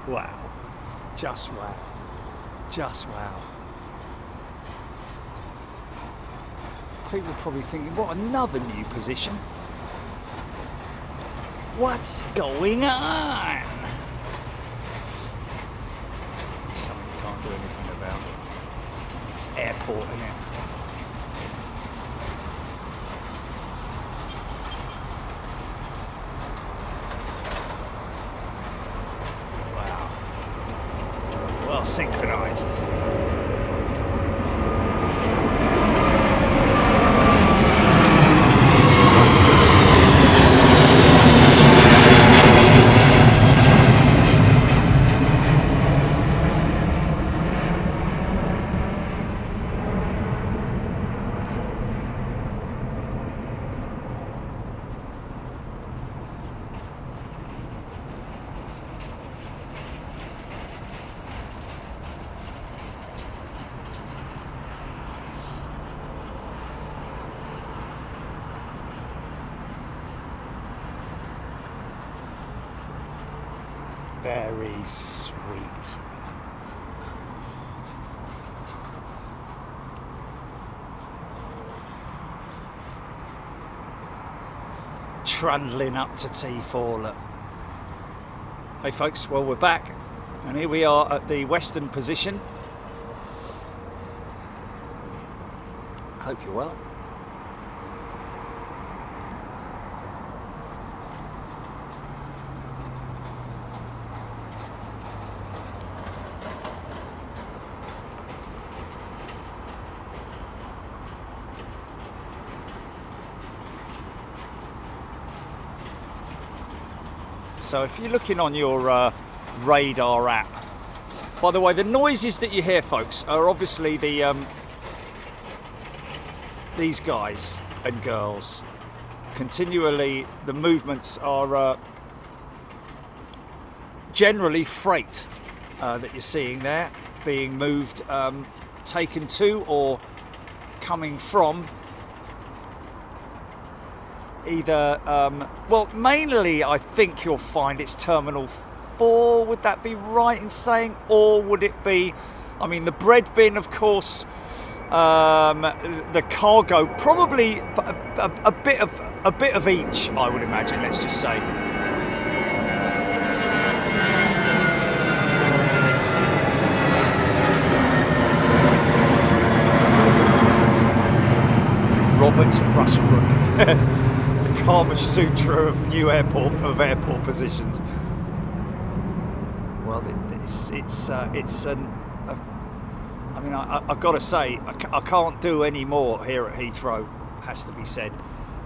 Wow. Just wow. Just wow. People are probably thinking, what, another new position? What's going on? Something you can't do anything about. It's airport, isn't it? Wow. Well synchronized. Very sweet. Trundling up to T4, look. Hey folks, well we're back and here we are at the western position. Hope you're well. So if you're looking on your radar app, by the way, the noises that you hear, folks, are obviously the these guys and girls. Continually, the movements are generally freight that you're seeing there being moved, taken to or coming from either, well, mainly I think you'll find it's Terminal 4, would that be right in saying? Or would it be, I mean, the bread bin, of course, the cargo, probably a bit of each, I would imagine, let's just say. Robert Rushbrook. Kama Sutra of new airport positions. Well, I mean, I've got to say, I can't do any more here at Heathrow. Has to be said.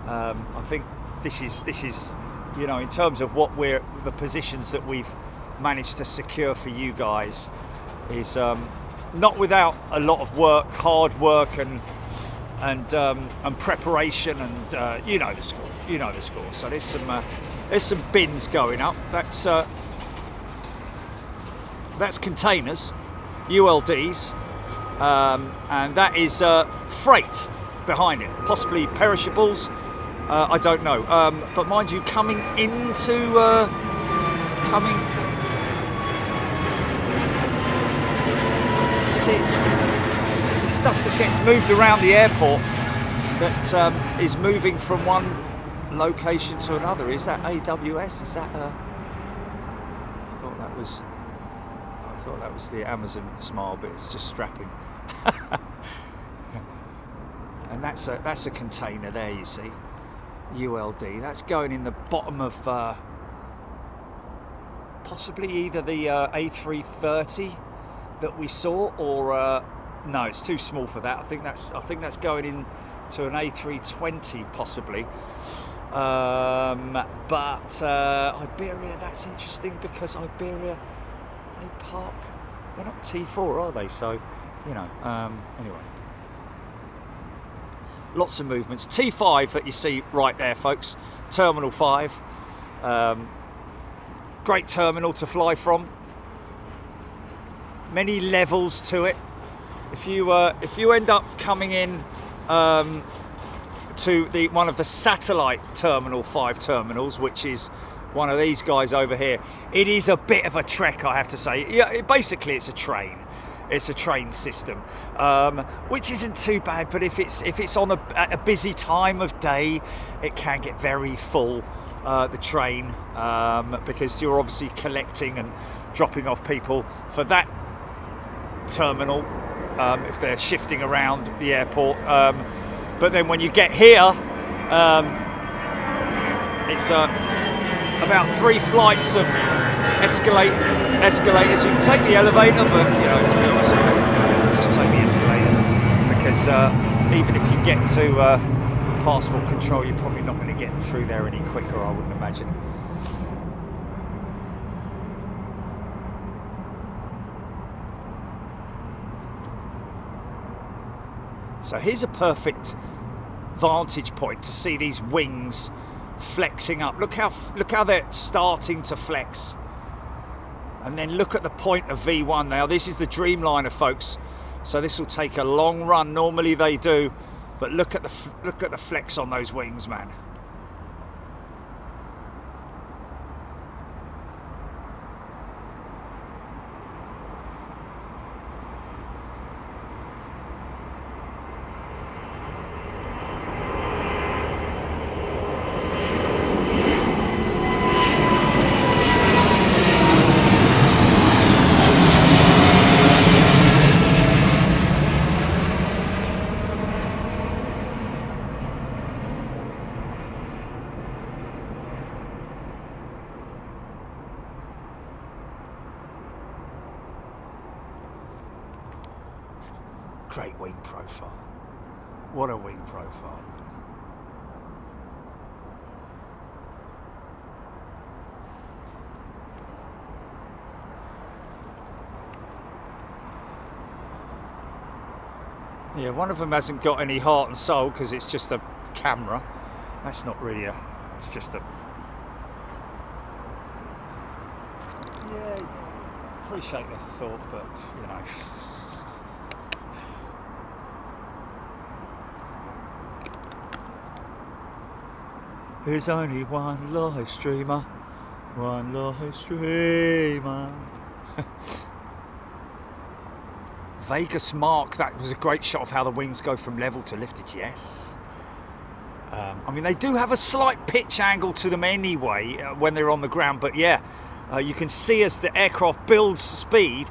I think this is, you know, in terms of what the positions that we've managed to secure for you guys, is not without a lot of work, hard work, and preparation, and you know the score. You know the score. So there's some bins going up. That's containers, ULDs, and that is freight behind it, possibly perishables. I don't know. But mind you, coming into see, it's stuff that gets moved around the airport that is moving from one location to another. Is that AWS? Is that I thought that was the Amazon Smile, but it's just strapping. And that's a container there, you see, ULD. That's going in the bottom of possibly either the A330 that we saw, or no, it's too small for that. I think that's going in to an A320 possibly. But Iberia, that's interesting, because Iberia, they park, they're not T4, are they? So, you know, anyway. Lots of movements. T5 that you see right there, folks. Terminal 5. Great terminal to fly from. Many levels to it. If you end up coming in to one of the satellite Terminal 5 terminals, which is one of these guys over here. It is a bit of a trek, I have to say. Yeah, basically it's a train. It's a train system, which isn't too bad. But if it's on a busy time of day, it can get very full. The train, because you're obviously collecting and dropping off people for that terminal if they're shifting around the airport. But then when you get here, it's about 3 flights of escalators. You can take the elevator, but to be honest, just take the escalators, because even if you get to passport control, you're probably not going to get through there any quicker, I wouldn't imagine. So here's a perfect vantage point to see these wings flexing up. Look how they're starting to flex, and then look at the point of V1. Now this is the Dreamliner, folks, so this will take a long run. Normally they do, but look at the flex on those wings, man. Great wing profile. What a wing profile. Yeah, one of them hasn't got any heart and soul because it's just a camera. That's not really it's just a... Yeah, appreciate their thought, but There's only one live streamer. One live streamer. Vegas Mark, that was a great shot of how the wings go from level to lifted, yes. I mean, they do have a slight pitch angle to them anyway when they're on the ground, but yeah, you can see as the aircraft builds speed,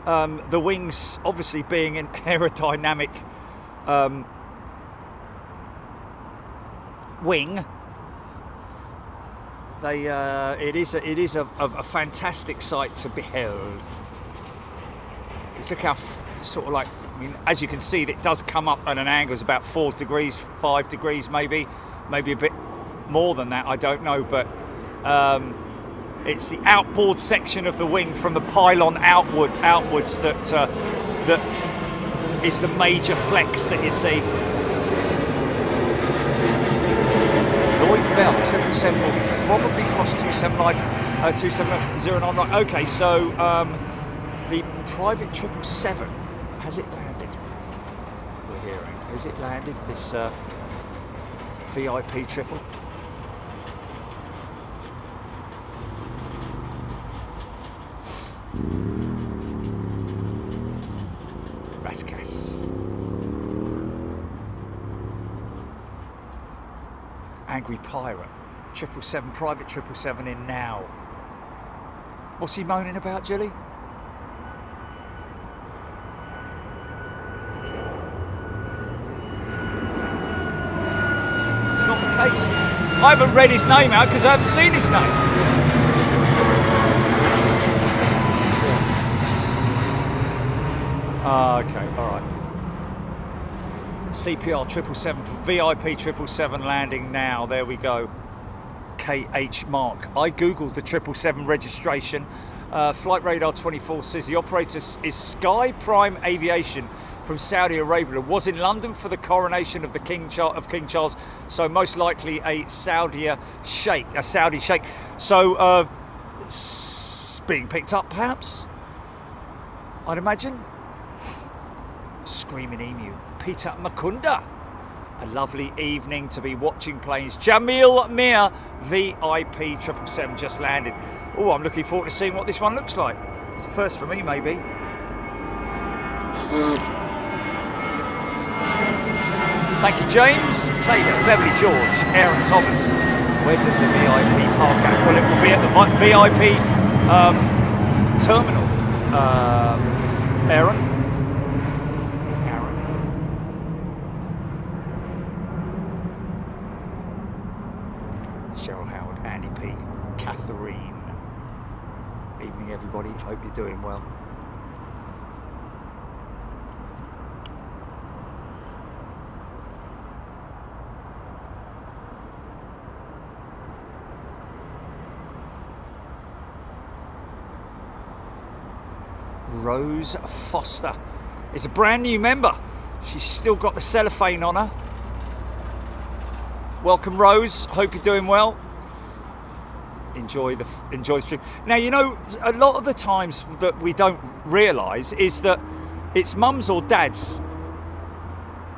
the wings obviously being an aerodynamic wing, it is a fantastic sight to behold. Just look how sort of like, I mean, as you can see, it does come up at an angle. It's about 4 degrees, 5 degrees, maybe a bit more than that. I don't know, but it's the outboard section of the wing from the pylon outwards that is the major flex that you see. Lloyd Bell 777 will probably cross 270 right. Okay, so the private 777, has it landed? We're hearing, has it landed, this VIP triple? Raskas. Angry Pirate, 777, private 777 in now. What's he moaning about, Jilly? It's not the case. I haven't read his name out because I haven't seen his name. Okay, alright. CPR 777, VIP 777 landing now. There we go. KH Mark. I googled the 777 registration. Flight Radar 24 says the operator is Sky Prime Aviation from Saudi Arabia. Was in London for the coronation of the King Charles, so most likely a Saudi sheikh. So it's being picked up, perhaps. I'd imagine. Screaming Emu. Peter Makunda. a lovely evening to be watching planes. Jamil Mir, VIP 777 just landed. Oh, I'm looking forward to seeing what this one looks like. It's a first for me, maybe. Thank you, James, Taylor, Beverly George, Aaron Thomas. Where does the VIP park at? Well, it will be at the VIP terminal. Aaron. Cheryl Howard, Andy P, Catherine. Evening, everybody. Hope you're doing well. Rose Foster is a brand new member. She's still got the cellophane on her. Welcome, Rose. Hope you're doing well. Enjoy the stream. Now, you know, a lot of the times that we don't realise is that it's mums or dads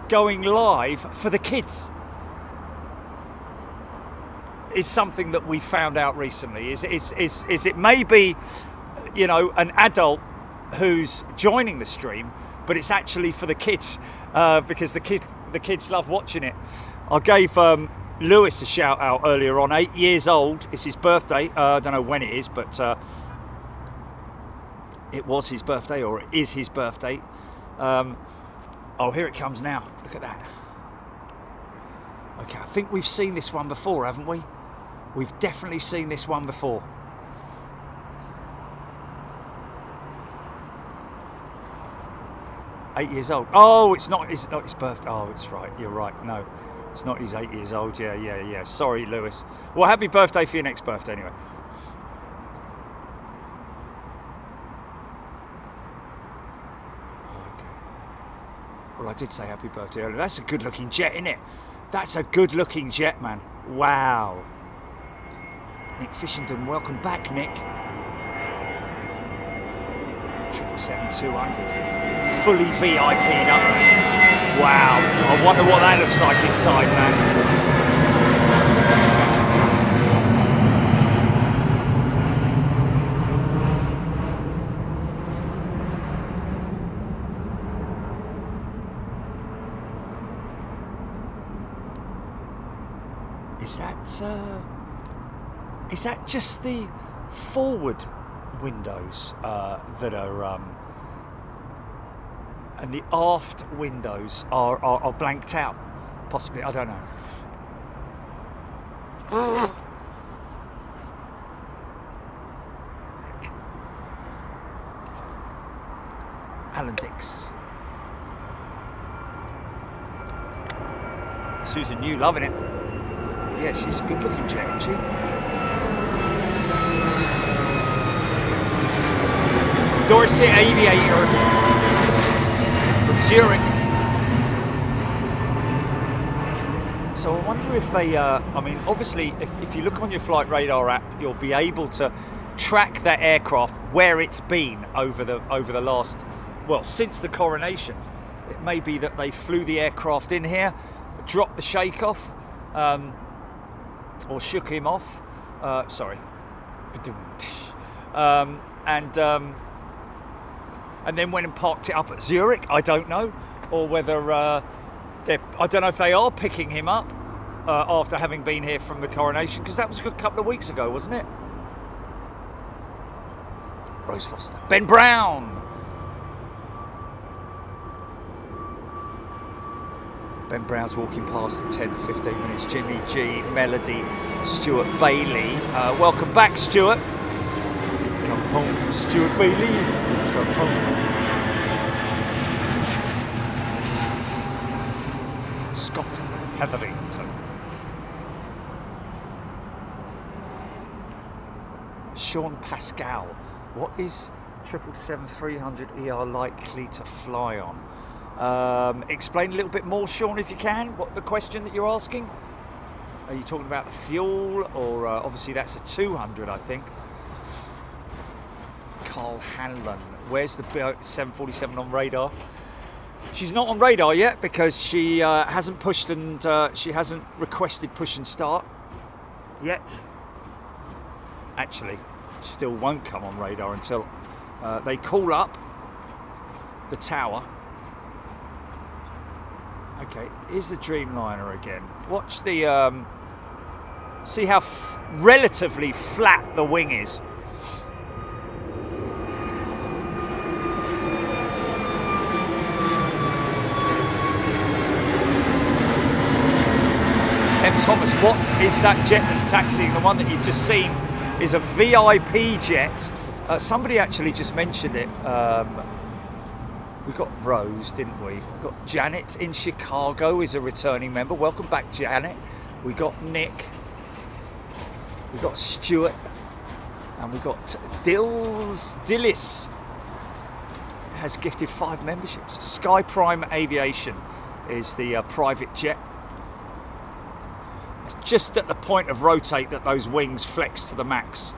going live for the kids. Is something that we found out recently. Is it maybe, you know, an adult who's joining the stream, but it's actually for the kids because the kids love watching it. I gave Lewis a shout out earlier on. 8 years old. It's his birthday. I don't know when it is, but it was his birthday, or it is his birthday. Oh, here it comes now. Look at that. Okay, I think we've seen this one before, haven't we? We've definitely seen this one before. Eight years old. Oh, it's not his birthday. Oh, it's right. You're right. No, it's not his 8 years old. Yeah. Sorry, Lewis. Well, happy birthday for your next birthday, anyway. Okay. Well, I did say happy birthday earlier. That's a good-looking jet, isn't it? That's a good-looking jet, man. Wow. Nick Fishington, welcome back, Nick. 777-200, fully VIP'd up. Wow, I wonder what that looks like inside, man. Is that just the forward windows that are and the aft windows are blanked out, possibly? I don't know. Alan Dix. Susan New, loving it. Yeah, she's a good looking jet, isn't she? Dorset Aviator from Zurich. So I wonder if they, I mean, obviously, if you look on your flight radar app, you'll be able to track that aircraft where it's been over the last, well, since the coronation. It may be that they flew the aircraft in here, dropped the shake off, or shook him off. Sorry. And then went and parked it up at Zurich. I don't know, or whether I don't know if they are picking him up after having been here from the coronation, because that was a good couple of weeks ago, wasn't it? Rose Foster, Ben Brown. Ben Brown's walking past in 10 to 15 minutes. Jimmy G, Melody, Stuart Bailey. Welcome back, Stuart. He's come home, Stuart Bailey. He's come home. Scott Hetherington. Sean Pascal. What is 777-300ER likely to fly on? Explain a little bit more, Sean, if you can, what the question that you're asking. Are you talking about the fuel, or obviously that's a 200, I think. Carl Hanlon, where's the 747 on radar? She's not on radar yet because she hasn't pushed and she hasn't requested push and start yet. Actually, still won't come on radar until they call up the tower. Okay, here's the Dreamliner again. Watch the see how relatively flat the wing is. Thomas, what is that jet that's taxiing? The one that you've just seen is a VIP jet. Somebody actually just mentioned it. We got Rose, didn't we? We got Janet in Chicago is a returning member. Welcome back, Janet. We got Nick. We got Stuart. And we got Dillis has gifted 5 memberships. Sky Prime Aviation is the private jet. Just at the point of rotate that those wings flex to the max.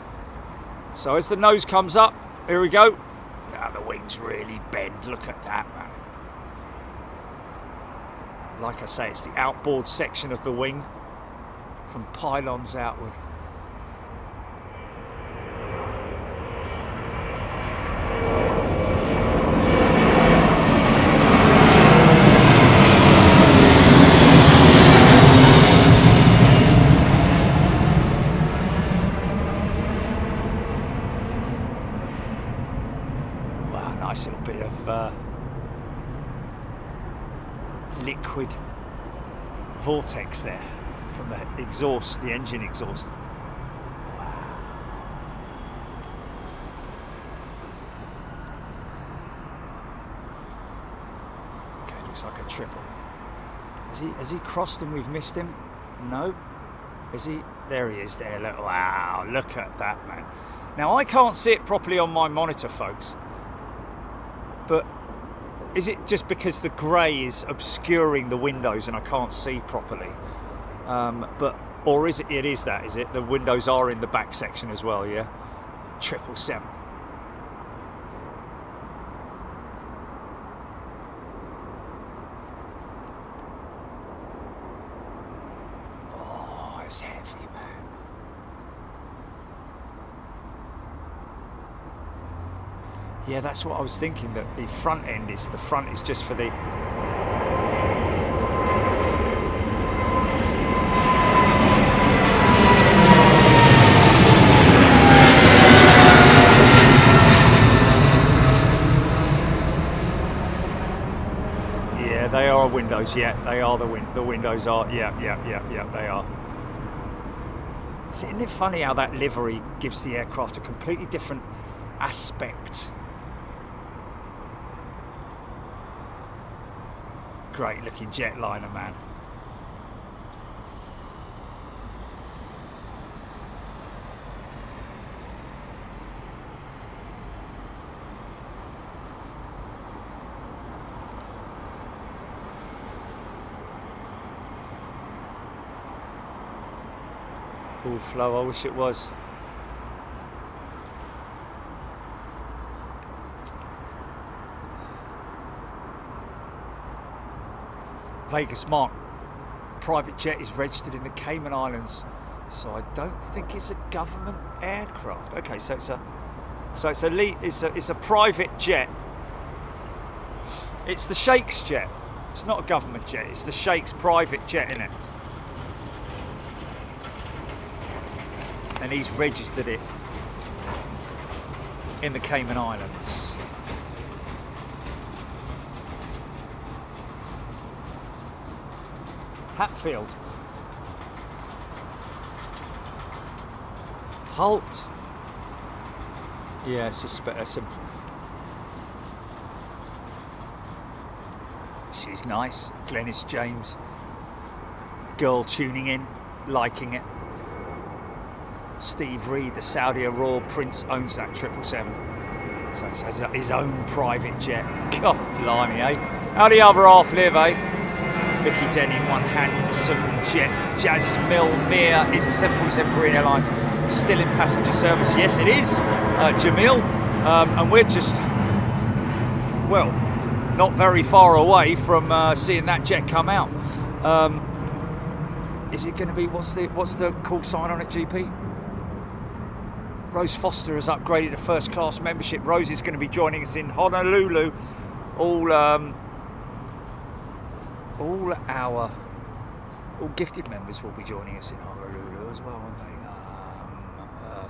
So as the nose comes up, here we go. Now the wings really bend. Look at that, man. Like I say, it's the outboard section of the wing from pylons outward. Nice little bit of liquid vortex there from the exhaust, the engine exhaust. Wow. Okay, looks like a triple. Has he crossed and we've missed him? No. Is he? There he is there. Look, wow, look at that, man. Now I can't see it properly on my monitor, folks. But is it just because the grey is obscuring the windows and I can't see properly? Or is it? It is that. Is it? The windows are in the back section as well. Yeah. 777. Oh, it's heavy, man. Yeah, that's what I was thinking, that the front is just for the... Yeah, they are windows, yeah, they are the windows are, yeah, they are. Isn't it funny how that livery gives the aircraft a completely different aspect? Great looking jetliner, man. All flow, I wish it was. Vegas Mark private jet is registered in the Cayman Islands, so I don't think it's a government aircraft. Okay, so it's a private jet. It's the Sheikh's jet. It's not a government jet. It's the Sheikh's private jet, isn't it? And he's registered it in the Cayman Islands. Hatfield. Halt. Yeah, it's a simple. She's nice. Glennis James. Girl tuning in, liking it. Steve Reed, the Saudi Royal Prince, owns that 777. So it has his own private jet. God blimey, eh? How the other half live, eh? Vicky Denning, one handsome jet. Jasmil Mir is the 747 Korean Airlines still in passenger service? Yes, it is, Jamil. And we're just, well, not very far away from seeing that jet come out. Is it going to be, what's the call sign on it, GP? Rose Foster has upgraded to first class membership. Rose is going to be joining us in Honolulu. All gifted members will be joining us in Honolulu as well, aren't they?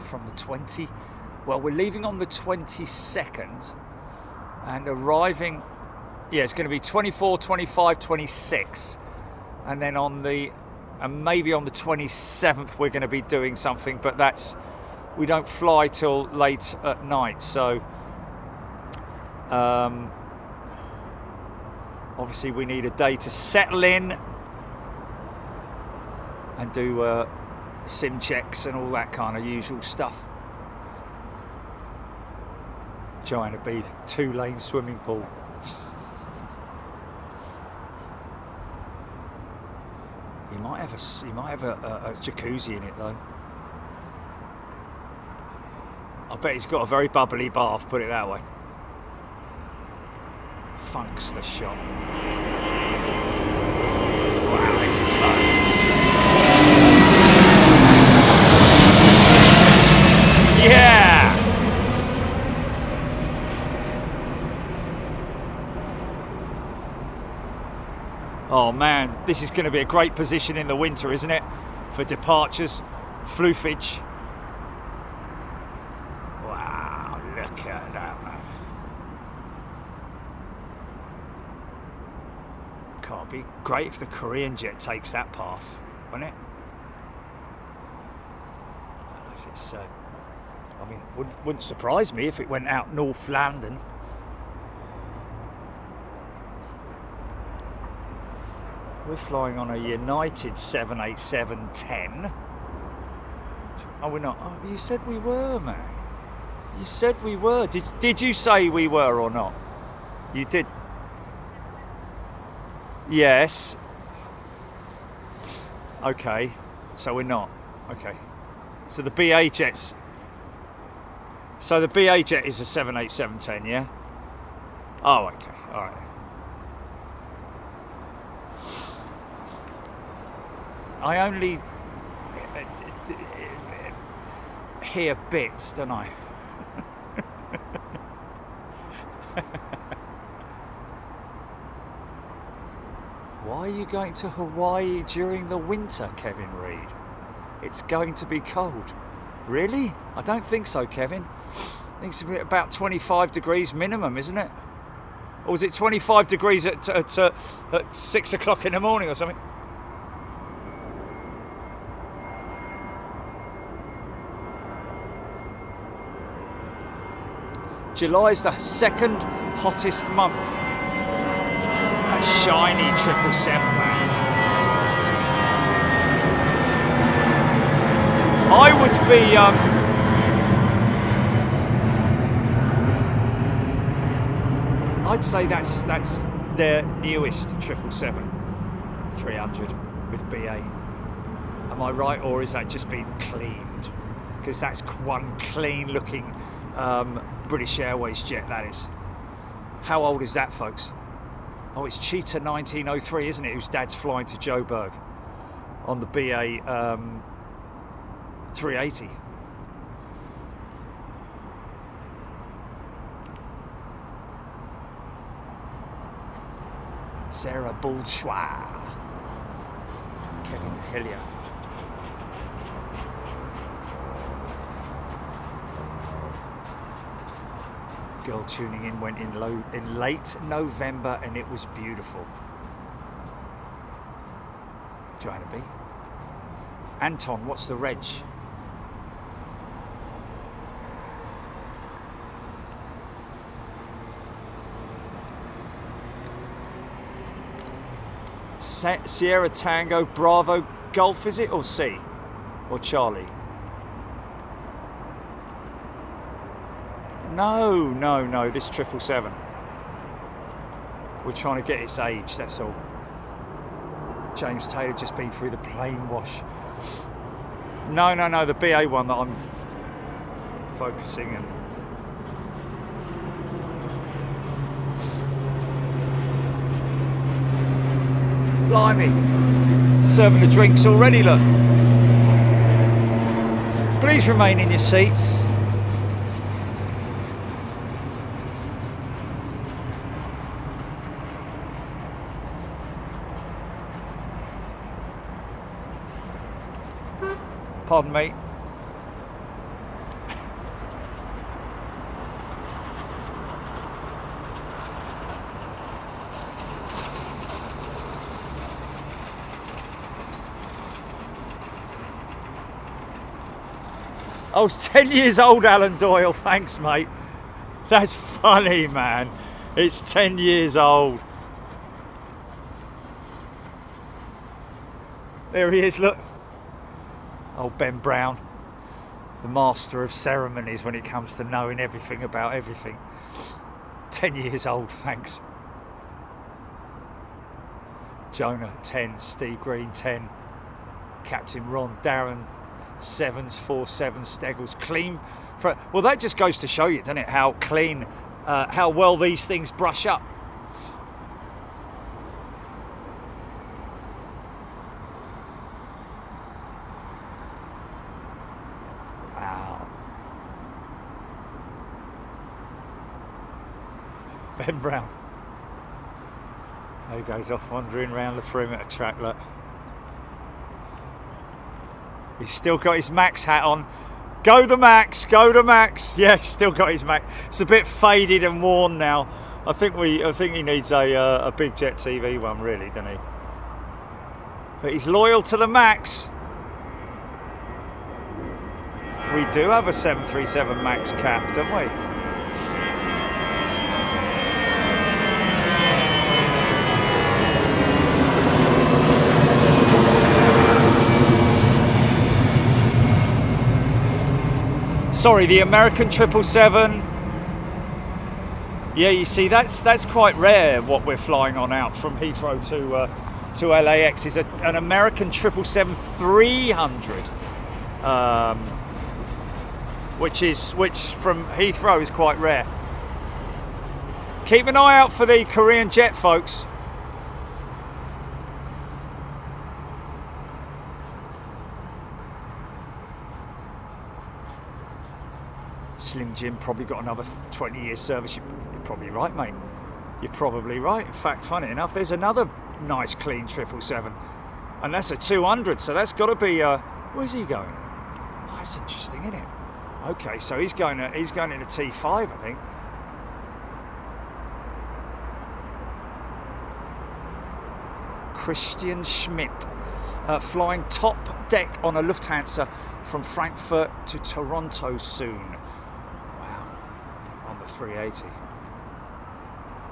From the 20. Well, we're leaving on the 22nd and arriving. Yeah, it's going to be 24, 25, 26, and then maybe on the 27th we're going to be doing something. But we don't fly till late at night, so obviously we need a day to settle in and do sim checks and all that kind of usual stuff. Trying to be 2-lane swimming pool. He might have a jacuzzi in it though. I bet he's got a very bubbly bath, put it that way. Funk's the shot. Wow, this is low. Yeah! Oh man, this is going to be a great position in the winter, isn't it? For departures, floofage. Wow, look at that, man. Can't be great if the Korean jet takes that path, wouldn't it? I don't know if it's, I mean, wouldn't surprise me if it went out North London. We're flying on a United 787-10. Oh, we're not. Oh, you said we were, man. You said we were. Did you say we were or not? You did. Yes. Okay. So we're not. Okay. So the BA jets. So the BA jet is a 787-10, yeah? Oh, okay. All right. I only hear bits, don't I? Why are you going to Hawaii during the winter, Kevin Reed? It's going to be cold. Really? I don't think so, Kevin. I think it's about 25 degrees minimum, isn't it? Or was it 25 degrees at 6 o'clock in the morning or something? July is the second hottest month. That shiny 777, man. I would be I'd say that's their newest 777-300 with BA. Am I right, or is that just been cleaned? Because that's one clean looking British Airways jet, that is. How old is that, folks? Oh, it's Cheetah 1903, isn't it? Whose dad's flying to Joburg on the BA 380. Sarah Bourgeois. Kevin Hillier. Girl tuning in went in late November and it was beautiful. Joanna B. Anton, what's the reg? Sierra Tango Bravo Golf, is it, or C? Or Charlie? No, this 777. We're trying to get its age, that's all. James Taylor just been through the plane wash. No, the BA one that I'm focusing on. Blimey. Serving the drinks already, look. Please remain in your seats. Pardon me. I was 10 years old, Alan Doyle. Thanks, mate. That's funny, man. It's 10 years old. There he is, look. Old Ben Brown, the master of ceremonies when it comes to knowing everything about everything. 10 years old, thanks. Jonah, 10. Steve Green, 10. Captain Ron, Darren, 7s, 4-7, Steggles, clean. Well, that just goes to show you, doesn't it, how clean, how well these things brush up. Wow. Ben Brown. There he goes off wandering around the perimeter track, look. He's still got his Max hat on. Go the Max, go the Max. Yeah, he's still got his Max. It's a bit faded and worn now. I think he needs a big jet TV one, really, doesn't he? But he's loyal to the Max. We do have a 737 Max cap, don't we? Sorry, the American 777. Yeah, you see, that's quite rare. What we're flying on out from Heathrow to LAX is an American 777-300, which from Heathrow is quite rare. Keep an eye out for the Korean jet, folks. Slim Jim probably got another 20 years service. You're probably right, mate. You're probably right. In fact, funny enough, there's another nice clean 777, and that's a 200. So that's got to be. Where's he going? Oh, that's interesting, isn't it? Okay, so he's going in a T5, I think. Christian Schmidt, flying top deck on a Lufthansa from Frankfurt to Toronto soon. 380.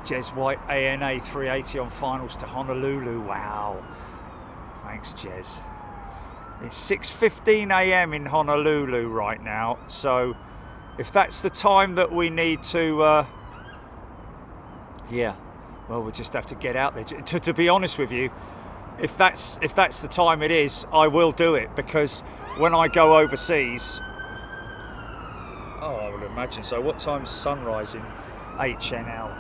Jez White, ANA 380 on finals to Honolulu. Wow. Thanks, Jez. It's 6:15 a.m. in Honolulu right now. So if that's the time that we need to, yeah, well, we'll just have to get out there. To be honest with you, if that's the time it is, I will do it, because when I go overseas, oh, I would imagine so. What time's sunrise in HNL?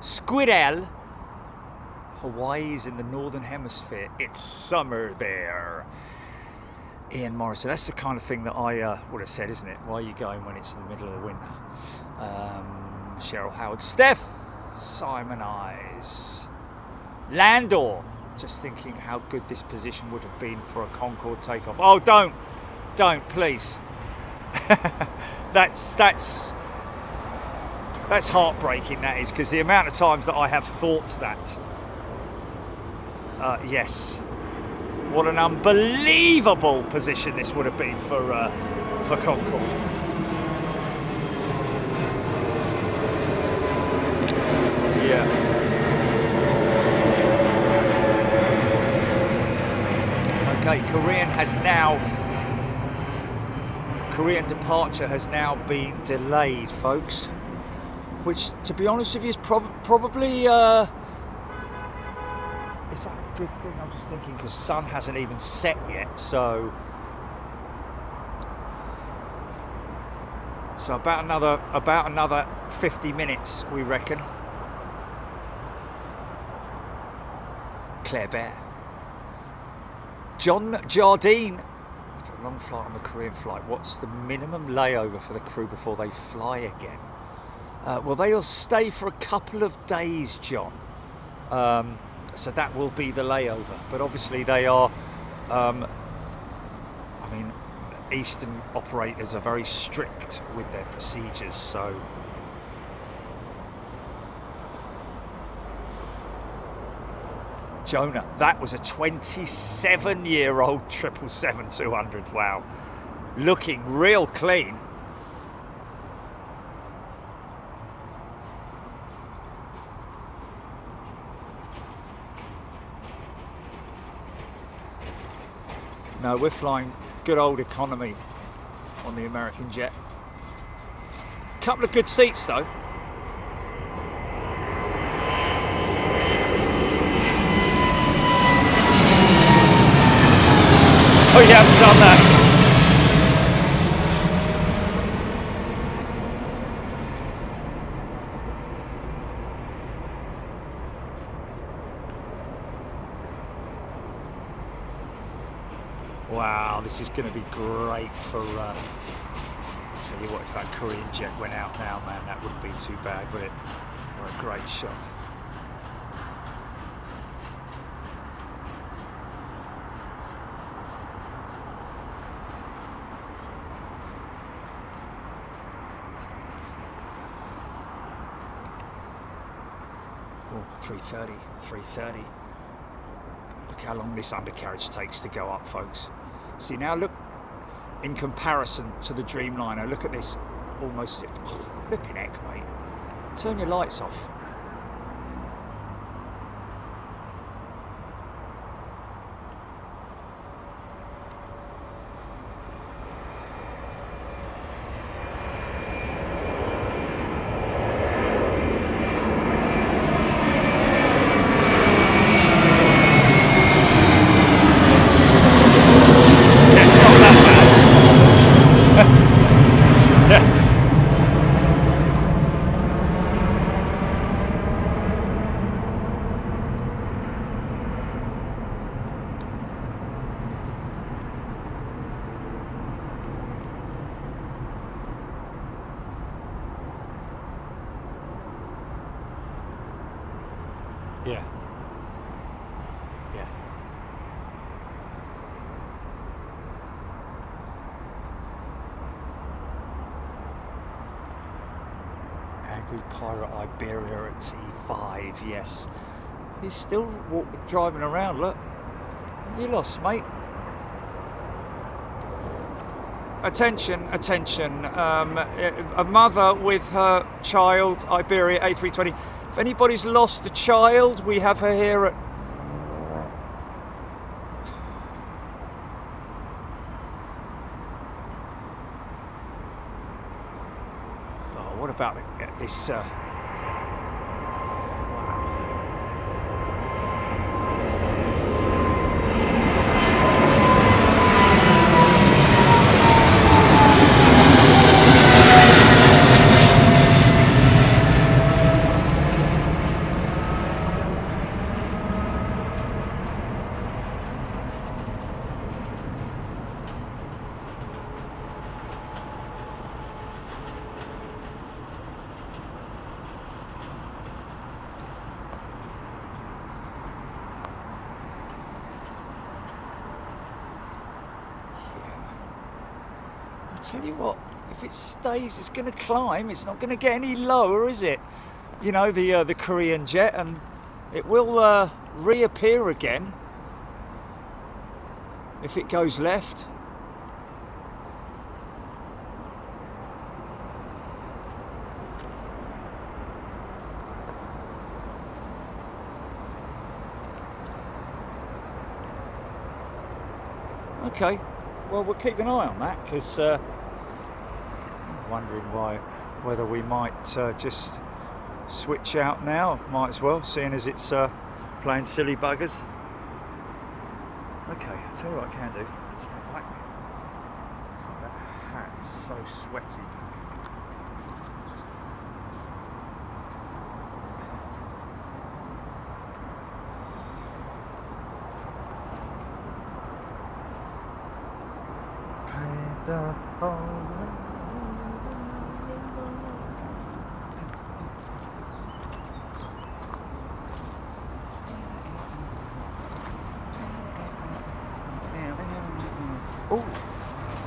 Squidel. Hawaii is in the northern hemisphere. It's summer there. Ian Morrison. That's the kind of thing that I would have said, isn't it? Why are you going when it's in the middle of the winter? Cheryl Howard. Steph. Simon Eyes. Landor, just thinking how good this position would have been for a Concorde takeoff. Oh, don't, please. That's heartbreaking, that is, because the amount of times that I have thought that. Yes, what an unbelievable position this would have been for Concorde. Yeah. Okay, Korean departure has now been delayed, folks. Which, to be honest with you, is probably is that a good thing? I'm just thinking, because sun hasn't even set yet, so So about another 50 minutes, we reckon. Claire Bear. John Jardine. After a long flight on the Korean flight, what's the minimum layover for the crew before they fly again? Well, they'll stay for a couple of days, John. So that will be the layover. But obviously they are, Eastern operators are very strict with their procedures, so... Jonah, that was a 27-year-old 777-200, wow. Looking real clean. No, we're flying good old economy on the American jet. Couple of good seats though. Oh, you haven't done that. Wow, this is going to be great for, I'll tell you what, if that Korean jet went out now, man, that wouldn't be too bad, would it? What a great shot. Oh, 330. Look how long this undercarriage takes to go up, folks. See now, look, in comparison to the Dreamliner, look at this, almost, oh, flipping heck, mate. Turn your lights off. Yeah. Yeah. Angry Pirate Iberia at T5, yes. He's still driving around, look. You lost, mate. Attention, attention. A mother with her child, Iberia A320. If anybody's lost a child, we have her here at... Oh, what about this... Tell you what, if it stays, it's going to climb. It's not going to get any lower, is it? You know, the Korean jet, and it will reappear again if it goes left. Okay. Well, we'll keep an eye on that, because I'm wondering whether we might just switch out now. Might as well, seeing as it's playing silly buggers. Okay, I'll tell you what I can do. Stand back. God, that hat is so sweaty. Oh, I'll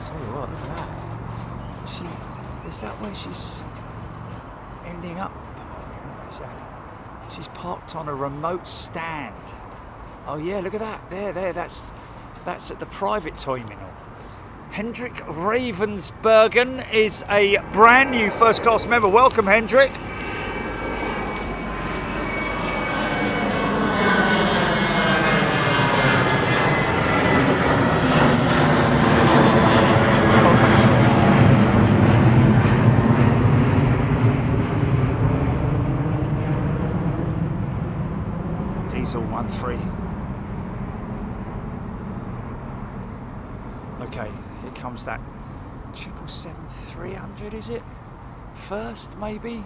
tell you what, look at that. Is that where she's ending up? She's parked on a remote stand. Oh yeah, look at that. There, that's at the private terminal. Hendrik Ravensbergen is a brand new first class member. Welcome, Hendrik. Diesel 1.3. Okay, here comes that 777-300, is it? First, maybe?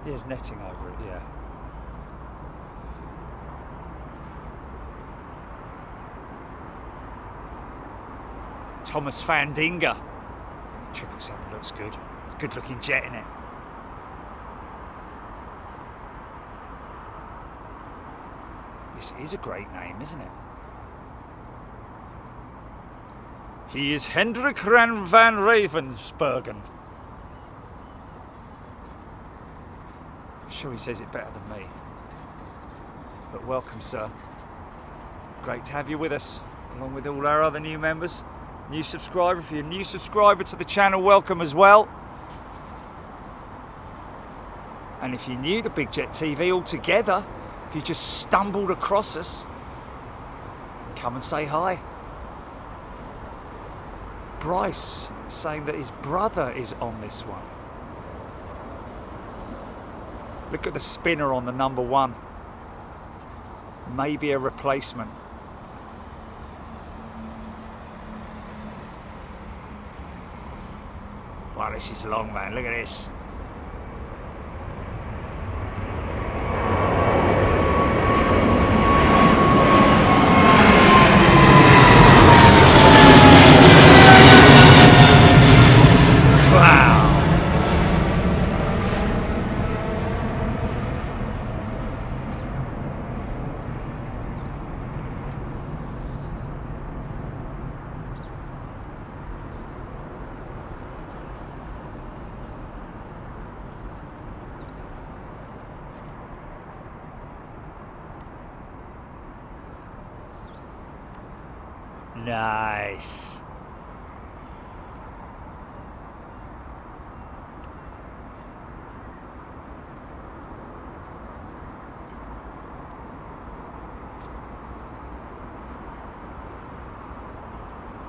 There's netting over it, yeah. Thomas van Dinger. 777 looks good. Good looking jet in it. This is a great name, isn't it? He is Hendrik van Ravensbergen. I'm sure he says it better than me. But welcome, sir. Great to have you with us, along with all our other new members. New subscriber, if you're a new subscriber to the channel, welcome as well. And if you're new to Big Jet TV altogether, if you just stumbled across us, come and say hi. Bryce saying that his brother is on this one. Look at the spinner on the number 1. Maybe a replacement. Wow, this is long, man. Look at this. Nice.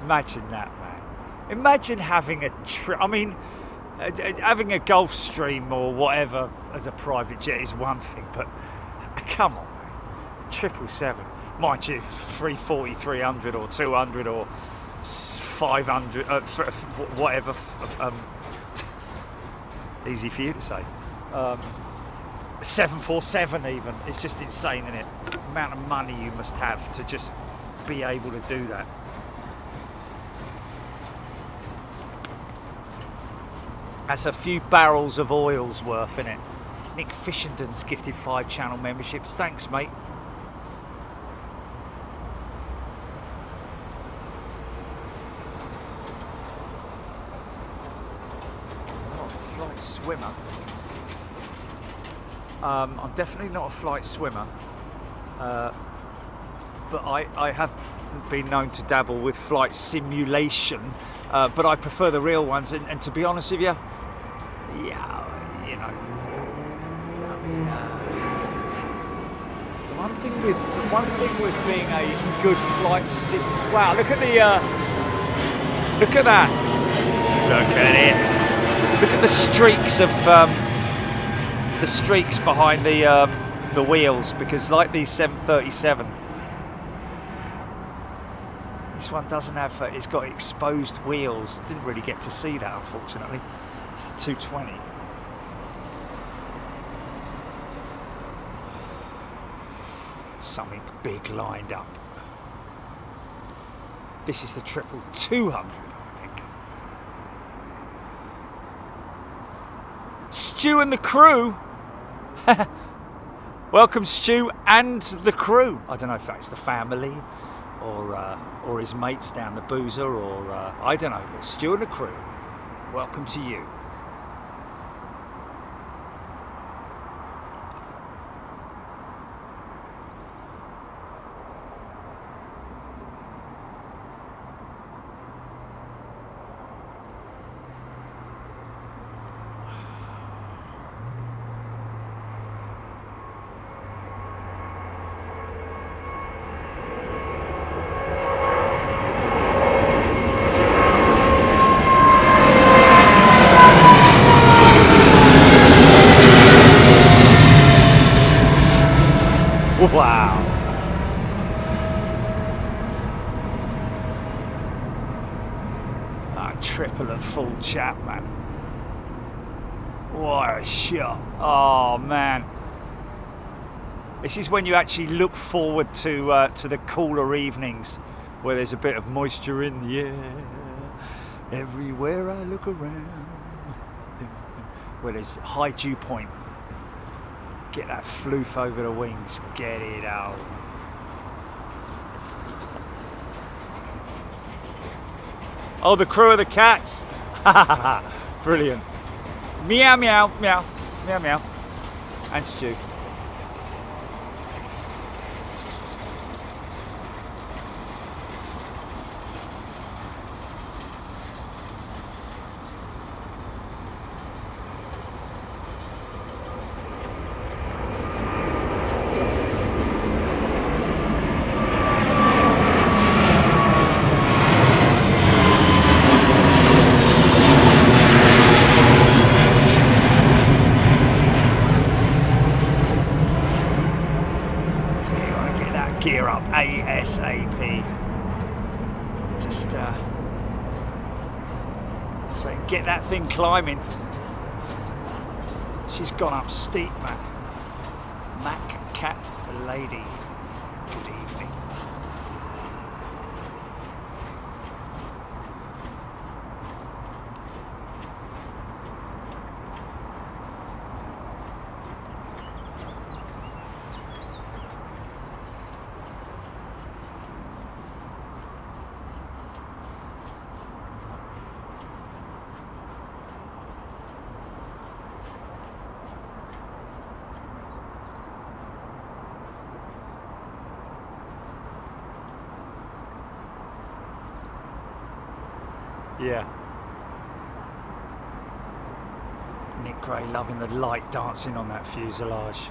Imagine that, man. Imagine having a having a Gulfstream or whatever as a private jet is one thing, but come on, man. 777. Mind you, 340, 300 or 200 or 500, whatever. Easy for you to say. 747 even. It's just insane, isn't it? The amount of money you must have to just be able to do that. That's a few barrels of oil's worth, innit? Nick Fishenden's gifted 5 channel memberships. Thanks, mate. Swimmer. I'm definitely not a flight swimmer, but I have been known to dabble with flight simulation, but I prefer the real ones, and to be honest with you, yeah, you know, I mean, the one thing with being a good flight sim, wow, look at that, look at it. Look at the streaks of the streaks behind the wheels, because like these 737, this one doesn't have. It's got exposed wheels. Didn't really get to see that, unfortunately. It's the 220. something big lined up. This is the 200, I think. Stu and the crew. Welcome, Stu and the crew. I don't know if that's the family or his mates down the boozer, or I don't know, but Stu and the crew, welcome to you. Wow. Triple and full chat, man. What a shot. Oh, man. This is when you actually look forward to the cooler evenings where there's a bit of moisture in the air. Everywhere I look around. Where there's high dew point. Get that floof over the wings, get it out. Oh, the crew of the cats. Brilliant. Meow, meow, meow, meow, meow. And Stu. Gear up ASAP. Just so get that thing climbing. She's gone up steep, man. Mac Cat Lady. Good evening. Yeah. Nick Gray loving the light dancing on that fuselage.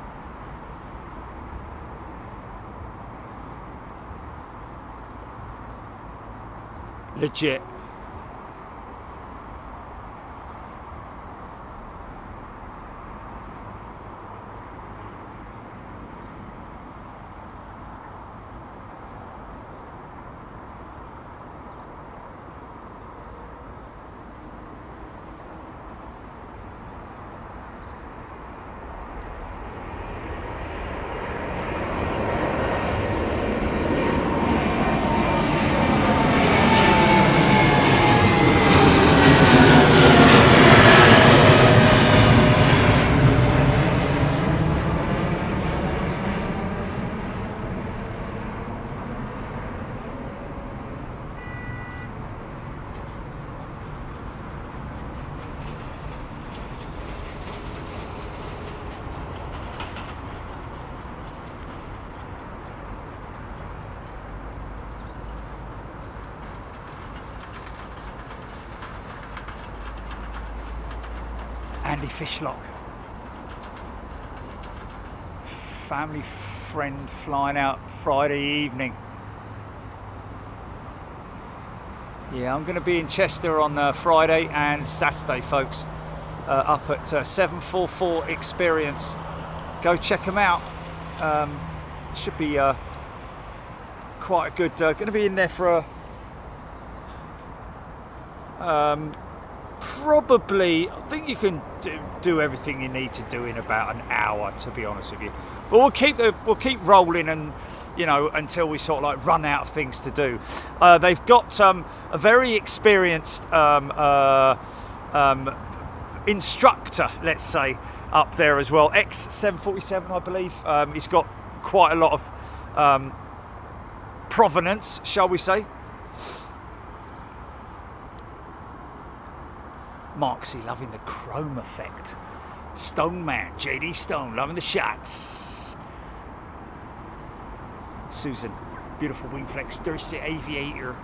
Legit. Andy Fishlock. Family friend flying out Friday evening. Yeah, I'm going to be in Chester on Friday and Saturday, folks. Up at 744 Experience. Go check them out. Should be quite a good. Going to be in there for a. Probably, I think you can do everything you need to do in about an hour, to be honest with you. But we'll keep rolling, and you know, until we sort of like run out of things to do. They've got a very experienced instructor, let's say, up there as well. X747, I believe. He's got quite a lot of provenance, shall we say. Marksy loving the chrome effect. Stone Man, JD Stone, loving the shots. Susan, beautiful wing flex, Dursi Aviator.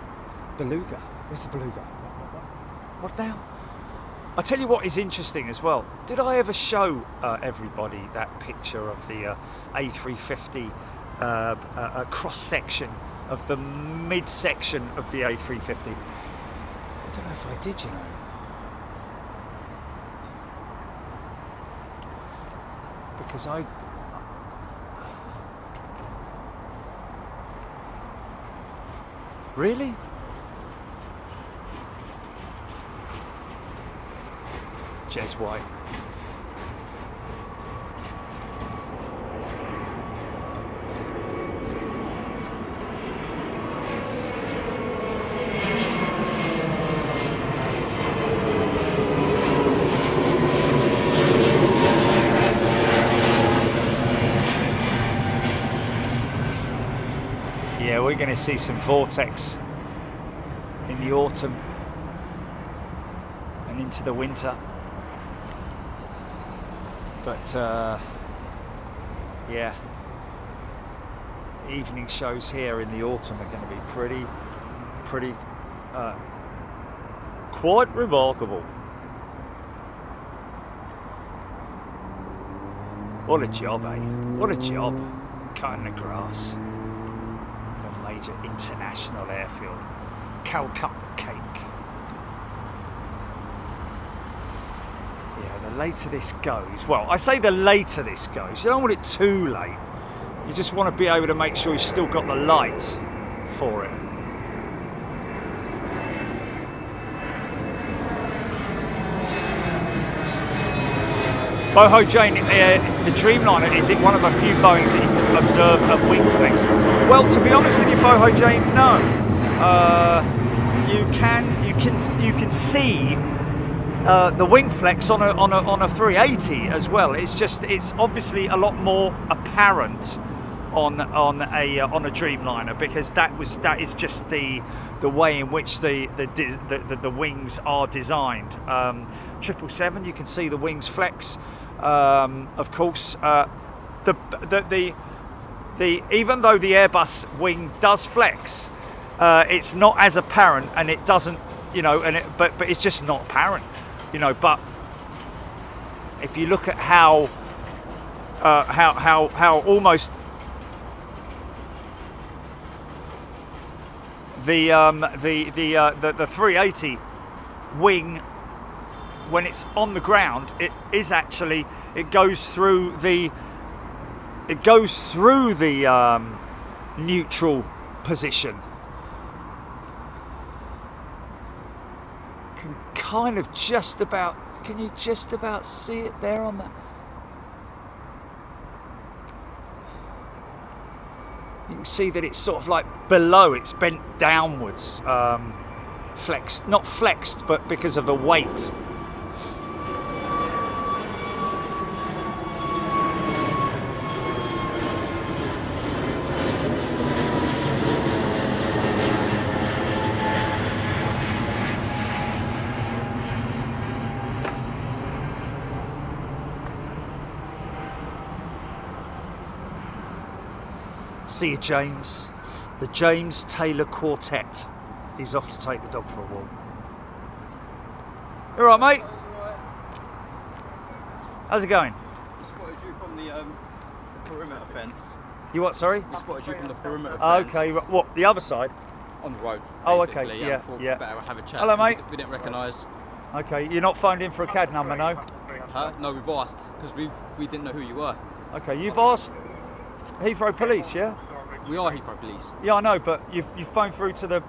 Beluga, where's the Beluga? What now? I'll tell you what is interesting as well. Did I ever show everybody that picture of the A350 cross section of the midsection of the A350? I don't know if I did, you know. Because I really? Jez White. Yeah, we're going to see some vortex in the autumn and into the winter. But yeah, evening shows here in the autumn are going to be pretty quite remarkable. What a job, eh? What a job cutting the grass. A major international airfield. Calcutta cake. The later this goes, well, I say the later this goes, you don't want it too late. You just want to be able to make sure you've still got the light for it. Boho Jane, the Dreamliner, is it one of a few Boeings that you can observe at wing flex? Well, to be honest with you, Boho Jane, no. You can see the wing flex on a 380 as well. It's obviously a lot more apparent on a Dreamliner, because that is just the way in which the wings are designed. 777, you can see the wings flex. Of course, even though the Airbus wing does flex, it's not as apparent, and it doesn't, you know, but it's just not apparent. You know, but if you look at how almost the 380 wing, when it's on the ground, it goes through the neutral position. Kind of just about, can you just about see it there on that? You can see that it's sort of like below, it's bent downwards, flexed, not flexed, but because of the weight. See you, James. The James Taylor Quartet. He's off to take the dog for a walk. You all right, mate? How's it going? We spotted you from the perimeter fence. You what, sorry? We spotted you from the perimeter fence. Okay, what, the other side? On the road, Oh, basically. okay, yeah, Thought yeah. we'd better have a chat. Hello, mate. We didn't recognise. Okay, you're not phoned in for a CAD number, no? Huh? No, we've asked, because we didn't know who you were. Okay, you've asked Heathrow Police, yeah? We are Heathrow Police. Yeah, I know, but you've phoned through to the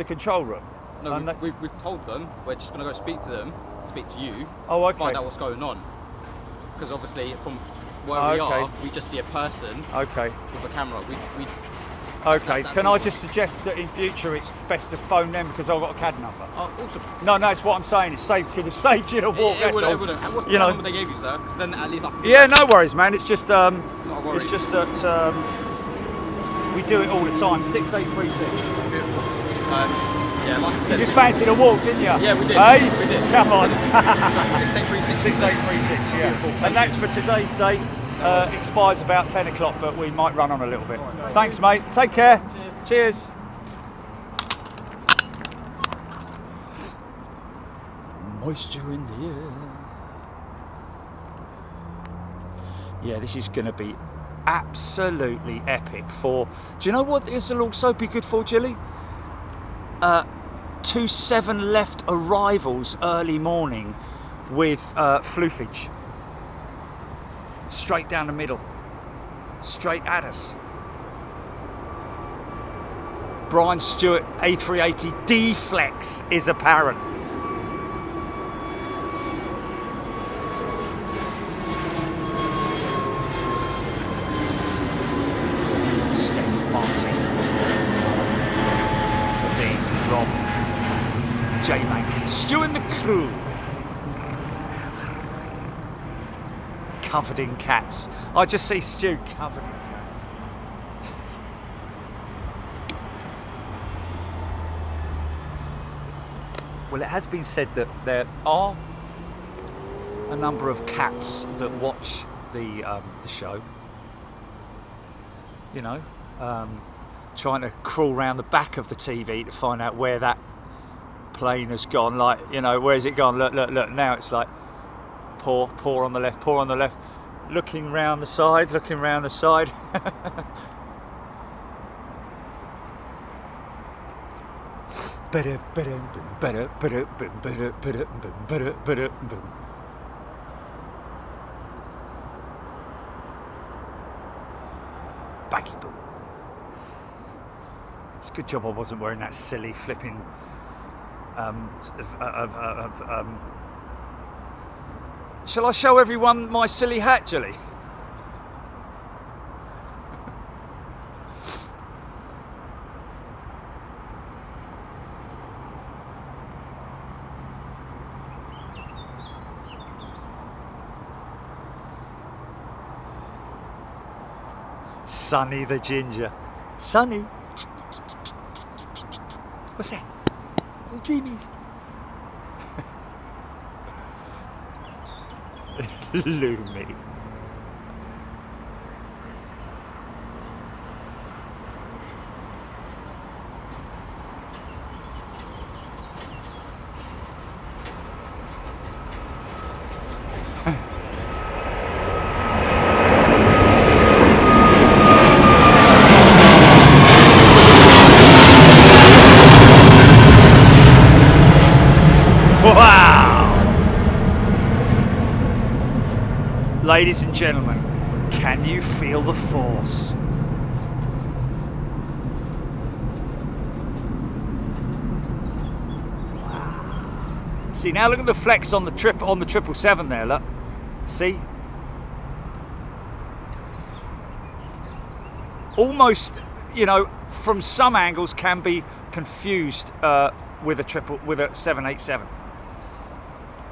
control room. No, we've told them we're just going to go speak to them, speak to you, Oh, okay. find out what's going on. Because obviously, from where Oh, we okay. are, we just see a person Okay. with a camera. Okay. That's Can I all. just suggest that in future it's best to phone them because I've got a CAD number? Oh, also, No, it's what I'm saying. It's saved. Could have saved you the walk. it wouldn't. And what's the You know. number they gave you, sir? Because then at least I can. Yeah, no worries, man. It's just Not a worry. it's just that we do it all the time. 6836. Beautiful. Yeah, like I You said. just fancied a walk, didn't you? Yeah, we did. Hey? We did. Come on. 6836. 6836, yeah. Beautiful. And that's for today's date. Expires about 10 o'clock, but we might run on a little bit. Thanks, mate. Take care. Cheers. Moisture in the air. Yeah, this is going to be absolutely epic for... Do you know what this will also be good for, Jilly? 2 7 left arrivals early morning with floofage. Straight down the middle. Straight at us. Brian Stewart A380 D-Flex is apparent. Steph, Martin, Dean, Rob, J Mankin, Stu and the crew. Covered in cats. I just see Stu covered in cats. Well, it has been said that there are a number of cats that watch the show. You know, trying to crawl around the back of the TV to find out where that plane has gone. Like, you know, where's it gone? Look. Now it's like paw on the left, paw on the left. Looking round the side, Baggy boo. It's a good job I wasn't wearing that silly flipping shall I show everyone my silly hat, Jilly? Sonny the ginger. Sonny. What's that? The dreamies. Loomy. Wow! Ladies and gentlemen, can you feel the force? Wow. See, now look at the flex on the 777 there, look. See? Almost, you know, from some angles can be confused with a 787.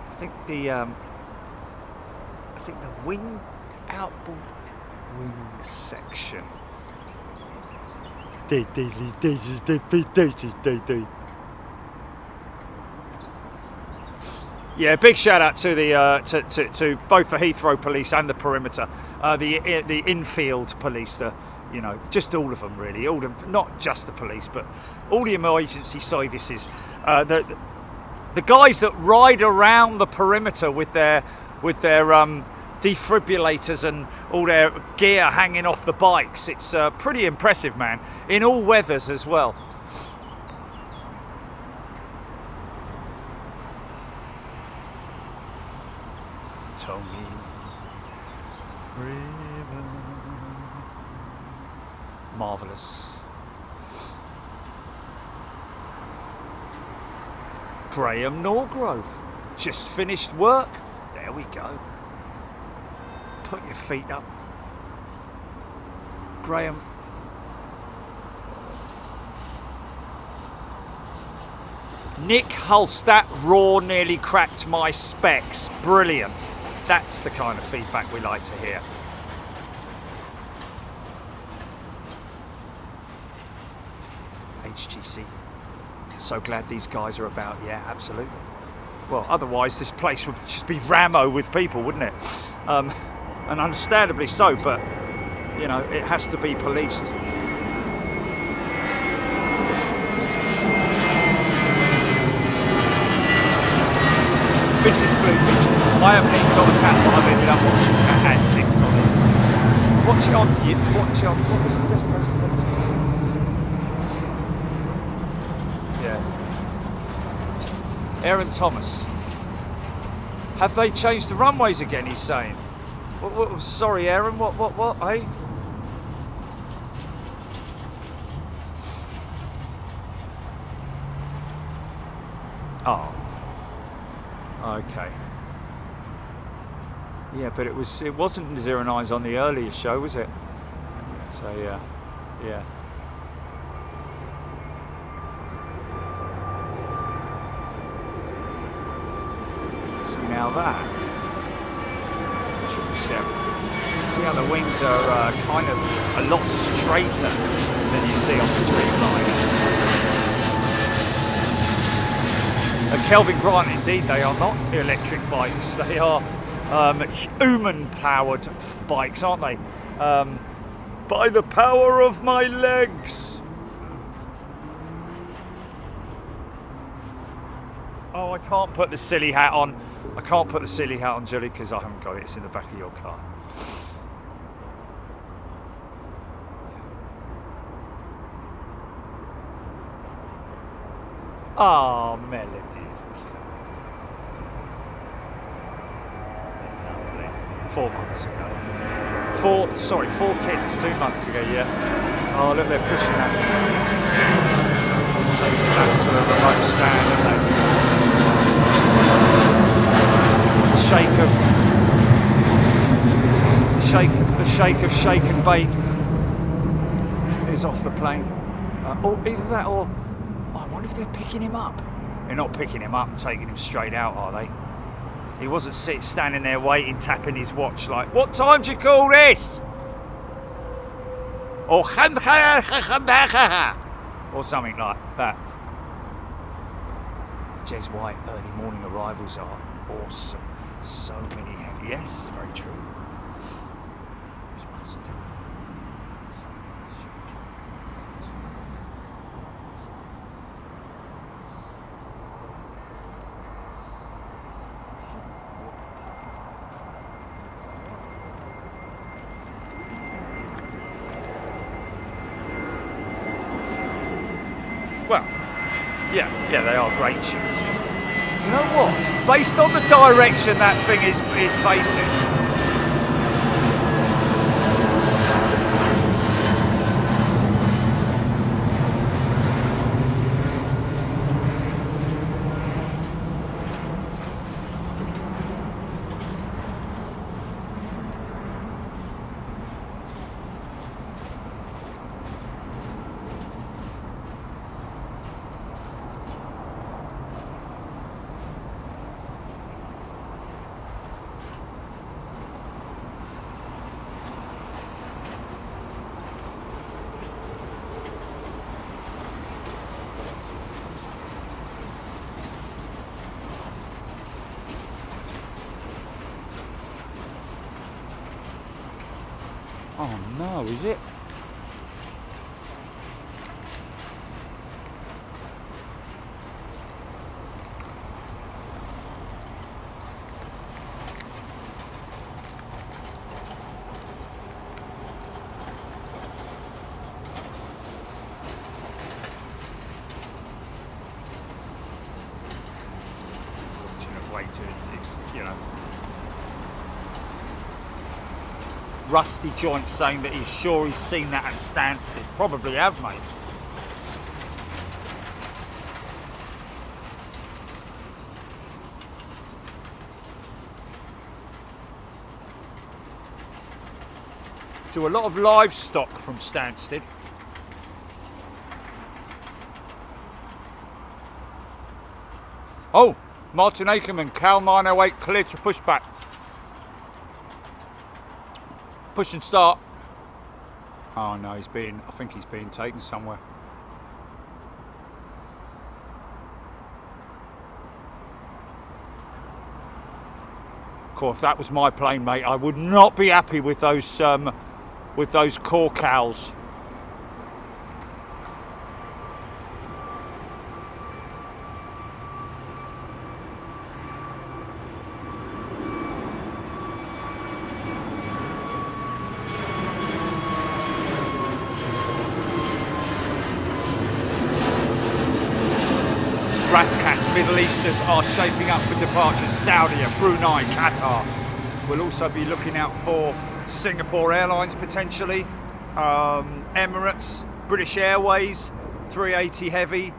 I think the wing outboard wing section. Yeah, big shout out to the to both the Heathrow police and the perimeter, the infield police, you know, just all of them really, not just the police, but all the emergency services, the guys that ride around the perimeter with their defibrillators and all their gear hanging off the bikes. It's pretty impressive, man, in all weathers as well. Tony River. Marvellous. Graham Norgrove just finished work. There we go. Put your feet up. Graham. Nick Hulse, that roar nearly cracked my specs. Brilliant. That's the kind of feedback we like to hear. HGC. So glad these guys are about. Yeah, absolutely. Well, otherwise this place would just be rammo with people, wouldn't it? And understandably so, but, you know, it has to be policed. This is Flu Feature. I haven't even got a cat, but I've ended up watching cat antics on this. Watch it on, what was the best place to watch it? Yeah. Aaron Thomas. Have they changed the runways again, he's saying? Sorry, Aaron, what, eh? Oh. Okay. Yeah, but it wasn't 09s on the earlier show, was it? So yeah. See now that 777. See how the wings are kind of a lot straighter than you see on the Dreamliner. Kelvin Grant, indeed, they are not electric bikes. They are human-powered bikes, aren't they? By the power of my legs. Oh, I can't put the silly hat on. I can't put the silly hat on, Julie, because I haven't got it. It's in the back of your car. Oh, melodies. Lovely. 4 months ago. 4 kittens, 2 months ago, yeah. Oh, look, they're pushing that. So taking that to a remote stand, aren't they? The shake of shake and bake is off the plane. Or either that or I wonder if they're picking him up. They're not picking him up and taking him straight out, are they? He wasn't standing there waiting, tapping his watch like, what time do you call this? Or something like that. Jez White, early morning arrivals are awesome. So many heavy. Yes, very true. Well, yeah, they are great shoes. You know what? Based on the direction that thing is facing. Oh no, is it? Fortunate way to, you know. Rusty Joint saying that he's sure he's seen that at Stansted. Probably have, mate. Do a lot of livestock from Stansted. Oh, Martin Akerman, Cal 908 clear to pushback. Push and start. Oh no, I think he's being taken somewhere. Of course, if that was my plane, mate, I would not be happy with those core cowls. Raskas Middle Easters are shaping up for departure. Saudi and Brunei, Qatar. We'll also be looking out for Singapore Airlines potentially, Emirates, British Airways, 380 heavy.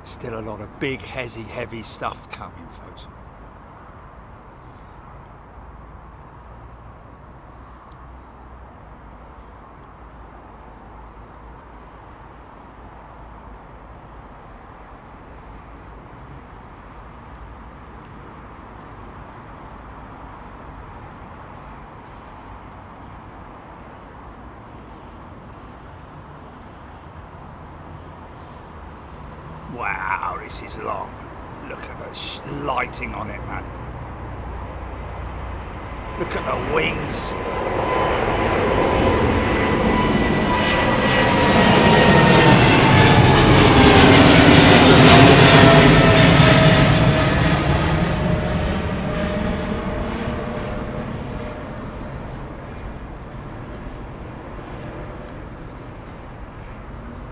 Still a lot of big, heavy stuff coming, folks. Wow, this is long. Look at the lighting on it, man. Look at the wings.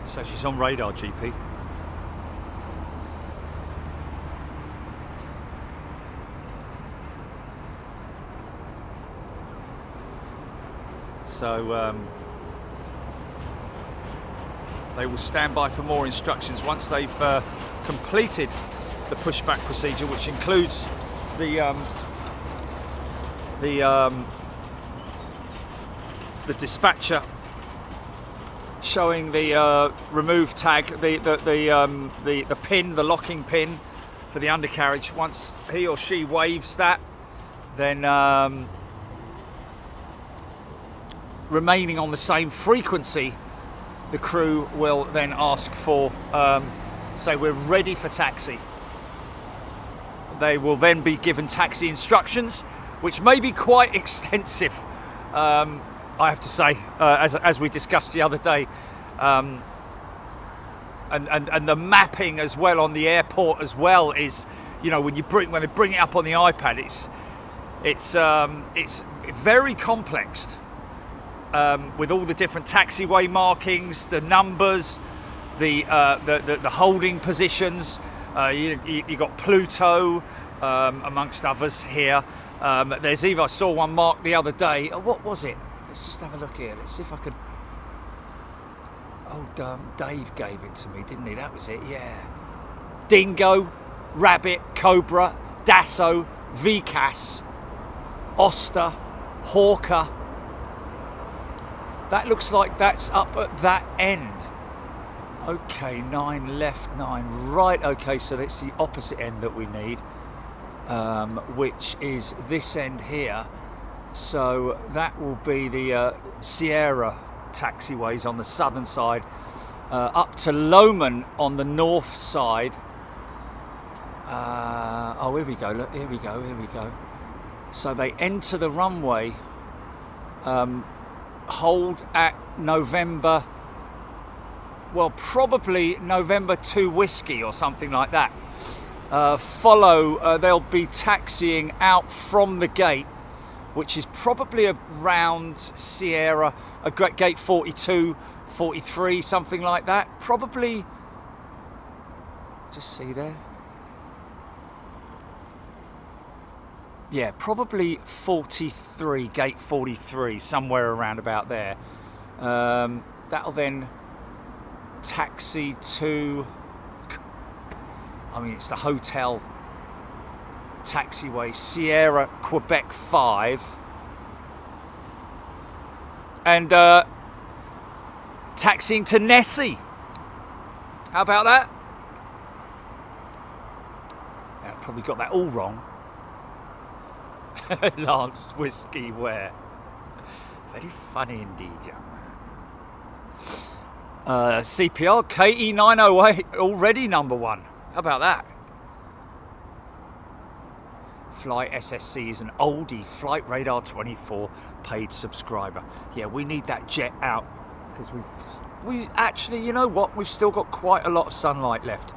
So she's on radar, GP. So they will stand by for more instructions once they've completed the pushback procedure, which includes the dispatcher showing the remove tag, the pin, the locking pin for the undercarriage. Once he or she waves that, then remaining on the same frequency, the crew will then ask for, say we're ready for taxi. They will then be given taxi instructions, which may be quite extensive, I have to say, as we discussed the other day, and the mapping as well on the airport as well is, you know, when they bring it up on the iPad, it's very complex. With all the different taxiway markings, the numbers, the holding positions. You got Pluto, amongst others here. There's I saw one marked the other day. Oh, what was it? Let's just have a look here. Let's see if I can. Oh, Dave gave it to me, didn't he? That was it. Yeah. Dingo, Rabbit, Cobra, Dasso, VCAS, Oster, Hawker. That looks like that's up at that end. Okay, 9 left, 9 right. Okay, so that's the opposite end that we need, which is this end here. So that will be the Sierra taxiways on the southern side, up to Lomond on the north side. Oh, here we go. Look, here we go. So they enter the runway. Hold at November, well, probably November 2 Whiskey or something like that. They'll be taxiing out from the gate, which is probably around Sierra, gate 42, 43, something like that. Probably, just see there. Yeah, probably 43, gate 43, somewhere around about there. That'll then taxi to, I mean, it's the hotel Taxiway, Sierra, Quebec 5. And taxiing to Nessie. How about that? I probably got that all wrong. Lance Whiskey Ware. Very funny indeed, young man. CPR KE908 already number 1. How about that? Fly SSC is an oldie. Flight Radar 24 paid subscriber. Yeah, we need that jet out because we actually, you know what? We've still got quite a lot of sunlight left.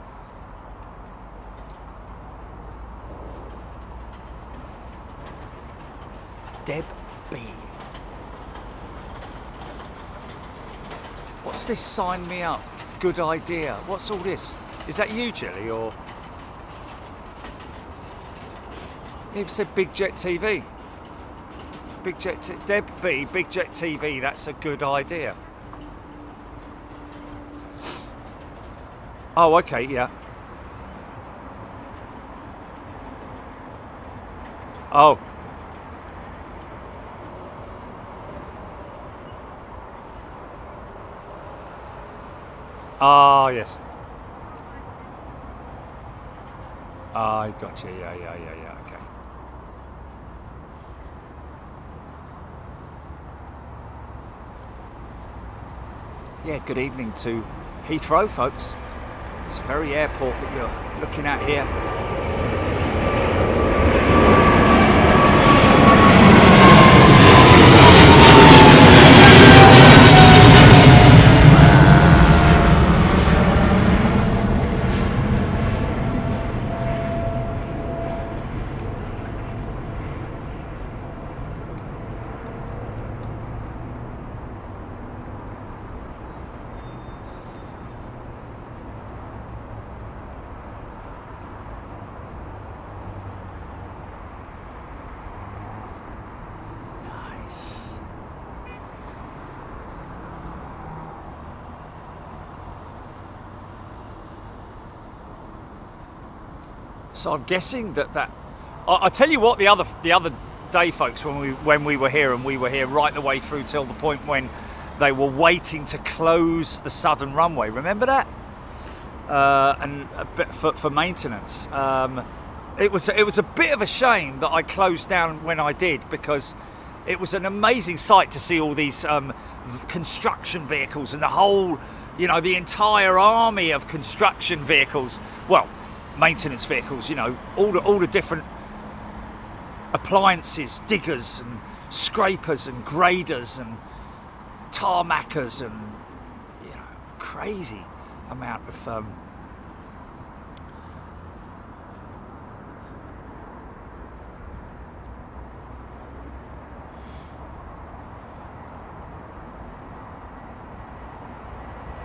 Deb B. What's this? Sign me up. Good idea. What's all this? Is that you, Jelly, or? It said Big Jet TV. Big Jet Deb B. Big Jet TV. That's a good idea. Oh, okay, yeah. Oh. Ah, yes. I got you. Yeah. Okay. Yeah, good evening to Heathrow, folks. This very airport that you're looking at here. So I'm guessing that I tell you what, the other day, folks, when we were here, and we were here right the way through till the point when they were waiting to close the southern runway. Remember that? And a bit for maintenance. It was a bit of a shame that I closed down when I did, because it was an amazing sight to see all these construction vehicles and the whole, you know, the entire army of construction vehicles. Well, maintenance vehicles, you know, all the different appliances, diggers and scrapers and graders and tarmackers, and, you know, crazy amount of oh,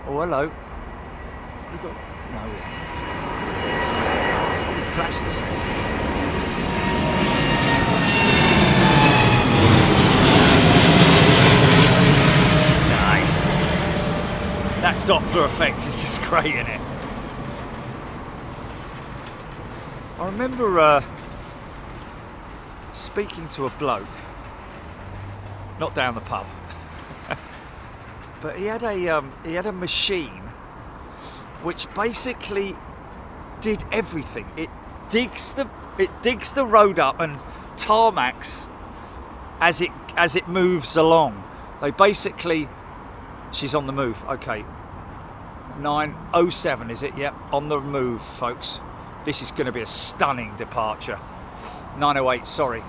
hello. We got no, yeah. Flashed us. Nice. That Doppler effect is just great, isn't it? I remember speaking to a bloke, not down the pub, but he had a machine which basically did everything. It digs the road up and tarmacs as it moves along. They basically, she's on the move. Okay, 907 is it? Yep, on the move, folks. This is going to be a stunning departure. 908, sorry,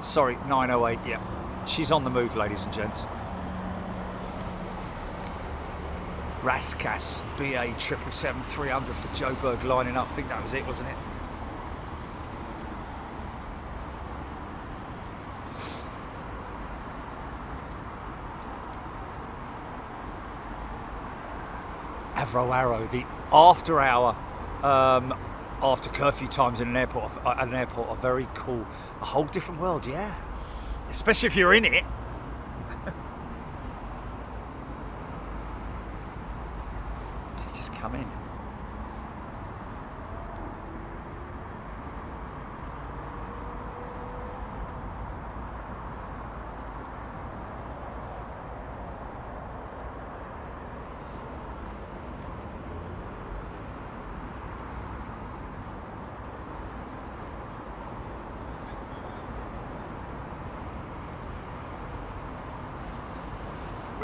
908. Yep, she's on the move, ladies and gents. Raskas BA 777-300 for Joburg lining up. I think that was it, wasn't it? Avro Arrow, the after hour, after curfew times in an airport are very cool. A whole different world, yeah. Especially if you're in it. Come in.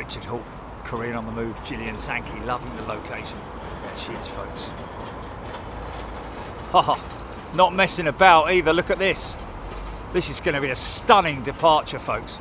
Richard Hall, Korean on the move. Gillian Sankey, loving the location. There she is, folks. Haha, not messing about either. Look at this. This is going to be a stunning departure, folks.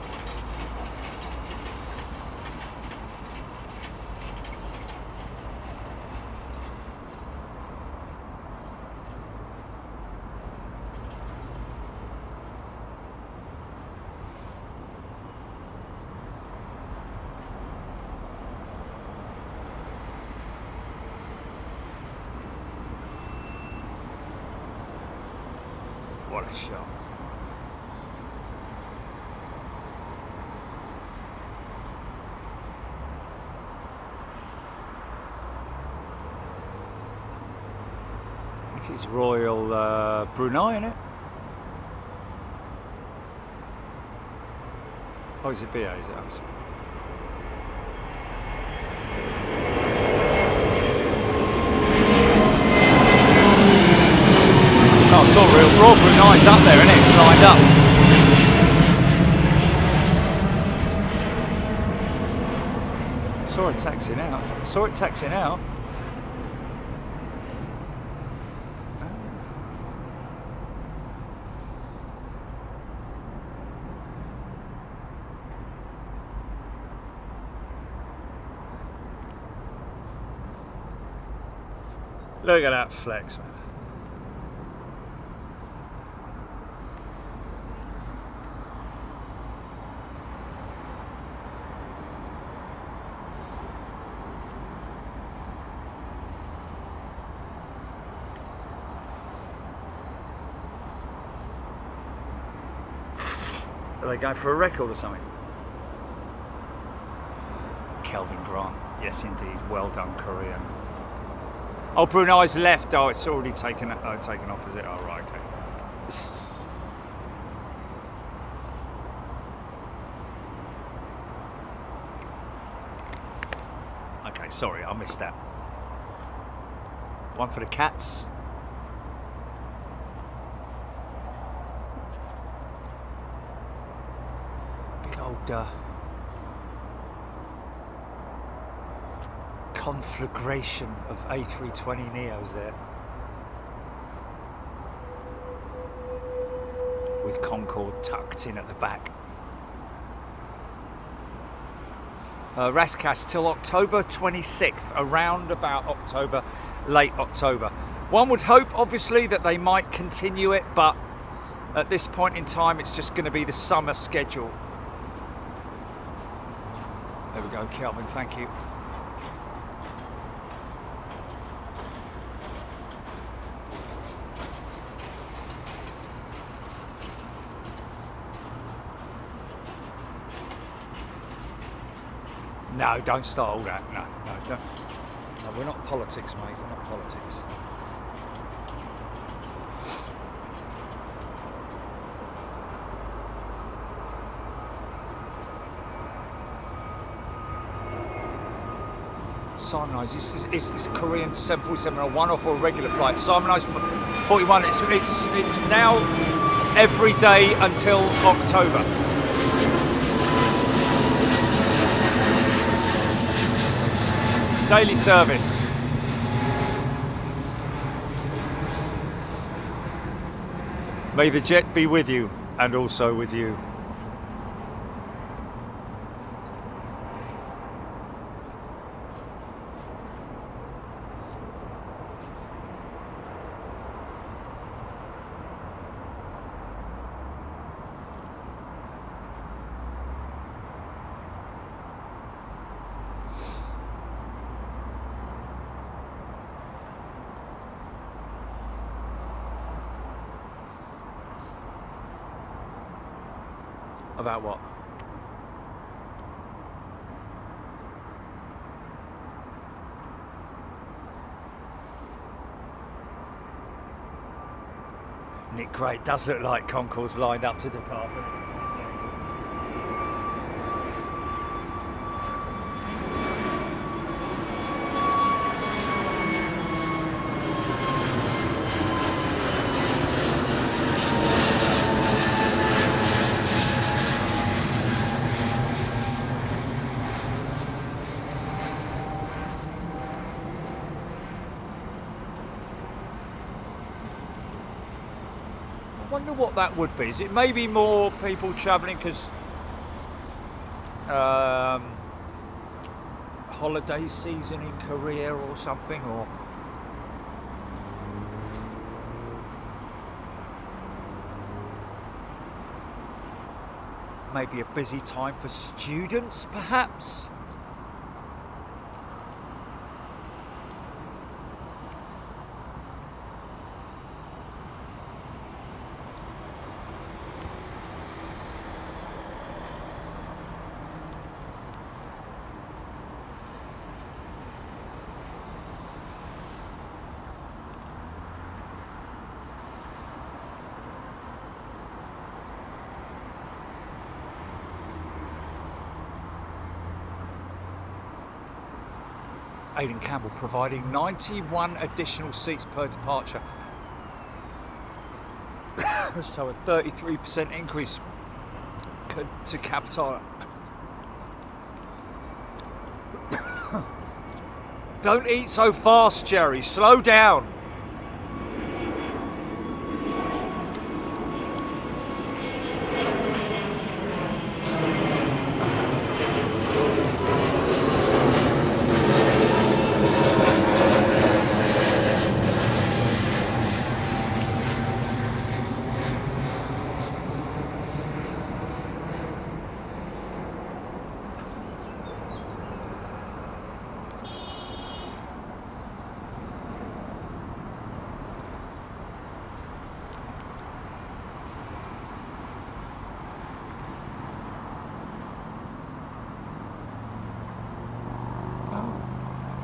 What a shot. This is Royal Brunei, isn't it? Oh, is it BA? Is it? Oh, sorry. Oh, sorry, Royal Brunei's up there, isn't it? It's lined up. Saw it taxiing out. Saw it taxiing out. Look at that flex, man. Are they going for a record or something? Kelvin Grant, yes indeed, well done Korean. Oh, Brunei's left. Oh, it's already taken off, is it? Oh, right, okay. Okay, sorry, I missed that. One for the cats. Big old conflagration of A320 Neos there, with Concorde tucked in at the back. Rascas till October 26th, around about October, late October. One would hope, obviously, that they might continue it, but at this point in time, it's just going to be the summer schedule. There we go, Kelvin, thank you. No, don't start all that. No, don't. No, we're not politics, mate. We're not politics. Simonise, is this Korean 747 a one-off or a regular flight? Simonise 41, it's now every day until October. Daily service. May the jet be with you and also with you. About what? Nick Gray, it does look like Concorde's lined up to depart, doesn't it? wonder what that would be. Is it maybe more people travelling because holiday season in Korea or something, or maybe a busy time for students, perhaps? Aidan Campbell providing 91 additional seats per departure. So a 33% increase to Qatar. Don't eat so fast, Jerry. Slow down.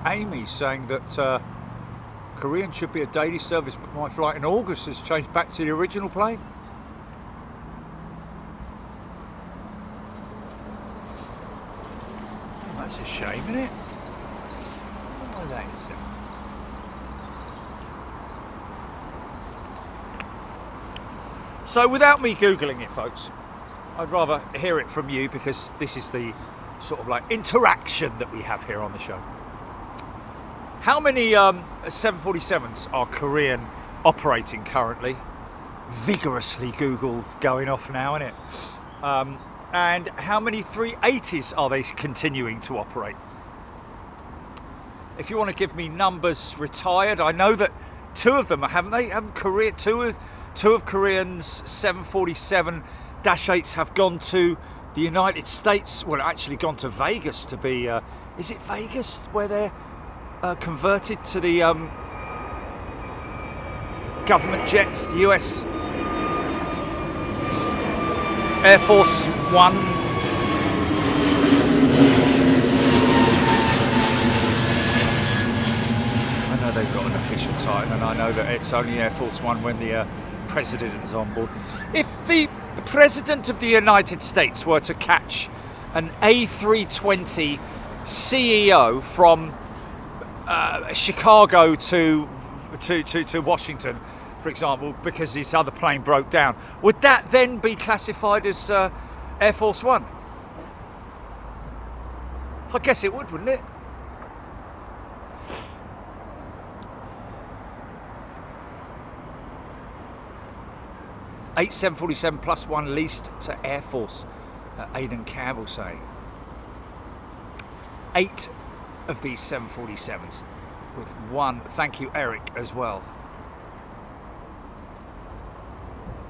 Amy saying that Korean should be a daily service, but my flight in August has changed back to the original plane. Oh, that's a shame, isn't it? Oh, that is it. So without me Googling it, folks, I'd rather hear it from you, because this is the sort of like interaction that we have here on the show. How many 747s are Korean operating currently? Vigorously Googled going off now, isn't it? And how many 380s are they continuing to operate? If you want to give me numbers retired, I know that two of them, haven't they? Haven't Korea, two of Korean's 747-8s have gone to the United States. Well, actually gone to Vegas to be, is it Vegas where they're converted to the government jets, the US Air Force One. I know they've got an official title, and I know that it's only Air Force One when the president is on board. If the president of the United States were to catch an A320 CEO from Chicago to Washington, for example, because his other plane broke down, would that then be classified as Air Force One? I guess it would, wouldn't it? Eight 747 plus one leased to Air Force. Aidan Campbell saying 8 of these 747s with one. Thank you, Eric, as well.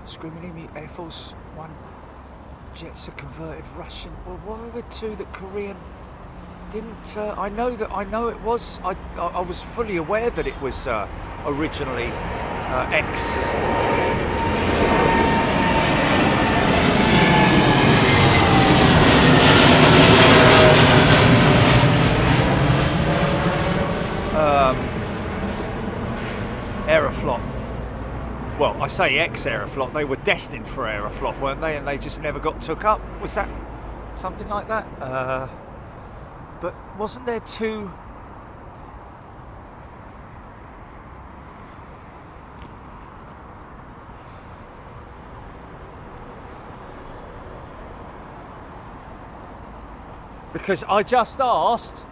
Screaming Air Force One jets are converted Russian. Well, what are the two that Korean didn't? I know it was. I was fully aware that it was originally ex. Aeroflot. Well, I say ex-Aeroflot, they were destined for Aeroflot, weren't they? And they just never got took up. Was that something like that? But wasn't there two? Because I just asked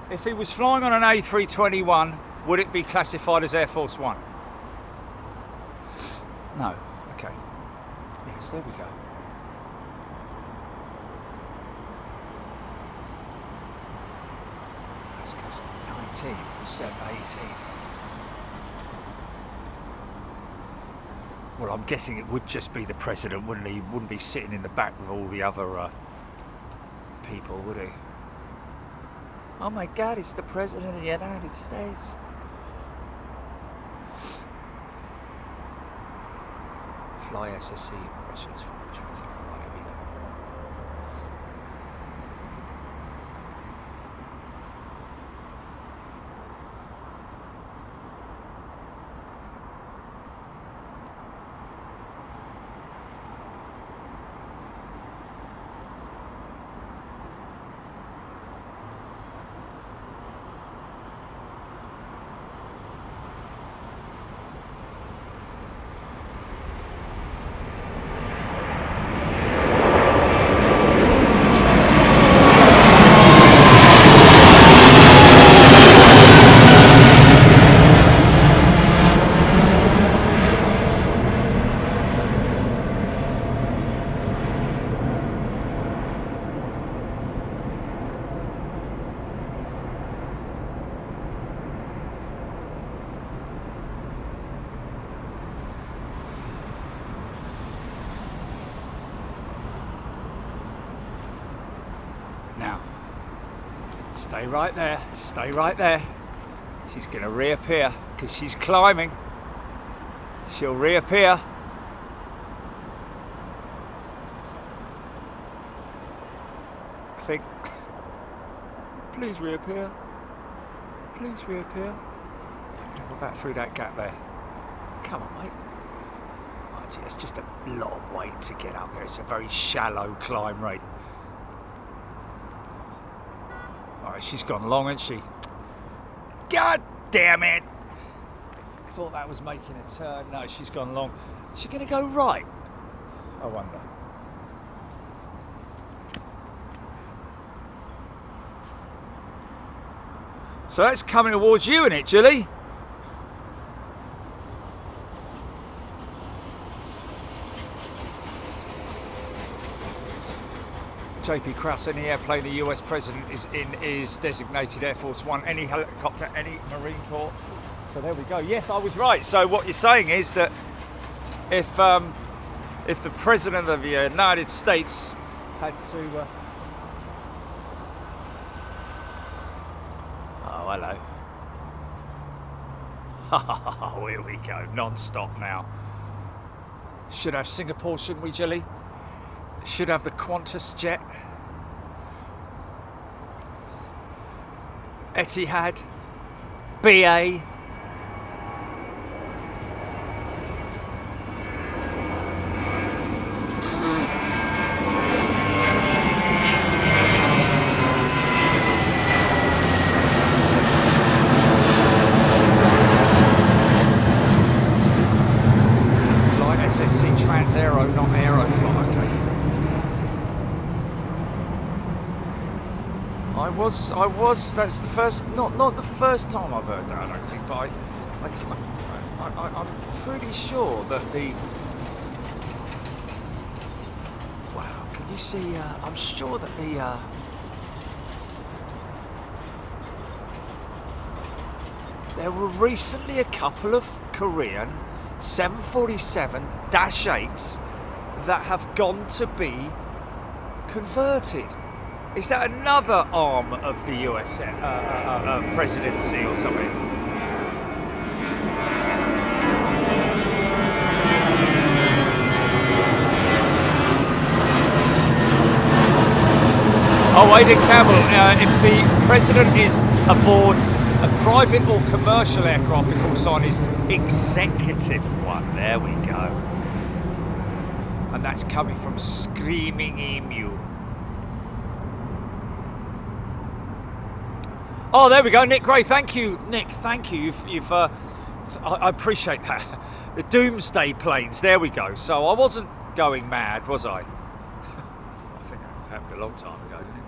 if he was flying on an A321, would it be classified as Air Force One? No. Okay. Yes, there we go. That's 19, we said 18. Well, I'm guessing it would just be the president, wouldn't he? He wouldn't be sitting in the back with all the other people, would he? Oh my God, it's the president of the United States. Fly SSC impressions from Transit. Right, here we go. Now, stay right there, stay right there. She's going to reappear because she's climbing. She'll reappear. I think. Please reappear. Please reappear. Go back through that gap there. Come on, mate. Oh, gee, it's just a long way to get up there. It's a very shallow climb rate. Alright, she's gone long, hasn't she? God damn it! Thought that was making a turn. No, she's gone long. Is she going to go right? I wonder. So that's coming towards you, isn't it, Julie? JP Krause, any airplane the US president is in is designated Air Force One, any helicopter, any Marine Corps. So there we go. Yes, I was right. So what you're saying is that if the president of the United States had to oh, hello. Oh, here we go, non-stop now. Should have Singapore, shouldn't we, Jilly? Should have the Qantas jet. Etihad. BA. Flight SSC Transaero, not Aeroflot, okay. I was, that's the first, not the first time I've heard that, I don't think, but I'm pretty sure that the, wow, can you see, I'm sure that the, there were recently a couple of Korean 747-8s that have gone to be converted. Is that another arm of the US presidency or something? Oh, Aidan Campbell, if the president is aboard a private or commercial aircraft, the call sign is executive one. There we go. And that's coming from Screaming Emu. Oh, there we go, Nick Gray. Thank you, Nick. Thank you. I appreciate that. The Doomsday planes. There we go. So I wasn't going mad, was I? I think that happened a long time ago, didn't it?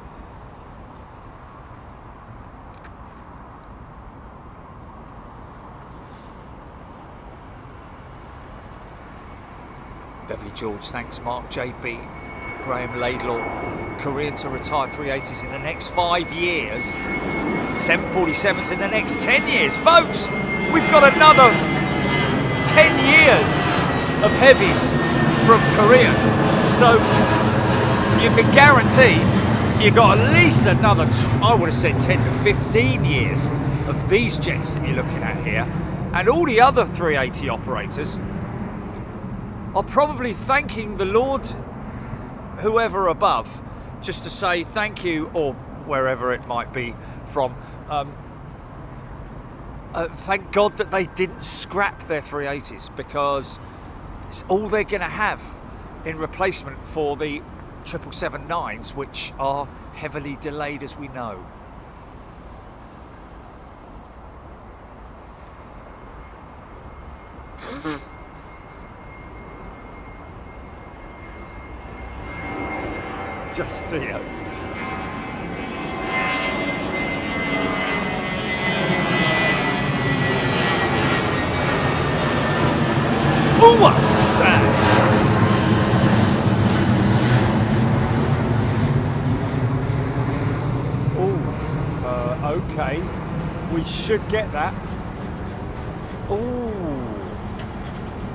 Beverly George, thanks Mark, JB, Graham Laidlaw, Korean to retire 380s in the next 5 years, 747s in the next 10 years. Folks, we've got another 10 years of heavies from Korea. So you can guarantee you've got at least another, I would have said 10 to 15 years of these jets that you're looking at here. And all the other 380 operators are probably thanking the Lord, whoever above, just to say thank you, or wherever it might be from. Thank God that they didn't scrap their 380s, because it's all they're going to have in replacement for the 777-9s, which are heavily delayed, as we know. Just Theo. Ooh, what's that? Okay, we should get that. Oh,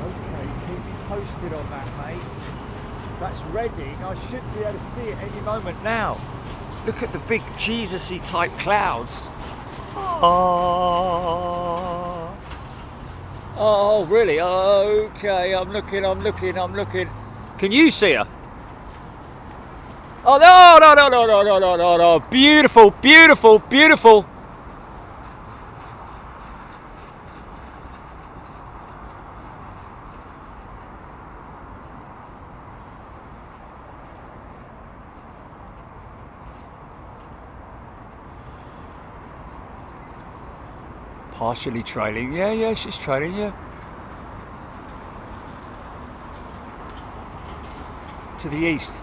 okay, keep me posted on that, mate. That's Reading. I should be able to see it any moment now. Look at the big Jesus-y type clouds. Oh, really? Okay, I'm looking. Can you see her? Oh, no. Beautiful. Partially trailing. Yeah, she's trailing, yeah. To the east.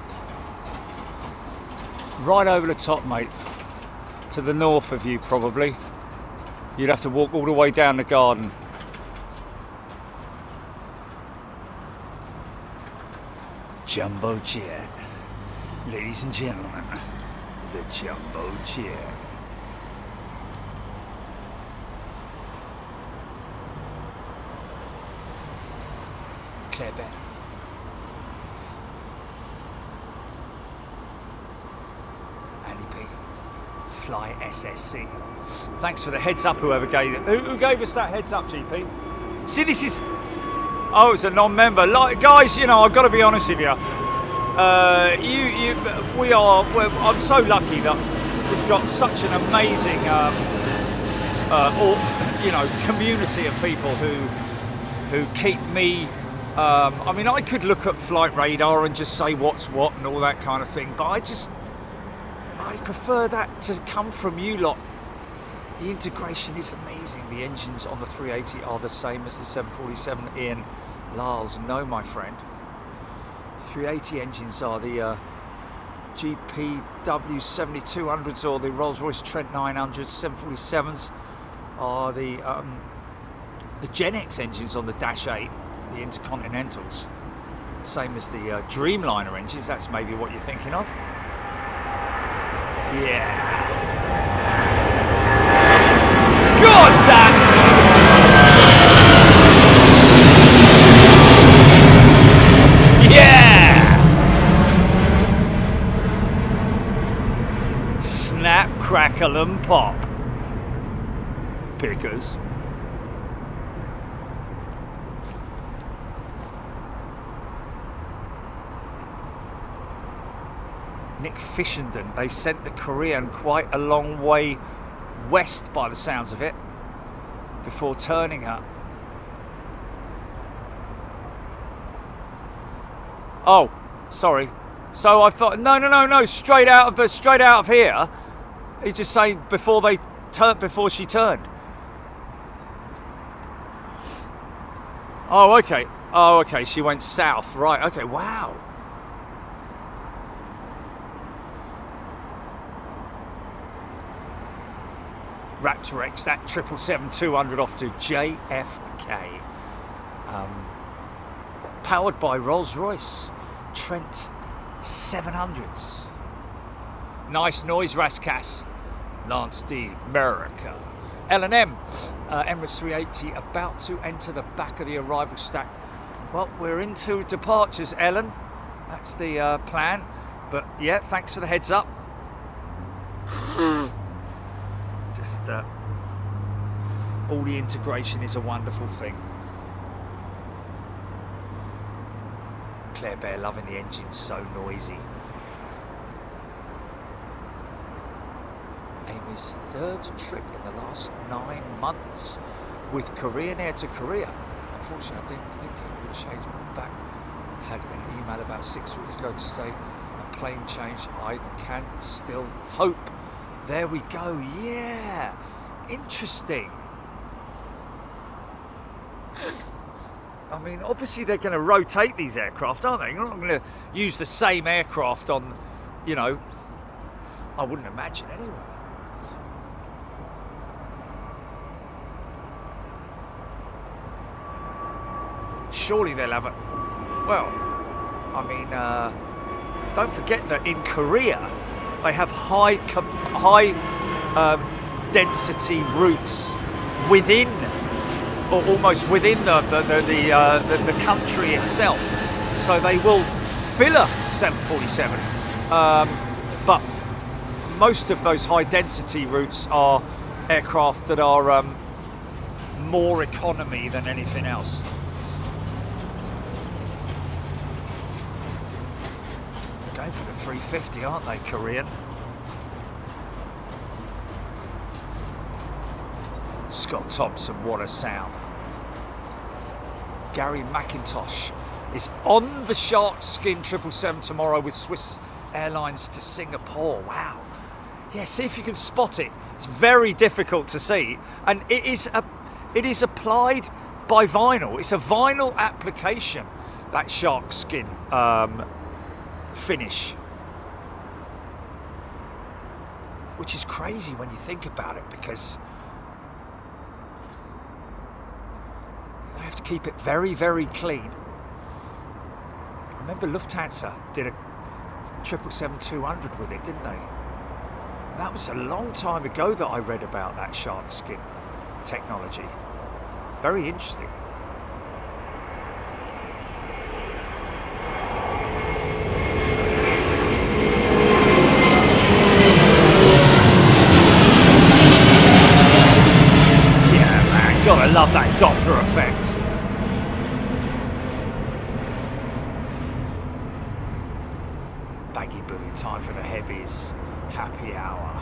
Right over the top, mate. To the north of you, probably. You'd have to walk all the way down the garden. Jumbo jet. Ladies and gentlemen, the jumbo jet. Quebec. Andy P. Fly SSC. Thanks for the heads up, whoever gave it. Who gave us that heads up, GP? See, this is... Oh, it's a non-member. Like, guys, you know, I've got to be honest with you. I'm so lucky that we've got such an amazing, community of people who keep me. I mean, I could look at flight radar and just say what's what and all that kind of thing, but I prefer that to come from you lot. The integration is amazing. The engines on the 380 are the same as the 747. Ian Lars, no, my friend. 380 engines are the GPW 7200s or the Rolls-Royce Trent 900s. 747s are the Gen X engines on the Dash 8, the Intercontinentals. Same as the Dreamliner engines. That's maybe what you're thinking of. Yeah. God, Sam! Yeah! Snap, crackle and pop. Pickers. Nick Fishenden, they sent the Korean quite a long way west by the sounds of it before turning her. Oh, sorry. So I thought no, straight out of here. He's just saying before she turned. Oh, okay, she went south, right? Okay, wow. Raptor X, that 777-200 off to JFK. powered by Rolls-Royce Trent 700s. Nice noise, Raskas. Lance D, America. L&M, Emirates 380 about to enter the back of the arrival stack. Well, we're into departures, Ellen. That's the plan. But yeah, thanks for the heads up. Just all the integration is a wonderful thing. Claire Bear loving the engine, so noisy. Amy's third trip in the last 9 months with Korean Air to Korea. Unfortunately, I didn't think it would change back. Had an email about 6 weeks ago to say a plane change. I can still hope. There we go. Yeah, interesting. I mean, obviously they're going to rotate these aircraft, aren't they? You're not going to use the same aircraft on, you know, I wouldn't imagine anyway. Surely they'll have it. Well, I mean, don't forget that in Korea they have high density routes within, or almost within the country itself. So they will fill a 747, but most of those high density routes are aircraft that are more economy than anything else. Going for the 350, aren't they, Korean? Scott Thompson, what a sound. Gary McIntosh is on the shark skin 777 tomorrow with Swiss Airlines to Singapore. Wow. Yeah, see if you can spot it. It's very difficult to see, and it is applied by vinyl. It's a vinyl application, that shark skin finish, which is crazy when you think about it, because they have to keep it very, very clean. I remember Lufthansa did a 777-200 with it, didn't they? That was a long time ago that I read about that shark skin technology. Very interesting. Yeah, man, gotta love that Doppler effect. Baggy Boo, time for the heavies. Happy hour.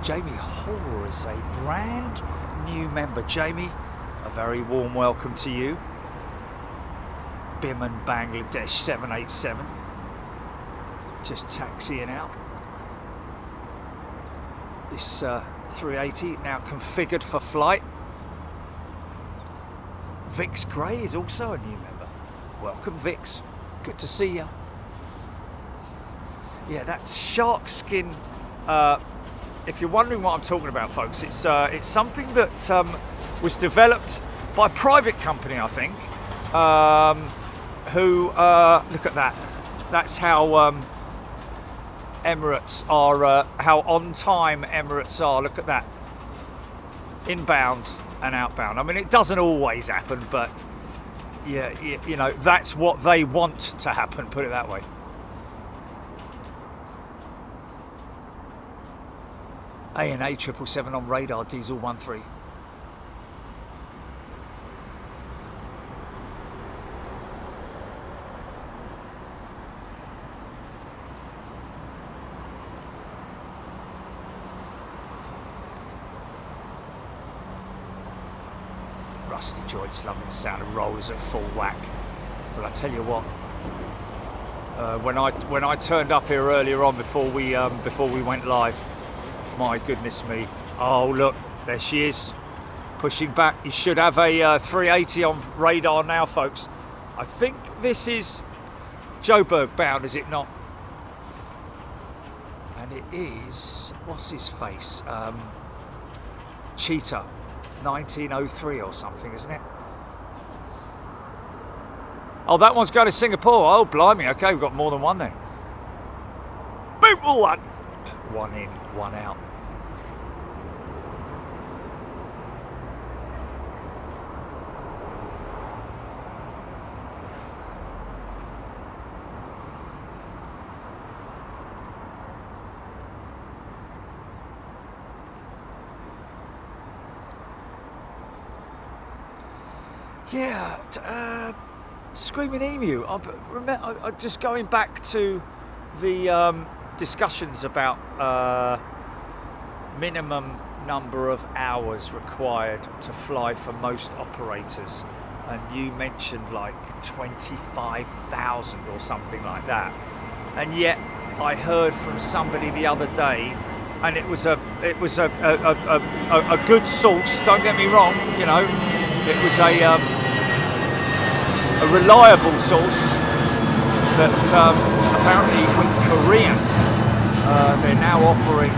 Jamie Hall is a brand new member. Jamie, a very warm welcome to you. Biman Bangladesh 787. Just taxiing out. This 380 now configured for flight. Vix Gray is also a new member. Welcome, Vix. Good to see you. Yeah, that shark skin. If you're wondering what I'm talking about, folks, it's something that was developed by a private company, I think. Who look at that. That's how Emirates are. How on time Emirates are. Look at that. Inbound and outbound. I mean, it doesn't always happen, but yeah, you know, that's what they want to happen, put it that way. ANA 777 on radar, diesel 13. Rusty joints, loving the sound of rollers at full whack. But I tell you what, when I turned up here earlier on before we went live, my goodness me! Oh look, there she is, pushing back. You should have a 380 on radar now, folks. I think this is Joburg bound, is it not? And and it is, what's his face? Cheetah, 1903 or something, isn't it? Oh, that one's going to Singapore. Oh, blimey. Okay, we've got more than one then. Boom! One. One in, one out. Yeah, Screaming Emu. I just going back to the discussions about minimum number of hours required to fly for most operators, and you mentioned like 25,000 or something like that, and yet I heard from somebody the other day, and it was a good source. Don't get me wrong, you know, it was a reliable source that apparently with Korean they're now offering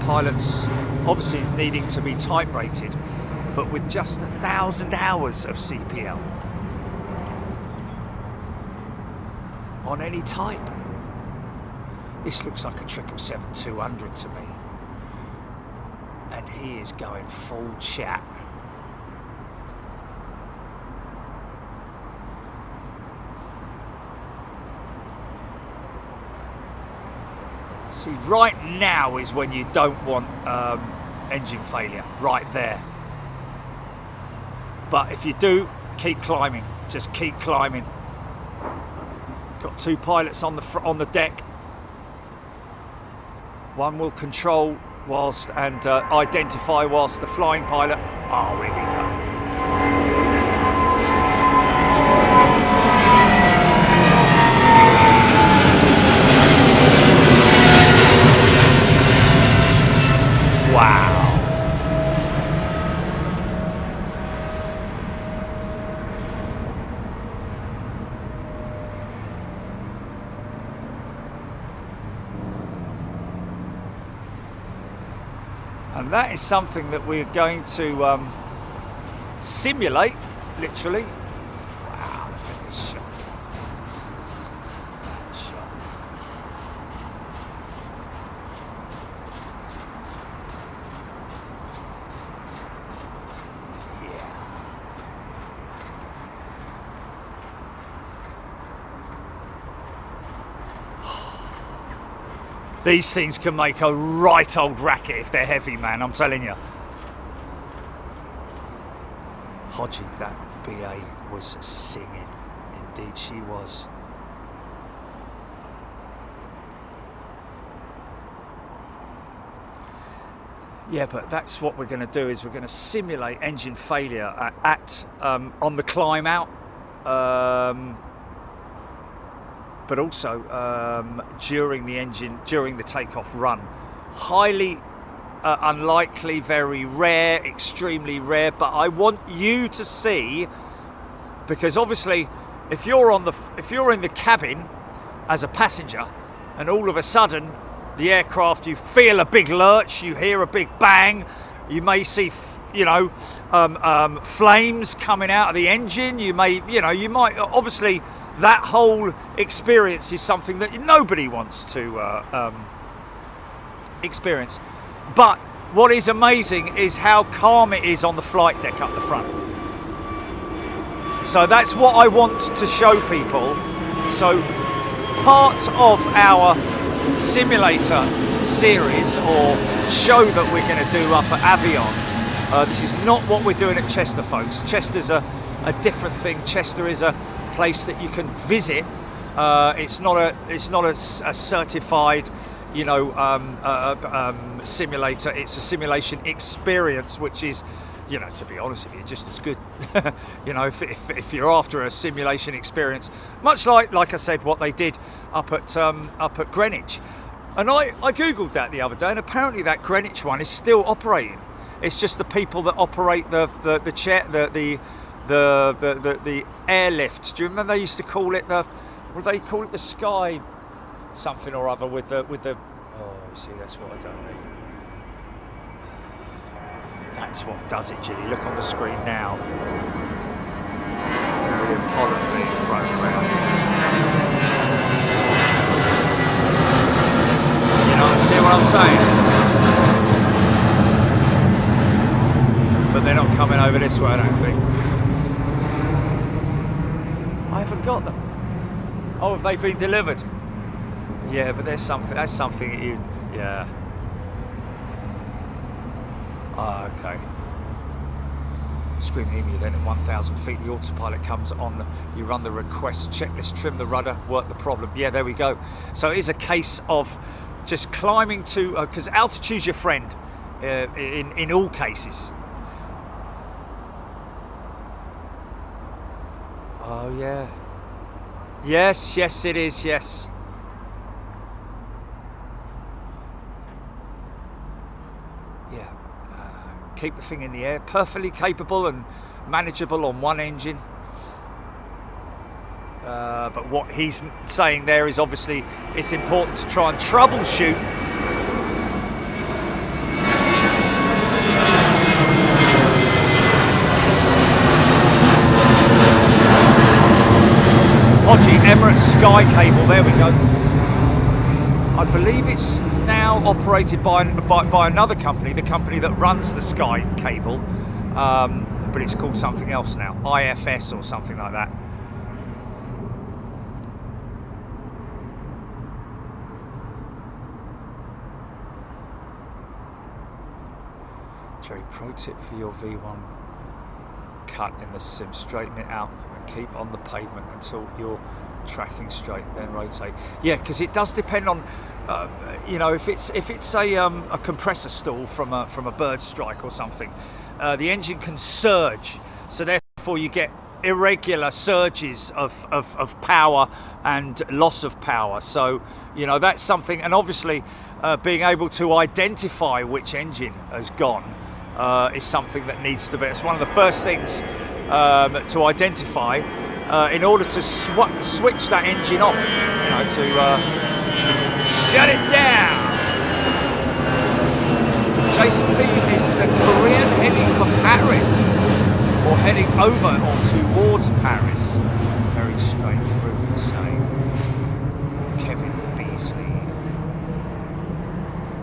pilots obviously needing to be type rated, but with just 1,000 hours of CPL on any type. This looks like a 777-200 to me, and he is going full chat. See, right now is when you don't want engine failure, right there. But if you do, keep climbing, just keep climbing. Got two pilots on the deck. One will control whilst and identify whilst the flying pilot. Oh, here we go. Wow. And that is something that we're going to simulate, literally. Wow, look at this shot. These things can make a right old racket if they're heavy, man, I'm telling you. Hodgie, that BA was singing. Indeed she was. Yeah, but that's what we're going to do, is we're going to simulate engine failure on the climb out. But also during the takeoff run. Highly unlikely, very rare, extremely rare, but I want you to see, because obviously if you're in the cabin as a passenger and all of a sudden the aircraft, you feel a big lurch, you hear a big bang, you may see flames coming out of the engine, you might obviously. That whole experience is something that nobody wants to experience. But what is amazing is how calm it is on the flight deck up the front. So that's what I want to show people. So part of our simulator series or show that we're going to do up at Aviation, this is not what we're doing at Chester, folks. Chester's a different thing. Chester is a place that you can visit. It's not a certified, simulator. It's a simulation experience, which is, to be honest with you, just as good. If you're after a simulation experience, much like I said, what they did up at Greenwich, and I googled that the other day, and apparently that Greenwich one is still operating. It's just the people that operate the airlift. Do you remember they used to call it the sky something or other with the See, that's what I don't need. That's what does it, Ginny. Look on the screen now. The pollen being thrown around. You know, see what I'm saying? But they're not coming over this way, I don't think. I haven't got them. Oh, have they been delivered? Yeah, but there's something. That's something that you. Yeah. Ah, okay. Screaming emu then at 1,000 feet, the autopilot comes on, you run the request checklist, trim the rudder, work the problem. Yeah, there we go. So it is a case of just climbing to, because altitude's your friend in all cases. Oh yeah. Yes, yes it is, yes. Yeah. Keep the thing in the air, perfectly capable and manageable on one engine. But what he's saying there is obviously it's important to try and troubleshoot. Podgy, Emirates Sky Cable, there we go. I believe it's now operated by another company, the company that runs the Sky Cable, but it's called something else now, IFS or something like that. Jerry, pro tip for your V1 cut in the sim, straighten it out and keep on the pavement until you're tracking straight, then rotate. Yeah, because it does depend on, you know, if it's a compressor stall from a bird strike or something, the engine can surge, so therefore you get irregular surges of power and loss of power. So you know that's something, and obviously being able to identify which engine has gone is something that needs to be. It's one of the first things to identify in order to switch that engine off, you know, to shut it down. Jason P is the Korean heading for Paris, or heading over or towards Paris. Very strange route, he's saying. Kevin Beasley.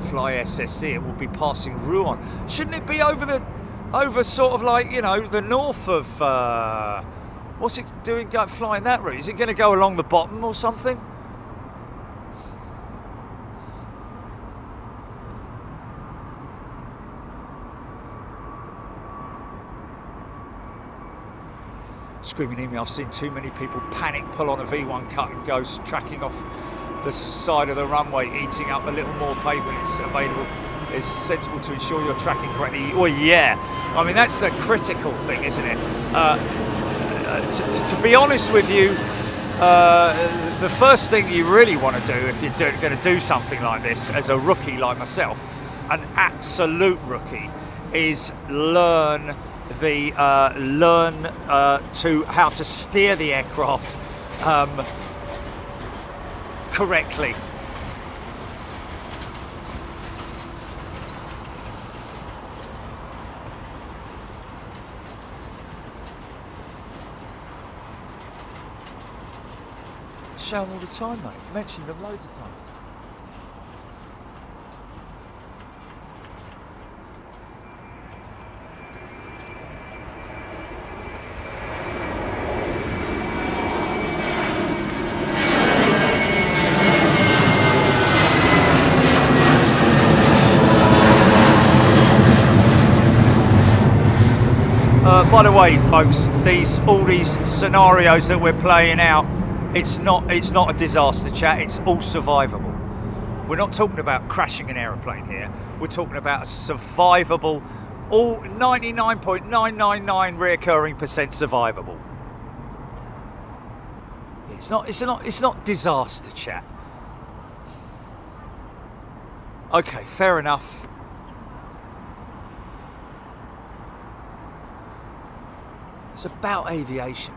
Fly SSC, it will be passing Rouen. Shouldn't it be over sort of like, you know, the north of, what's it doing flying that route? Is it going to go along the bottom or something? Screaming emu, I've seen too many people panic, pull on a V1 cut and go tracking off the side of the runway, eating up a little more pavement is available. It's sensible to ensure you're tracking correctly. Well, yeah, I mean that's the critical thing, isn't it? To be honest with you, the first thing you really want to do if you're going to do something like this as a rookie like myself, an absolute rookie, is learn how to steer the aircraft correctly. Show them all the time, mate. Mention them loads of times. By the way, folks, all these scenarios that we're playing out, it's not a disaster chat, it's all survivable. We're not talking about crashing an aeroplane here. We're talking about a survivable, all 99.999 reoccurring percent survivable. It's not disaster chat. Okay, fair enough. It's about aviation.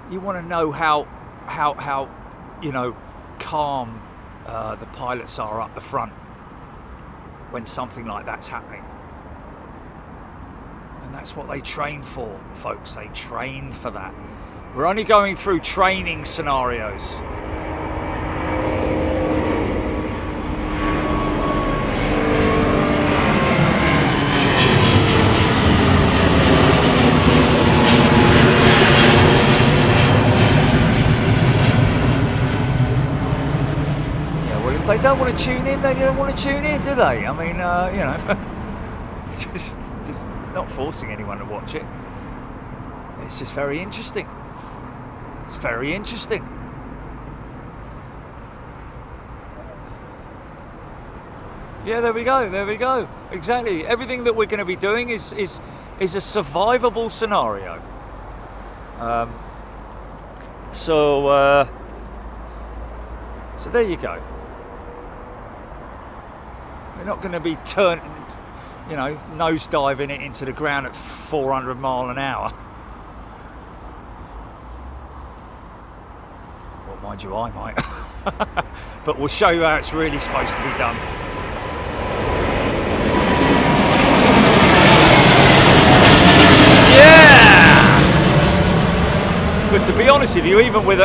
You want to know how you know calm the pilots are up the front when something like that's happening. And that's what they train for, folks. They train for that. We're only going through training scenarios. They don't want to tune in, they don't want to tune in, do they? I mean, you know, just not forcing anyone to watch it. It's just very interesting. It's very interesting. Yeah, there we go. Exactly. Everything that we're going to be doing is a survivable scenario. So there you go. We're not going to be nose diving it into the ground at 400 mile an hour. Well, mind you, I might. But we'll show you how it's really supposed to be done. Yeah! But to be honest with you, even with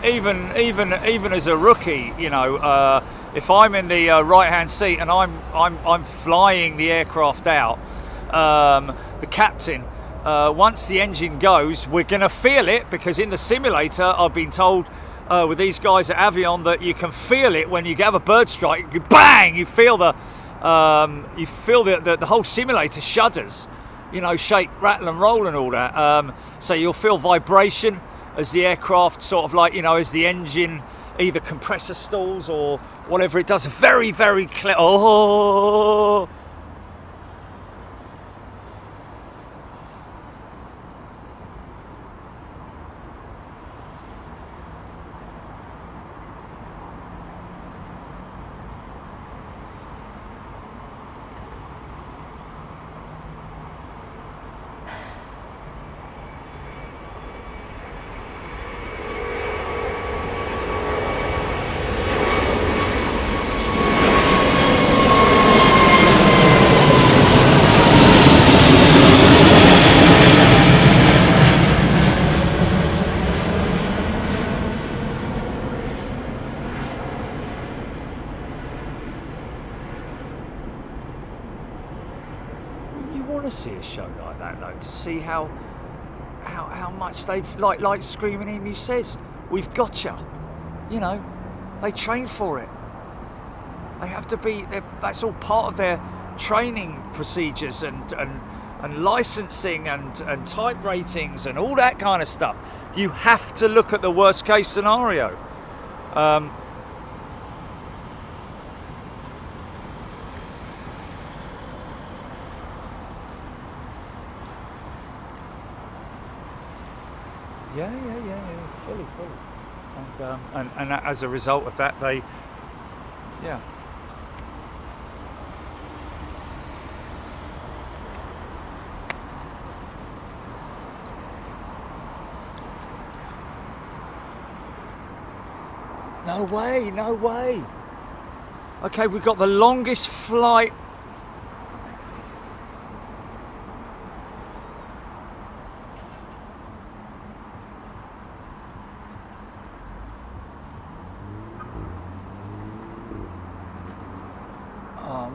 even as a rookie, you know, if I'm in the right-hand seat and I'm flying the aircraft out, the captain, once the engine goes, we're going to feel it, because in the simulator, I've been told with these guys at Aviation that you can feel it when you have a bird strike. Bang! You feel the whole simulator shudders, you know, shake, rattle, and roll, and all that. So you'll feel vibration as the aircraft sort of, like, you know, as the engine either compressor stalls or whatever it does. Very, very clear. Oh! See a show like that, though, to see how much they've, like Screaming Emu says, we've got you know, they train for it. They have to be, that's all part of their training procedures and licensing and type ratings and all that kind of stuff. You have to look at the worst case scenario. Yeah, fully. And as a result of that, they, yeah. No way. Okay, we've got the longest flight.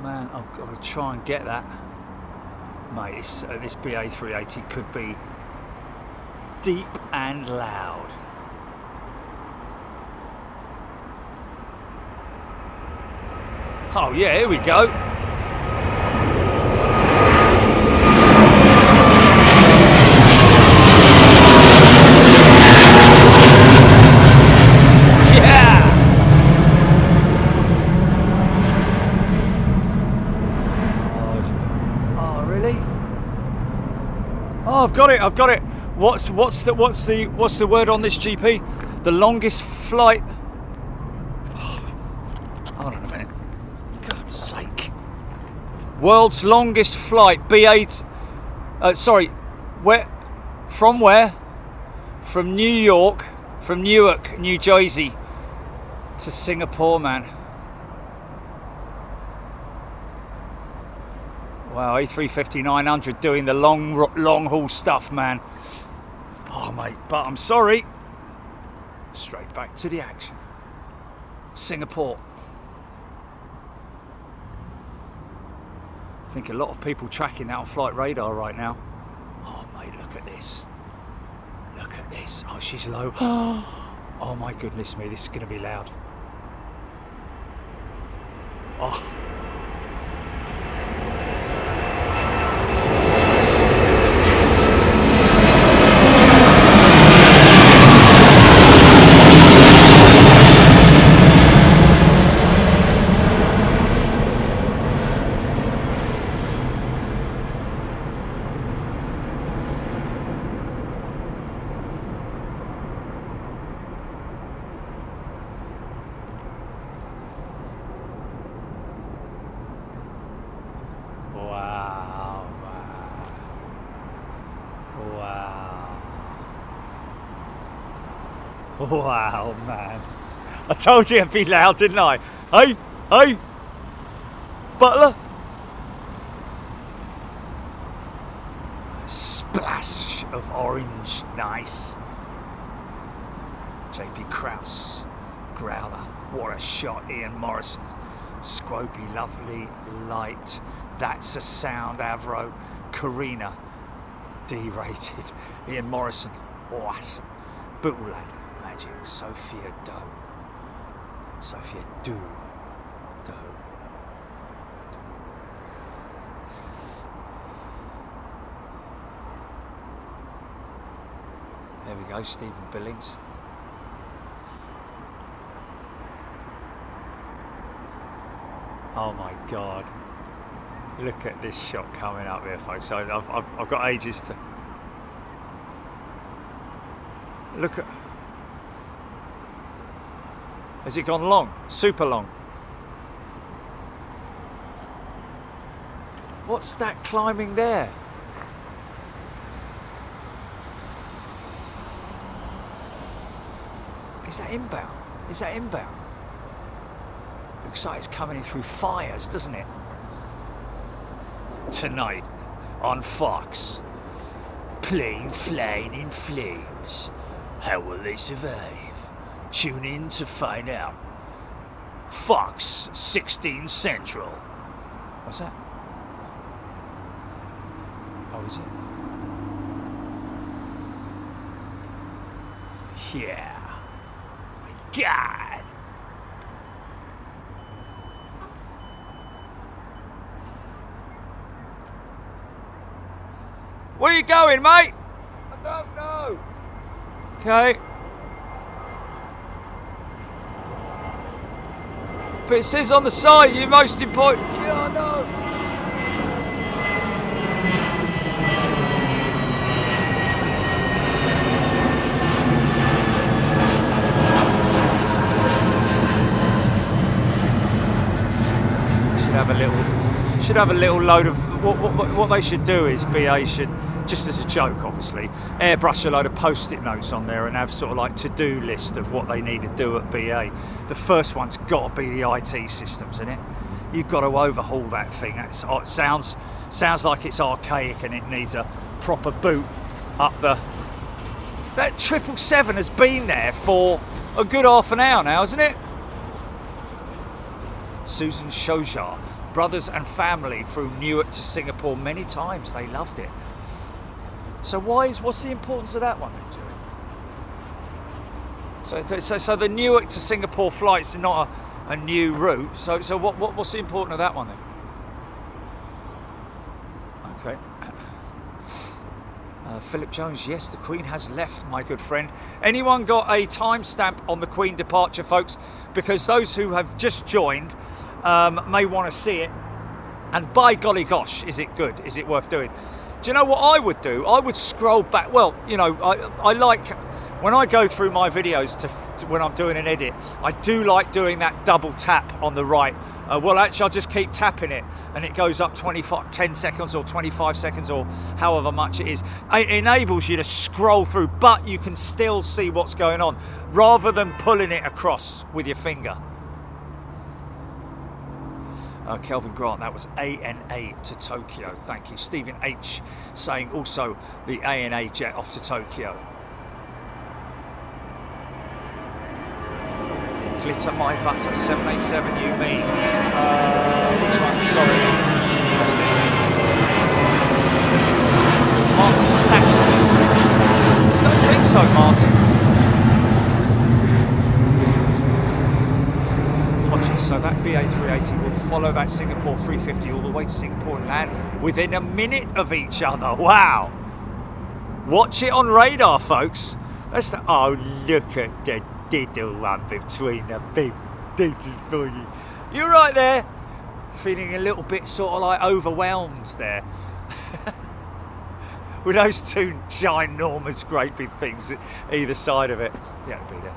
Man, I've got to try and get that, mate. This BA 380 could be deep and loud. Oh yeah, here we go. I've got it. What's the word on this, GP? The longest flight. Oh, hold on a minute. God's sake. World's longest flight, B8. Sorry, where? From New York, from Newark, New Jersey to Singapore, man. Wow, A350-900 doing the long haul stuff, man. Oh, mate, but I'm sorry. Straight back to the action. Singapore. I think a lot of people tracking that on flight radar right now. Oh, mate, look at this. Look at this. Oh, she's low. Oh, my goodness me, this is going to be loud. Oh. Wow, man. I told you it'd be loud, didn't I? Hey, hey, Butler. A splash of orange, nice. JP Krause, growler. What a shot, Ian Morrison. Scropey, lovely, light. That's a sound, Avro. Karina, D-rated. Ian Morrison, awesome. Bootland. Sophia Doe. Sophia Doe. There we go, Stephen Billings. Oh my God. Look at this shot coming up here, folks. I've got ages to look at. Has it gone long? Super long. What's that climbing there? Is that inbound? Is that inbound? Looks like it's coming in through fires, doesn't it? Tonight on Fox. Plane flying in flames. How will they survive? Tune in to find out. Fox 16 Central. What's that? Oh, is it? Yeah. My God. Where you going, mate? I don't know. Okay. But it says on the side, you're most important. Yeah, I know. Should have a little load of what they should do is BA should, just as a joke obviously, airbrush a load of post-it notes on there and have sort of like to-do list of what they need to do at BA. The first one's got to be the IT systems, isn't it? You've got to overhaul that thing. It sounds like it's archaic and it needs a proper boot up the. That 777 has been there for a good half an hour now, hasn't it? Susan Shojar. Brothers and family flew Newark to Singapore many times. They loved it. So what's the importance of that one, Jerry? So the Newark to Singapore flights are not a new route. So what's the importance of that one then? Okay. Philip Jones, yes, the Queen has left, my good friend. Anyone got a timestamp on the Queen departure, folks? Because those who have just joined may want to see it. And by golly gosh, is it good? Is it worth doing? Do you know what I would do? I would scroll back. Well, you know, I like, when I go through my videos to when I'm doing an edit, I do like doing that double tap on the right Well, actually, I'll just keep tapping it, and it goes up 10 seconds or 25 seconds or however much it is. It enables you to scroll through, but you can still see what's going on, rather than pulling it across with your finger. Kelvin Grant, that was ANA to Tokyo. Thank you. Stephen H saying also the ANA jet off to Tokyo. Glitter my butter, 787 you mean? Which one? Sorry. Martin Saxton. Don't think so, Martin. Hodges, so that BA 380 will follow that Singapore 350 all the way to Singapore and land within a minute of each other. Wow. Watch it on radar, folks. That's the, oh, look at the diddle one between the big diddle for you. You're right there. Feeling a little bit sort of like overwhelmed there. With those two ginormous great big things either side of it. Yeah, it'll be there.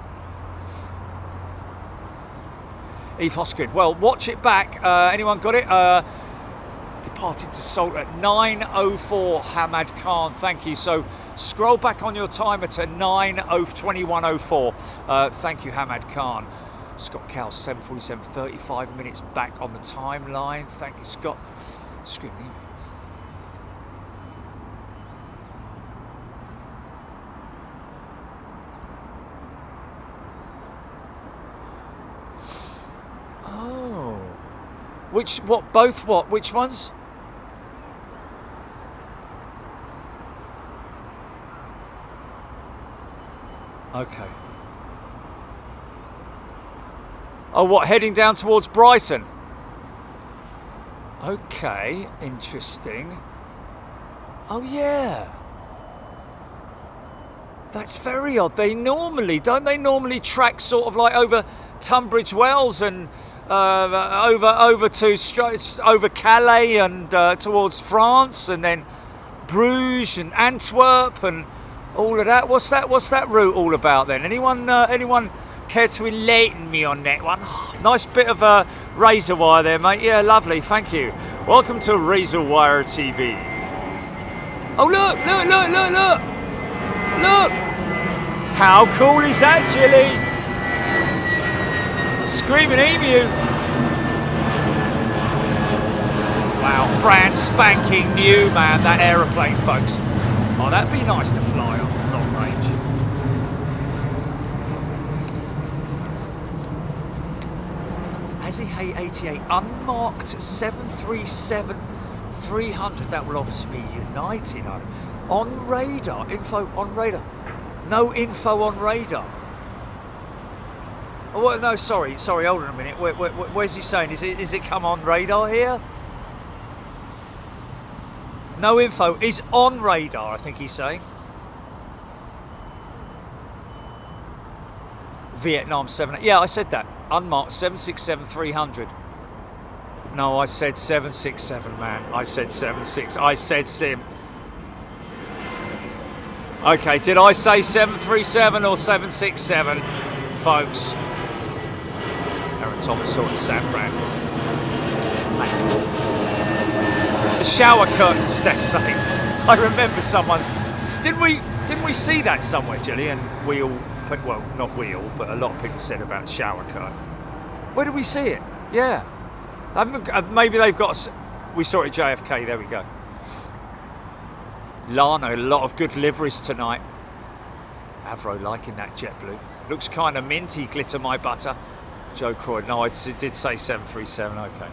Eve Hosgood. Well, watch it back. Anyone got it? Departing to Salt at 9:04. Hamad Khan, thank you. So scroll back on your timer to 21:04. Thank you, Hamad Khan. Scott Cowles, 7:47, 35 minutes back on the timeline. Thank you, Scott. Screw me. Which, what, both what? Which ones? Okay. Oh, what, heading down towards Brighton? Okay, interesting. Oh, yeah. That's very odd. They normally, don't they normally track sort of like over Tunbridge Wells and over Calais and towards France, and then Bruges and Antwerp and all of that. What's that route all about then? Anyone care to enlighten me on that one? Nice bit of razor wire there, mate. Yeah, lovely. Thank you. Welcome to Razor Wire TV. Oh look! Look! How cool is that, Jilly? Screaming emu. Wow, brand spanking new, man, that aeroplane, folks. Oh, that'd be nice to fly on long range. Azzy 88, unmarked 737-300. That will obviously be United on radar. Info on radar. No info on radar. Oh, well, no, sorry, hold on a minute. Where's he saying? Is it come on radar here? No info. Is on radar, I think he's saying. Vietnam 7. Yeah, I said that. Unmarked 767-300. No, I said 767, man. I said 76. I said sim. Okay, did I say 737 or 767, folks? Aaron Thomas saw it in San Fran. The shower curtain, Steph saying. I remember someone. Didn't we see that somewhere, Jilly? And we all, well, not we all, but a lot of people said about the shower curtain. Where did we see it? Yeah. Maybe they've got. We saw it at JFK. There we go. Lana, a lot of good liveries tonight. Avro liking that JetBlue. Looks kind of minty, glitter my butter. Joe Croyd, no, I did say 737, okay.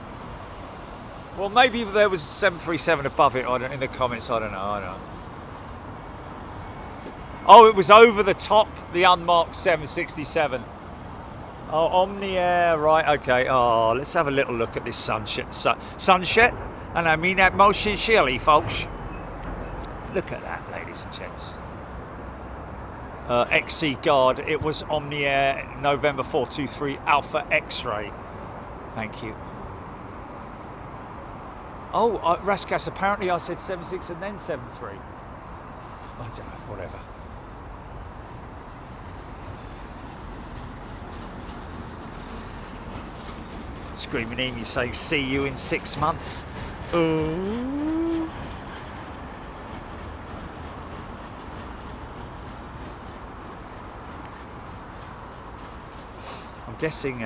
Well, maybe there was 737 above it in the comments, I don't know. Oh, it was over the top, the unmarked 767. Oh, Omni Air, right, okay. Oh, let's have a little look at this sunset. Sunset? And I mean that most sincerely, folks. Look at that, ladies and gents. XC Guard, it was Omni Air, November 423 Alpha X-Ray. Thank you. Oh, Raskas, apparently I said 76 and then 73. I don't know, whatever. Screaming Emu saying, see you in 6 months. Ooh. I'm guessing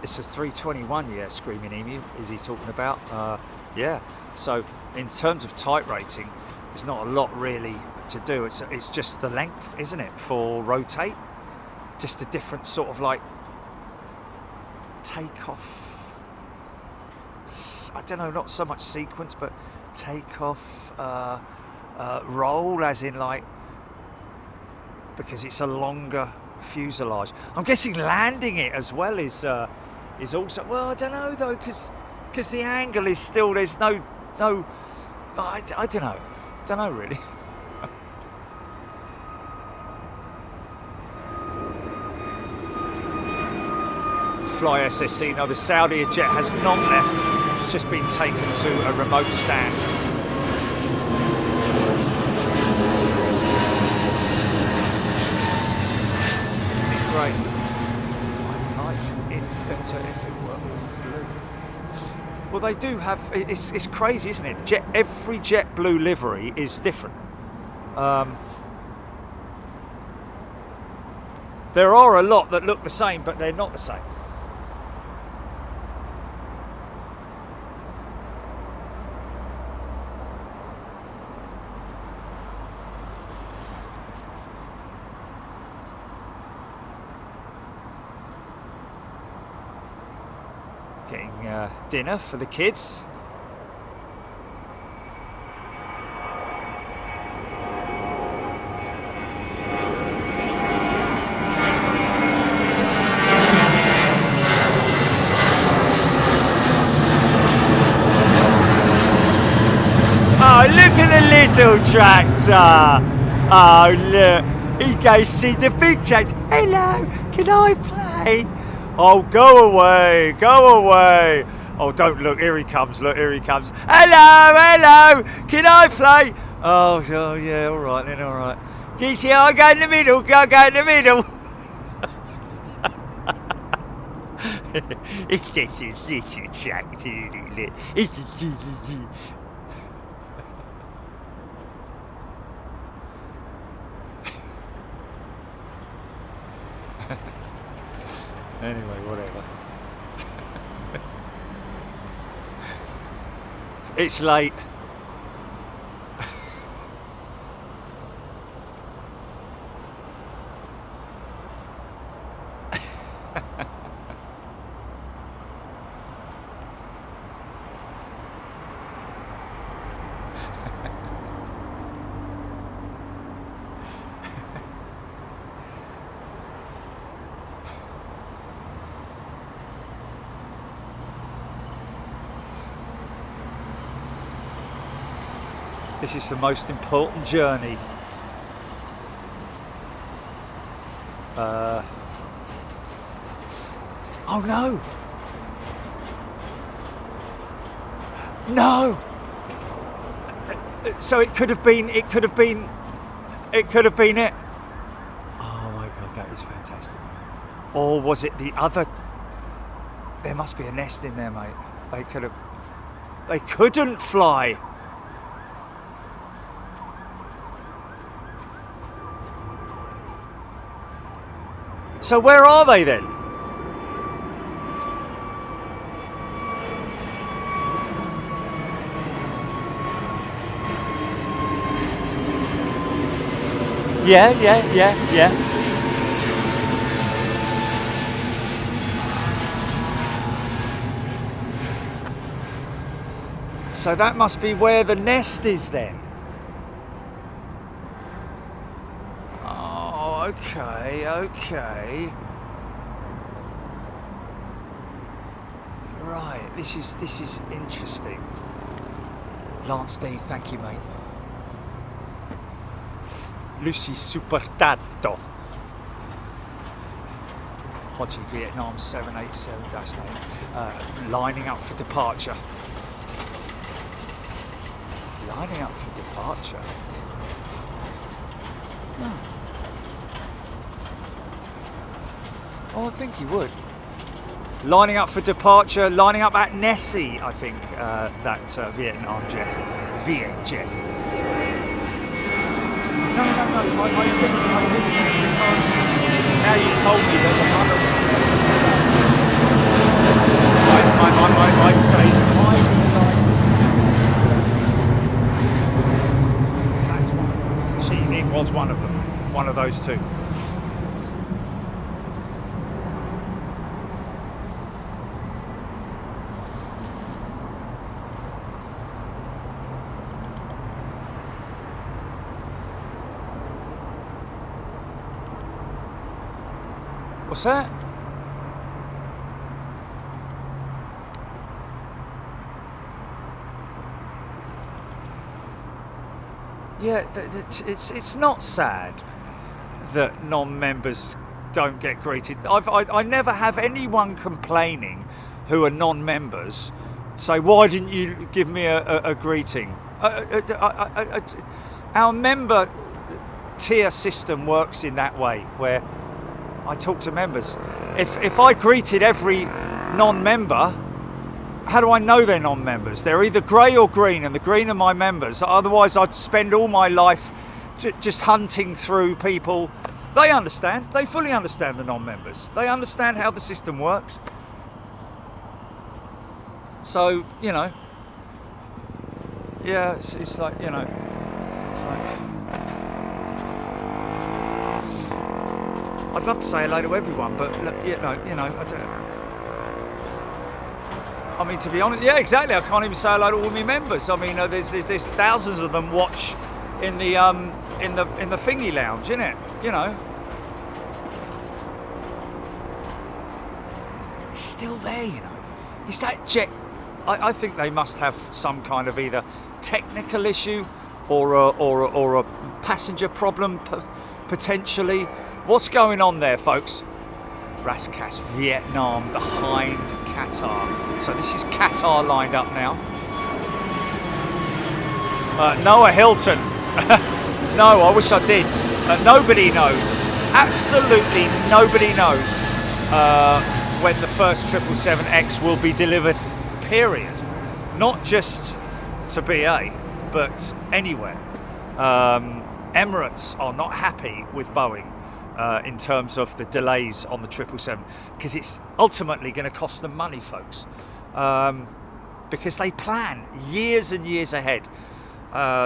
it's a 321, yeah, Screaming Emu, is he talking about? Yeah, so in terms of type rating, there's not a lot really to do. It's just the length, isn't it, for rotate? Just a different sort of like takeoff, I don't know, not so much sequence, but takeoff, roll, as in like, because it's a longer fuselage. I'm guessing landing it as well is also, well, I don't know though, because the angle is still, there's no I don't know really. Fly SSC, no, the Saudi jet has not left, it's just been taken to a remote stand. Great. I'd like it better if it were all blue. Well, they do have, it's crazy, isn't it? Every JetBlue livery is different. There are a lot that look the same, but they're not the same. Getting dinner for the kids. Oh, look at the little tractor. Oh, look. He goes see the big tractor. Hello, can I play? Oh, go away, go away. Oh, don't look, here he comes, look, here he comes. Hello, can I play? Oh yeah, all right then, all right. Can you see, I'll go in the middle, go in the middle. It's just a little tractor, isn't it? It's a Anyway, whatever. It's late. This is the most important journey. Oh no! No! So it could have been it. Oh my God, that is fantastic. Or was it the other? There must be a nest in there, mate. They couldn't fly. So where are they then? Yeah. So that must be where the nest is then. Okay. Right, this is interesting. Lance D, thank you, mate. Lucy Supertato. Hodgie Vietnam 787-8, lining up for departure. Lining up for departure? No. Oh, I think he would. lining up for departure, lining up at Nessie, I think, that Vietnam jet, the Viet jet. No, I think because now you've told me that the mother was I'd say it's that's one. It was one of them, one of those two. What's that? Yeah, it's not sad that non-members don't get greeted. I never have anyone complaining who are non-members say, why didn't you give me a greeting? Our member tier system works in that way, where I talk to members. If I greeted every non-member, how do I know they're non-members? They're either grey or green, and the green are my members. Otherwise, I'd spend all my life just hunting through people. They understand. They fully understand the non-members. They understand how the system works. So, you know, yeah, it's like, you know, it's like... I'd love to say hello to everyone, but you know, I don't. I mean, to be honest, yeah, exactly. I can't even say hello to all my members. I mean, there's thousands of them watch in the thingy lounge, innit? You know, it's still there. You know, is that jet? I think they must have some kind of either technical issue or a passenger problem potentially. What's going on there, folks? Raskas Vietnam behind Qatar. So this is Qatar lined up now. Noah Hilton. No, I wish I did. Nobody knows. Absolutely nobody knows when the first 777X will be delivered, period. Not just to BA, but anywhere. Emirates are not happy with Boeing. In terms of the delays on the 777, because it's ultimately going to cost them money, folks, because they plan years and years ahead.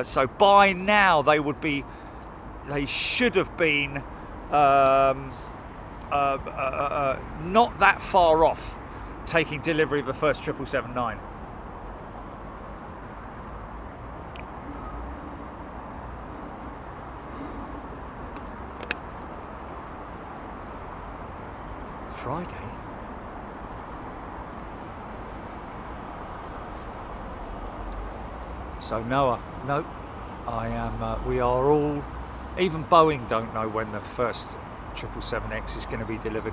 So by now they should have been not that far off taking delivery of the first 777-9. Friday. So Noah, nope. I am. We are all. Even Boeing don't know when the first 777X is going to be delivered.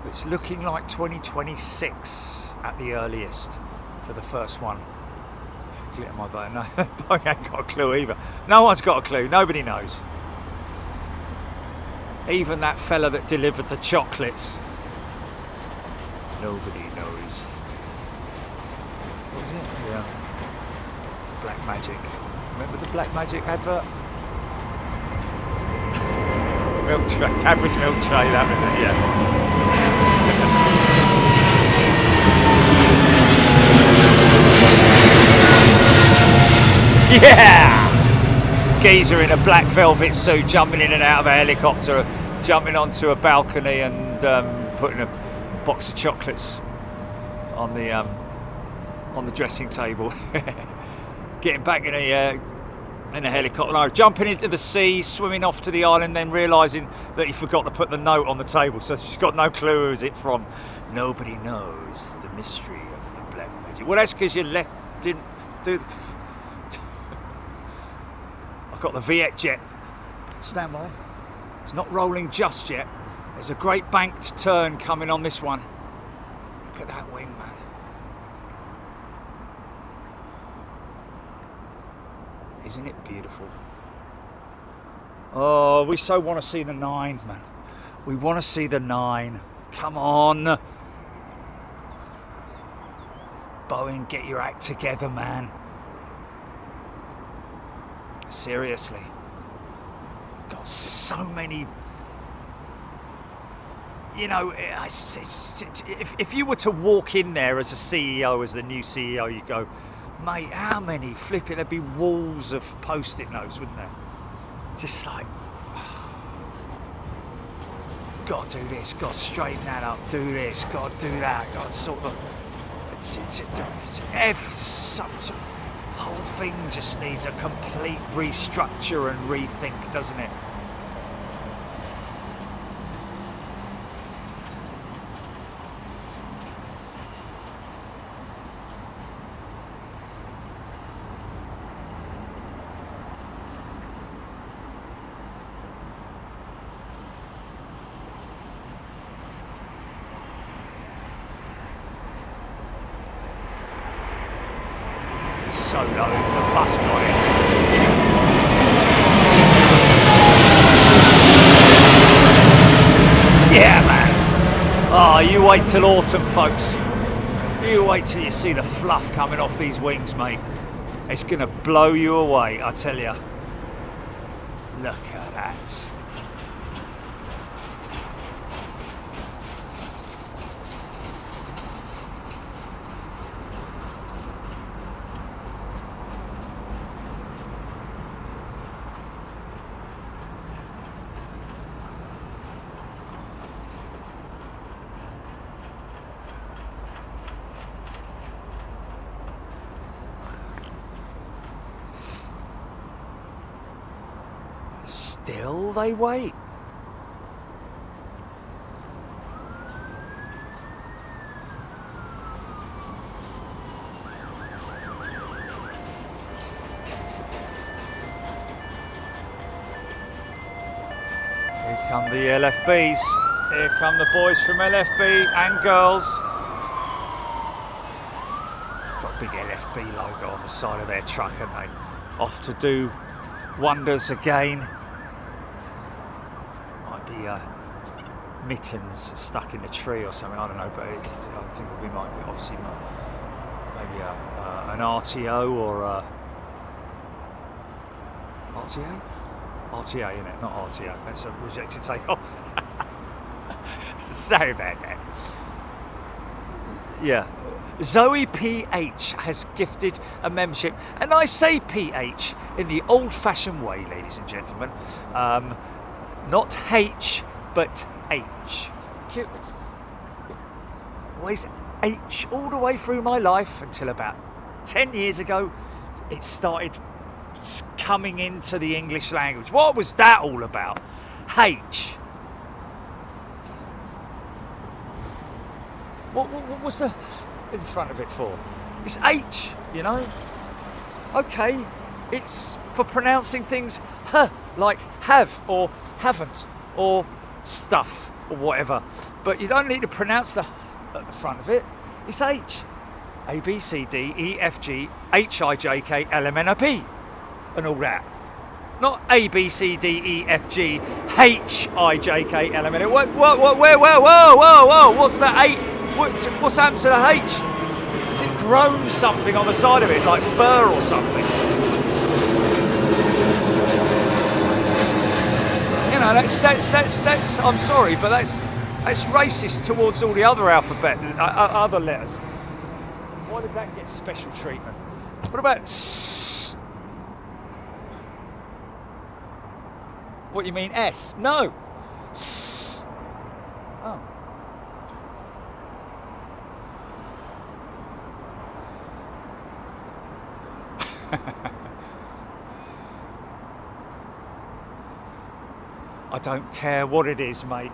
It's looking like 2026 at the earliest for the first one. Glitter my butt. No, Boeing ain't got a clue either. No one's got a clue. Nobody knows. Even that fella that delivered the chocolates. Nobody knows. What is it? Yeah. Black Magic. Remember the Black Magic advert? Milk tray, Cadbury's milk tray, that was it, yeah. Yeah! Geezer in a black velvet suit jumping in and out of a helicopter, jumping onto a balcony and putting a box of chocolates on the dressing table. Getting back in a helicopter, no, jumping into the sea, swimming off to the island, then realising that he forgot to put the note on the table, so she's got no clue who is it from. Nobody knows the mystery of the Black Magic. Well, that's because you didn't do the... I've got the Viet jet. Stand by. It's not rolling just yet. There's a great banked turn coming on this one. Look at that wing, man. Isn't it beautiful? Oh, we so want to see the 9, man. We want to see the 9. Come on. Boeing, get your act together, man. Seriously. Got so many. You know, if you were to walk in there as a CEO, as the new CEO, you go, mate, how many flipping? There'd be walls of post-it notes, wouldn't there? Just like, got to do this, got to straighten that up, do this, got to do that, got to sort of. Whole thing just needs a complete restructure and rethink, doesn't it? So low, the bus got it. Yeah, man. Oh, you wait till autumn, folks. You wait till you see the fluff coming off these wings, mate. It's going to blow you away, I tell you. Look at that. Still they wait. Here come the LFBs. Here come the boys from LFB and girls. Got a big LFB logo on the side of their truck, haven't they? Off to do wonders again. Mittens stuck in the tree or something, I don't know, but I think that we might be obviously maybe an RTO or a RTA? RTA, isn't it? Not RTO, that's a rejected takeoff. Sorry about that. Yeah. Zoe PH has gifted a membership, and I say PH in the old-fashioned way, ladies and gentlemen. Not H, but H. Thank you. Always H all the way through my life until about 10 years ago. It started coming into the English language. What was that all about? H. What was the in front of it for? It's H, you know? Okay, it's for pronouncing things huh, like have or haven't or stuff or whatever, but you don't need to pronounce the at the front of it. It's H. A, B, C, D, E, F, G, H, I, J, K, L, M, N, O, P and all that. Not A, B, C, D, E, F, G, H, I, J, K, L, M, N, O. What, where, whoa, what's the H? What's happened to the H? Has it grown something on the side of it, like fur or something? You know, that's. I'm sorry, but that's racist towards all the other alphabet, other letters. Why does that get special treatment? What about S? What you mean S? No. S. Oh. I don't care what it is, mate.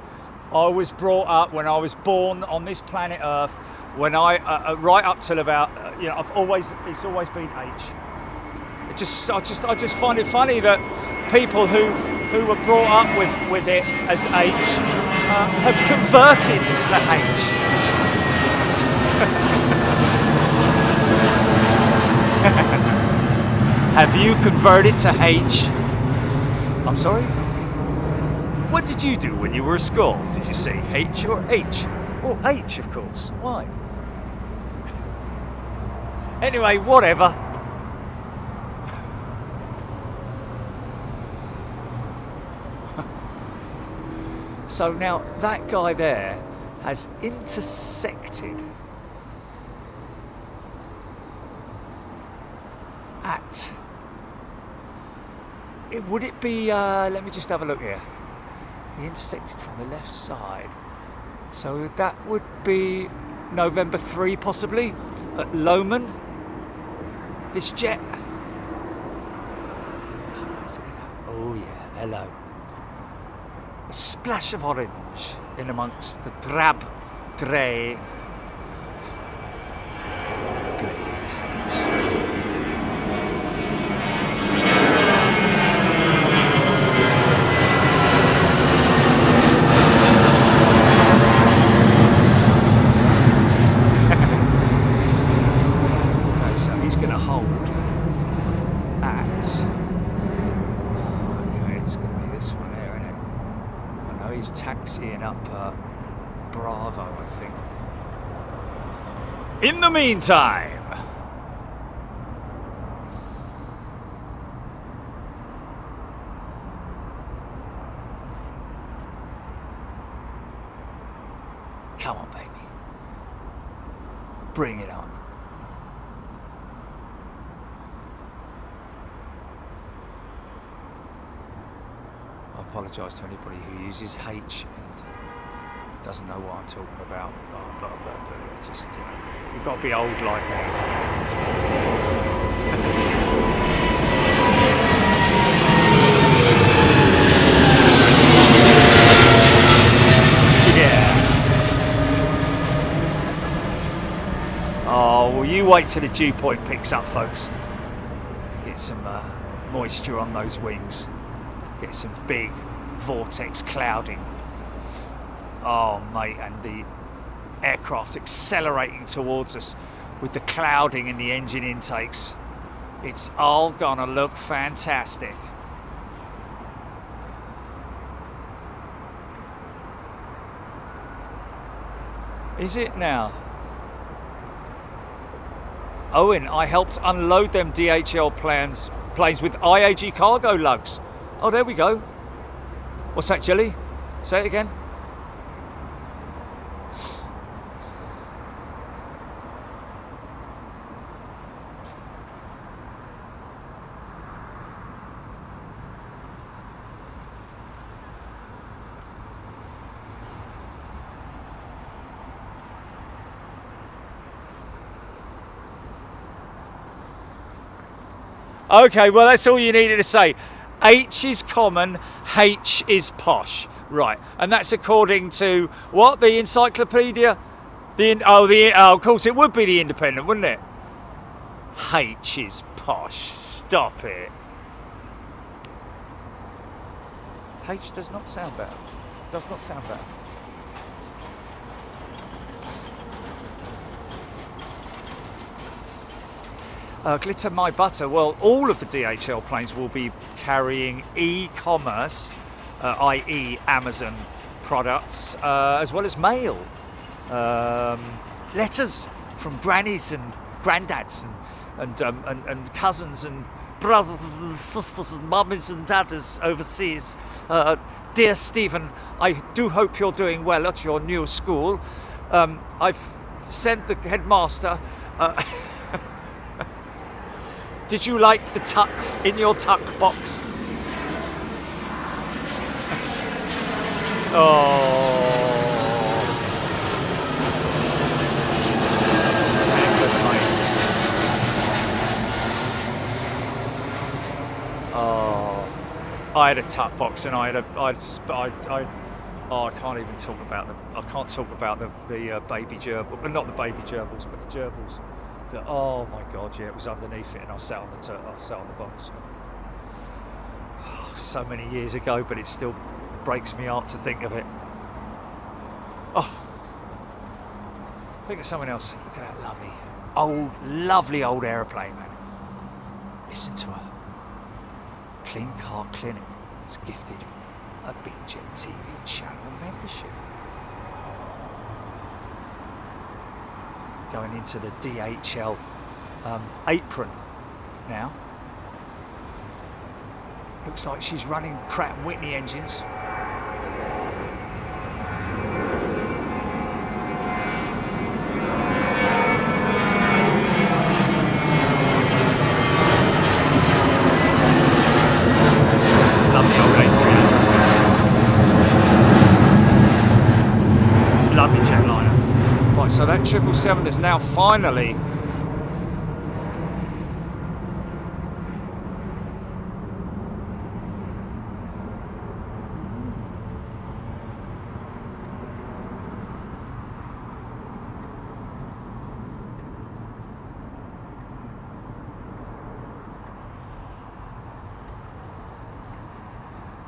I was brought up when I was born on this planet Earth. When I right up till about you know, it's always been H. I just find it funny that people who were brought up with it as H have converted to H. Have you converted to H? I'm sorry? What did you do when you were at school? Did you say H or H? Well, H, of course. Why? Anyway, whatever. So now that guy there has intersected at, would it be, let me just have a look here. He intersected from the left side. So that would be November 3 possibly, at Lomond. This jet. Let's look at that. Oh yeah, hello. A splash of orange in amongst the drab grey bleeding haze. Okay, so he's going to hold at. Okay, it's going to be this one there, isn't it? He's taxiing up Bravo, I think. In the meantime, come on, baby. Bring it on. I apologise to anybody who uses H and doesn't know what I'm talking about. But just, you know, you've got to be old like me. Yeah. Oh, well, you wait till the dew point picks up, folks. Get some moisture on those wings. Get some big vortex clouding. Oh mate, and the aircraft accelerating towards us with the clouding in the engine intakes. It's all gonna look fantastic. Is it now? Owen, I helped unload them DHL planes with IAG cargo lugs. Oh, there we go. What's that, Jelly? Say it again. Okay, well, that's all you needed to say. H is common, H is posh. Right, and that's according to what? The encyclopedia? Of course it would be the Independent, wouldn't it? H is posh. Stop it. H does not sound bad. Does not sound bad. Glitter my butter. Well, all of the DHL planes will be carrying e-commerce, i.e. Amazon products, as well as mail. Letters from grannies and granddads and cousins and brothers and sisters and mummies and daddies overseas. Dear Stephen, I do hope you're doing well at your new school. I've sent the headmaster... Did you like the tuck in your tuck box? I had a tuck box, and I can't even talk about them. I can't talk about the baby gerbil, well, not the baby gerbils, but the gerbils. Oh my God, yeah, it was underneath it, and I sat on the box. Oh, so many years ago, but it still breaks me heart to think of it. Oh, think of something else. Look at that lovely old aeroplane, man. Listen to her. Clean Car Clinic has gifted a Big Jet TV channel membership. Going into the DHL apron now. Looks like she's running Pratt & Whitney engines. Lovely old A300. Lovely jetliner. Right, so that 777 is now finally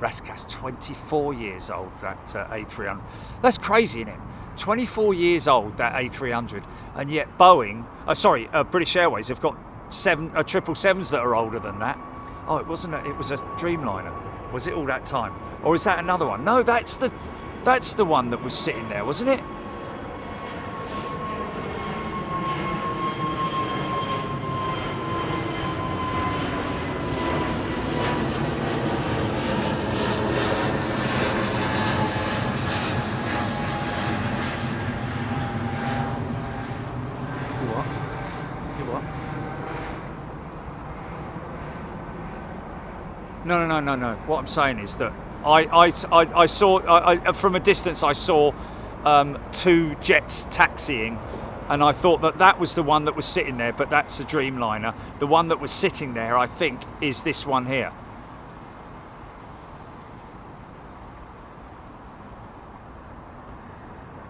Rascas, 24 years old, that A300. That's crazy, isn't it? 24 years old, that A300, and yet Boeing, British Airways have got 777s that are older than that. Oh, it wasn't. It was a Dreamliner. Was it all that time, or is that another one? No, that's the one that was sitting there, wasn't it? No. What I'm saying is that I saw from a distance. I saw two jets taxiing, and I thought that was the one that was sitting there. But that's a Dreamliner. The one that was sitting there, I think, is this one here.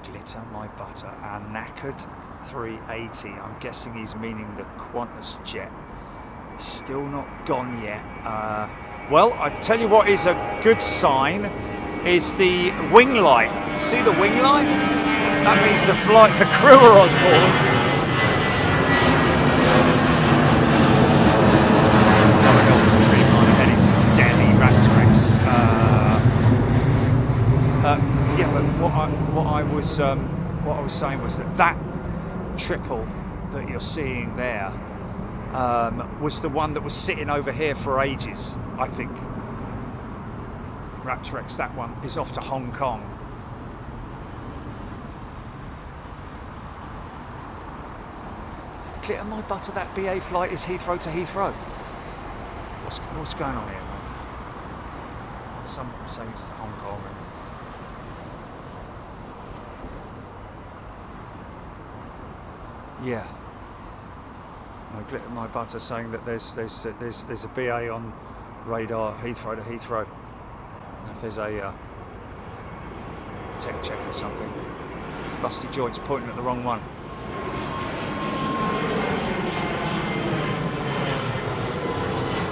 Glitter my butter, our knackered 380. I'm guessing he's meaning the Qantas jet. It's still not gone yet. Well, I tell you what is a good sign is the wing light. See the wing light? That means the crew are on board. Another Hilton Dreamliner heading to Delhi, Raptorex. Yeah, but what I was saying was that triple that you're seeing there was the one that was sitting over here for ages, I think. Raptorex, that one is off to Hong Kong. Glitter my butter, that BA flight is Heathrow to Heathrow. What's going on here, man? Some say it's to Hong Kong. Yeah. No, glitter my butter saying that there's a BA on radar Heathrow to Heathrow. If there's a tech check or something. Rusty joints pointing at the wrong one.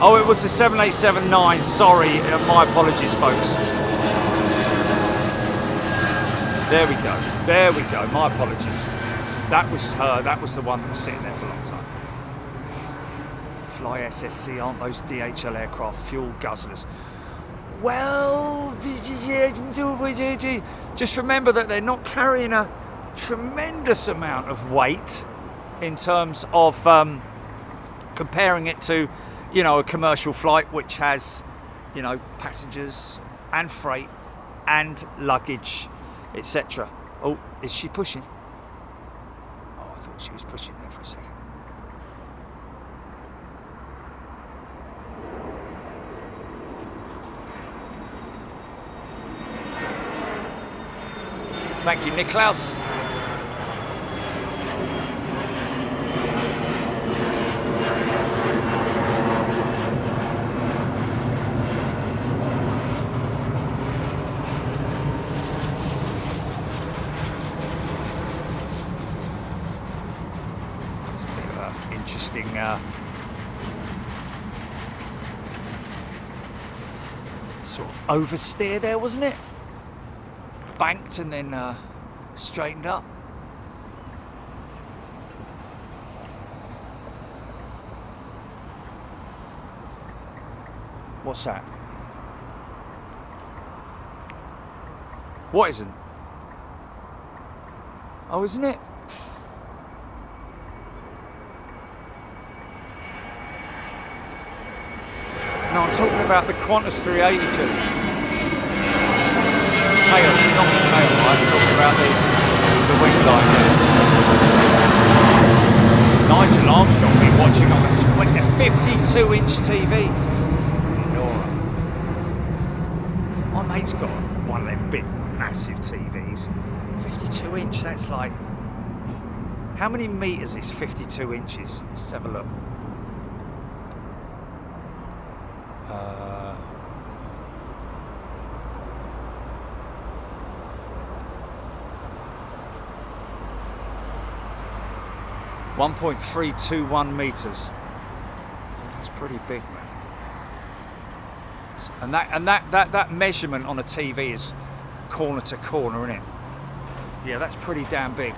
Oh, it was the 7879. Sorry, my apologies, folks. There we go. There we go. My apologies. That was her. That was the one that was sitting there for a long time. Fly SSC, aren't those DHL aircraft fuel guzzlers? Well, just remember that they're not carrying a tremendous amount of weight in terms of comparing it to, a commercial flight which has, passengers and freight and luggage, etc. Oh, is she pushing? Oh, I thought she was pushing there for a second. Thank you, Niklaus. It's a bit of an interesting sort of oversteer there, wasn't it? Banked and then straightened up. What's that? What isn't? Oh, isn't it? No, I'm talking about the Qantas 382. Tail, not the tail, I'm talking about the wing line. Nigel Armstrong been watching on a 52-inch TV. My mate's got one of them big, massive TVs. 52 inch, that's like... How many metres is 52 inches? Let's have a look. 1.321 metres. That's pretty big, man. And that measurement on a TV is corner to corner, isn't it? Yeah, that's pretty damn big.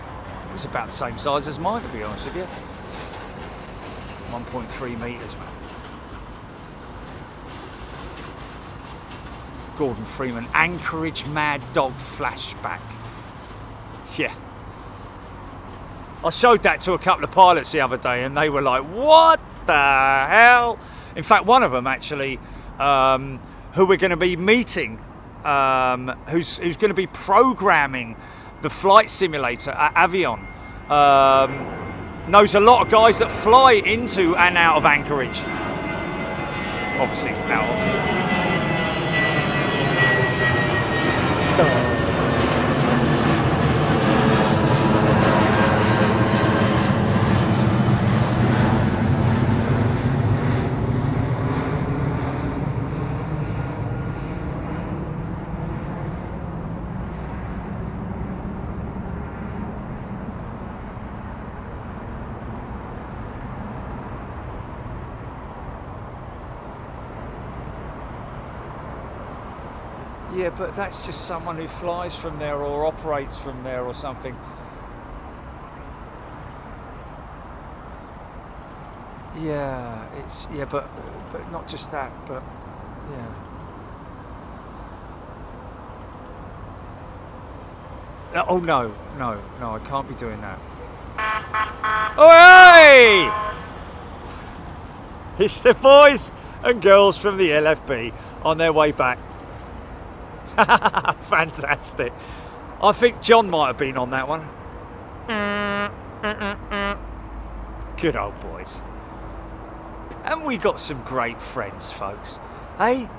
It's about the same size as mine, to be honest with you. 1.3 metres, man. Gordon Freeman, Anchorage Mad Dog flashback. Yeah. I showed that to a couple of pilots the other day and they were like, what the hell? In fact, one of them actually, who we're going to be meeting, who's going to be programming the flight simulator at Aviation, knows a lot of guys that fly into and out of Anchorage. Obviously out of. Yeah, but that's just someone who flies from there or operates from there or something. Yeah, but not just that, but yeah. Oh no, I can't be doing that. Oh hey! It's the boys and girls from the LFB on their way back. Fantastic. I think John might have been on that one. Good old boys. And we got some great friends, folks. Hey,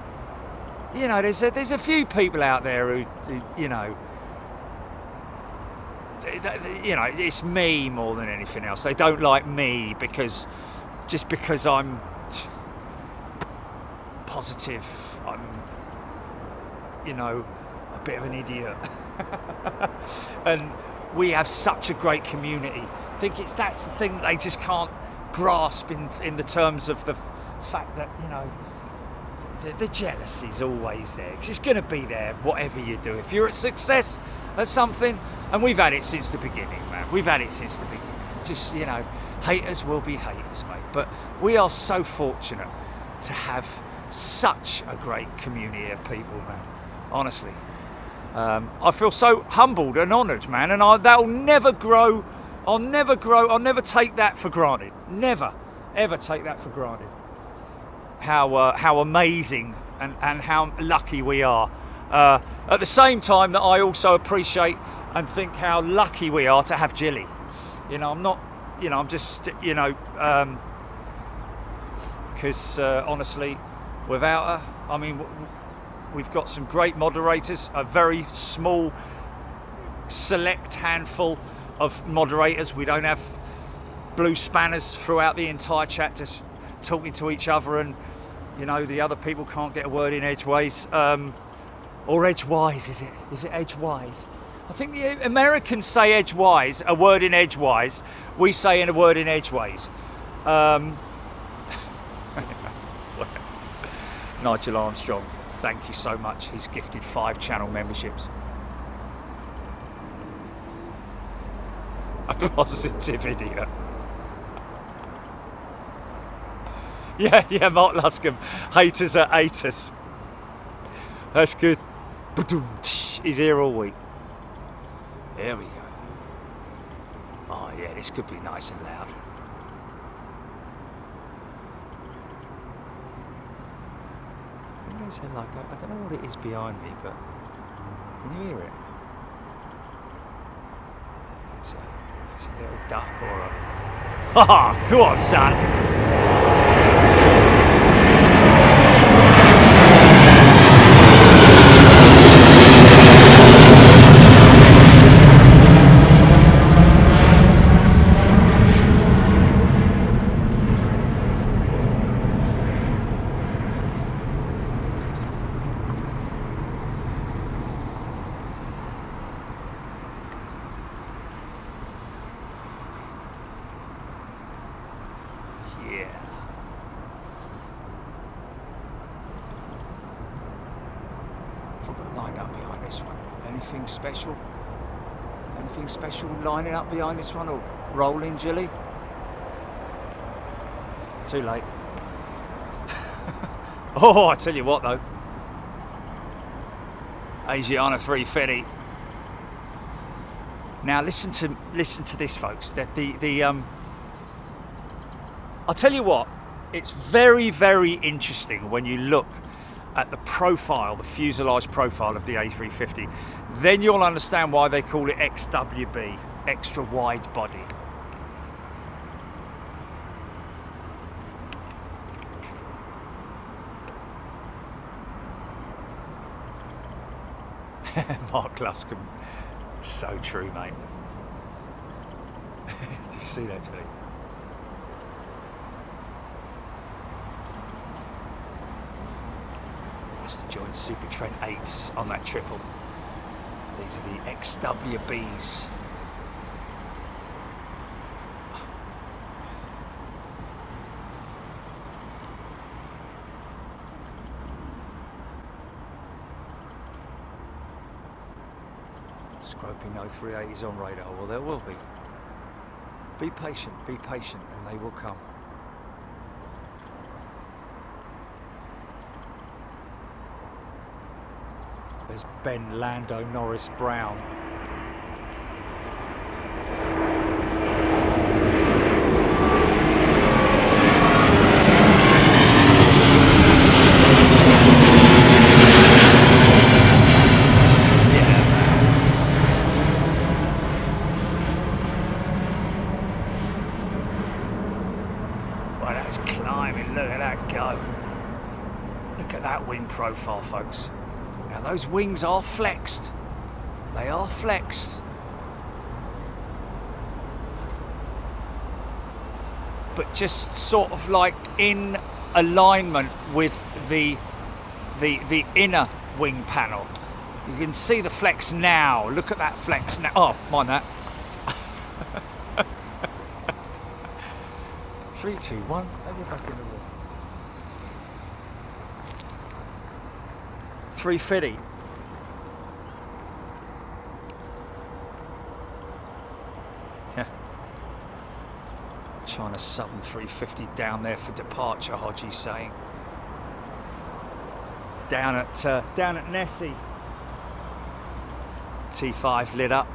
you know, there's a few people out there who you know, it's me more than anything else. They don't like me because I'm positive. I'm, you know, a bit of an idiot. And we have such a great community. I think that's the thing that they just can't grasp in the terms of the fact that, you know, the jealousy's always there. It's going to be there whatever you do. If you're a success at something, and we've had it since the beginning, man. We've had it since the beginning. Just, you know, haters will be haters, mate. But we are so fortunate to have such a great community of people, man. Honestly, I feel so humbled and honoured, man, and that'll never grow. I'll never take that for granted. Never, ever take that for granted. How amazing and how lucky we are. At the same time that I also appreciate and think how lucky we are to have Jilly. You know, I'm not, you know, I'm just, you know, because honestly, without her, I mean, we've got some great moderators, a very small, select handful of moderators. We don't have blue spanners throughout the entire chat, just talking to each other, and you know, the other people can't get a word in edgeways, or edgewise. Is it edgewise? I think the Americans say edgewise, a word in edgewise. We say in a word in edgeways. Nigel Armstrong, thank you so much. He's gifted 5 channel memberships. A positive idiot. Yeah, Mark Luscombe. Haters are haters. That's good. He's here all week. There we go. Oh yeah, this could be nice and loud. It's like I don't know what it is behind me, but can you hear it? It's a little duck or a... Ha! Go on, son! Anything special? Anything special lining up behind this one or rolling, Jilly? Too late. Oh, I tell you what though. Asiana 350. Now listen to this, folks. That I'll tell you what. It's very, very interesting when you look at the profile, the fuselage profile of the A350. Then you'll understand why they call it XWB, extra wide body. Mark Luscombe, so true, mate. Did you see that, Julie? That's the joint Super Trent 8s on that triple. These are the XWBs. Scroping no 380s on radar. Well, there will be. Be patient, and they will come. There's Ben Lando Norris Brown. Well, that's climbing. Look at that go. Look at that wing profile, folks. Now those wings are flexed. They are flexed. But just sort of like in alignment with the inner wing panel. You can see the flex now. Look at that flex now. Oh, mind that. 3, 2, 1. Have you back in the room? 350. Yeah. China Southern 350 down there for departure, Hodgie's saying. Down at Nessie. T5 lit up.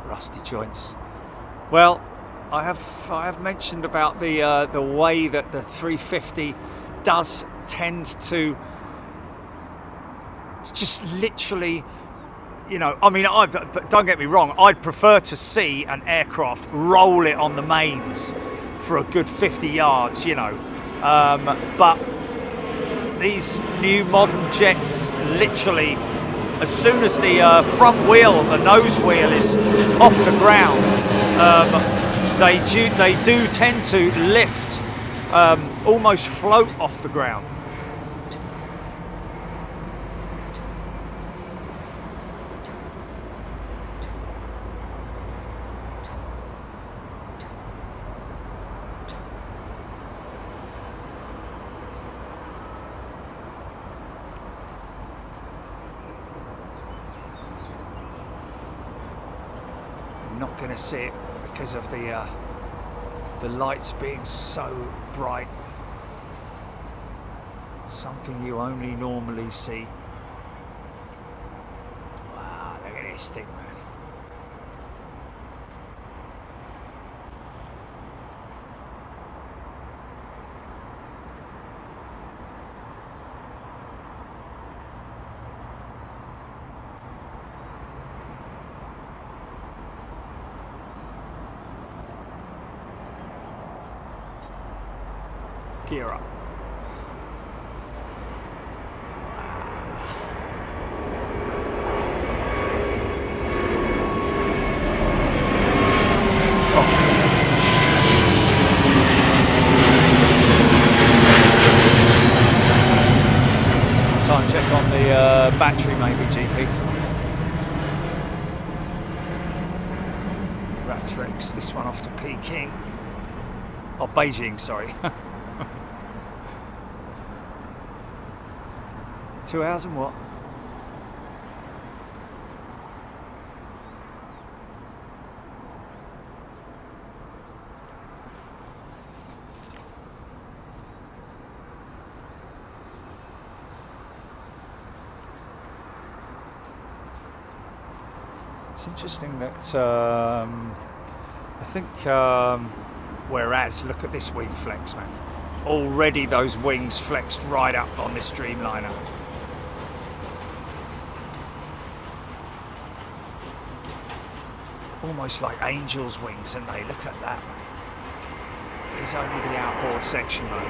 Rusty joints. Well, I have mentioned about the way that the 350 does tend to just literally, you know, I mean, don't get me wrong, I'd prefer to see an aircraft roll it on the mains for a good 50 yards, you know, but these new modern jets literally, as soon as the front wheel, the nose wheel is off the ground, they do tend to lift, almost float off the ground. not going to see it because of the lights being so bright. Something you only normally see. Wow, look at this thing, man. Gear up. Time check on the battery, maybe, GP. Raptrix, this one off to Peking. Oh, Beijing, sorry. 2 hours and what? It's interesting that I think whereas look at this wing flex, man. Already those wings flexed right up on this Dreamliner. Almost like angel's wings, and they look at that. It's only the outboard section though.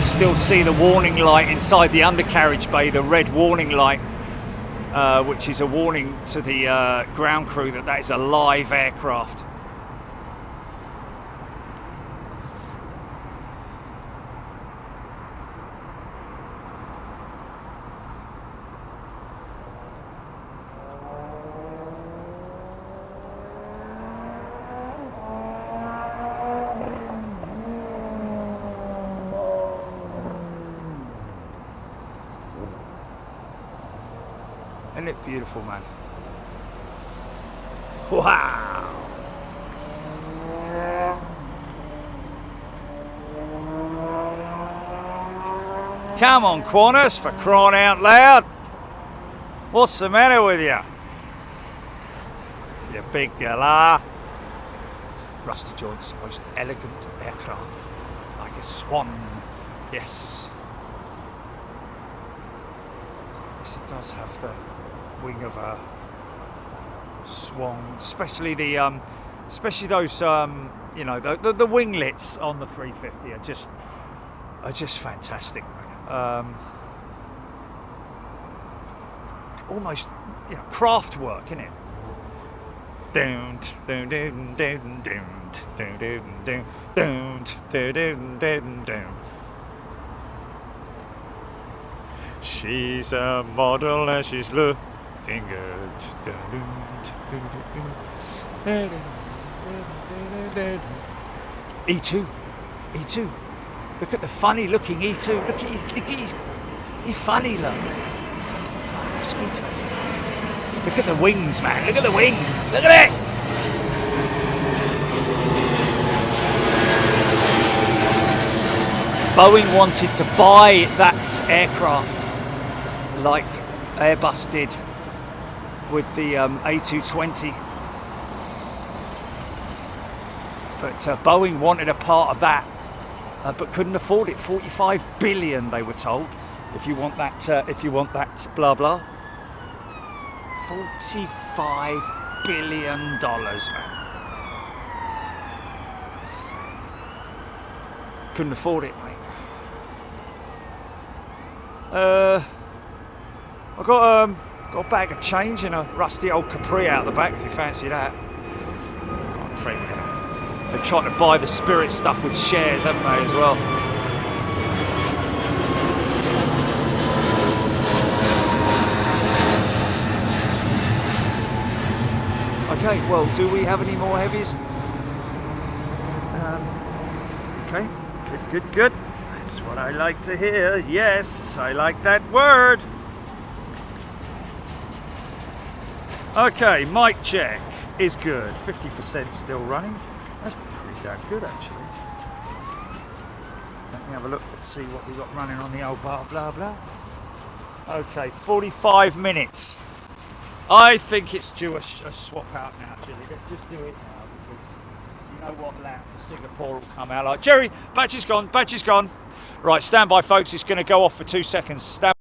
Still see the warning light inside the undercarriage bay, the red warning light, which is a warning to the ground crew that is a live aircraft. Isn't it beautiful, man? Wow! Come on, Qantas, for crying out loud! What's the matter with you? You big galah. Rusty Joint's most elegant aircraft, like a swan. Yes. Yes, it does have the wing of a swan, especially the especially those you know, the winglets on the 350 are just fantastic. Almost, you know, craft work, isn't it? Down, down, down, down, down, down, down, down, down, down, down. She's a model and she's looking good. E2, E2. Look at the funny looking E2. Look at his he's funny look. Like mosquito. Look at the wings, man. Look at the wings. Look at it. Boeing wanted to buy that aircraft like Airbus did with the A220. But Boeing wanted a part of that, but couldn't afford it. 45 billion, they were told. If you want that, blah blah. $45 billion, man. Couldn't afford it, mate. I've got a bag of change and a rusty old Capri out the back, if you fancy that. I'm afraid they've tried to buy the Spirit stuff with shares, haven't they, as well? Okay, well, do we have any more heavies? Okay. Good, good, good. That's what I like to hear. Yes, I like that word. Okay, mic check is good. 50% still running. That's pretty damn good, actually. Let me have a look and see what we've got running on the old blah blah blah. Okay, 45 minutes. I think it's due a swap out now, Jilly. Let's just do it now because you know what lap Singapore will come out like. Jerry, battery's gone, battery's gone. Right, stand by, folks. It's going to go off for 2 seconds. Stand.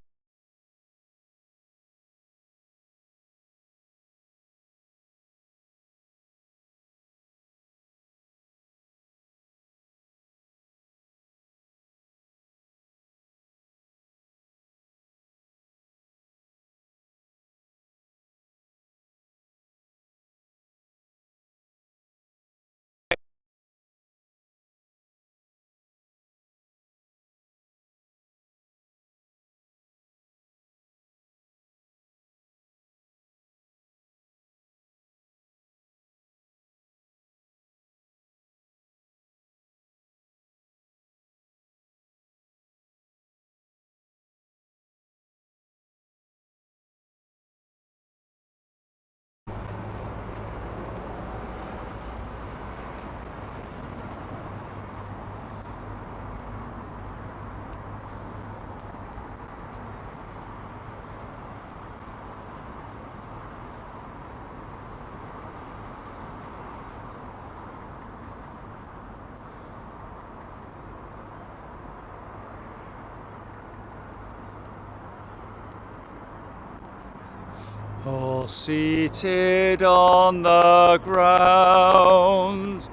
All seated on the ground.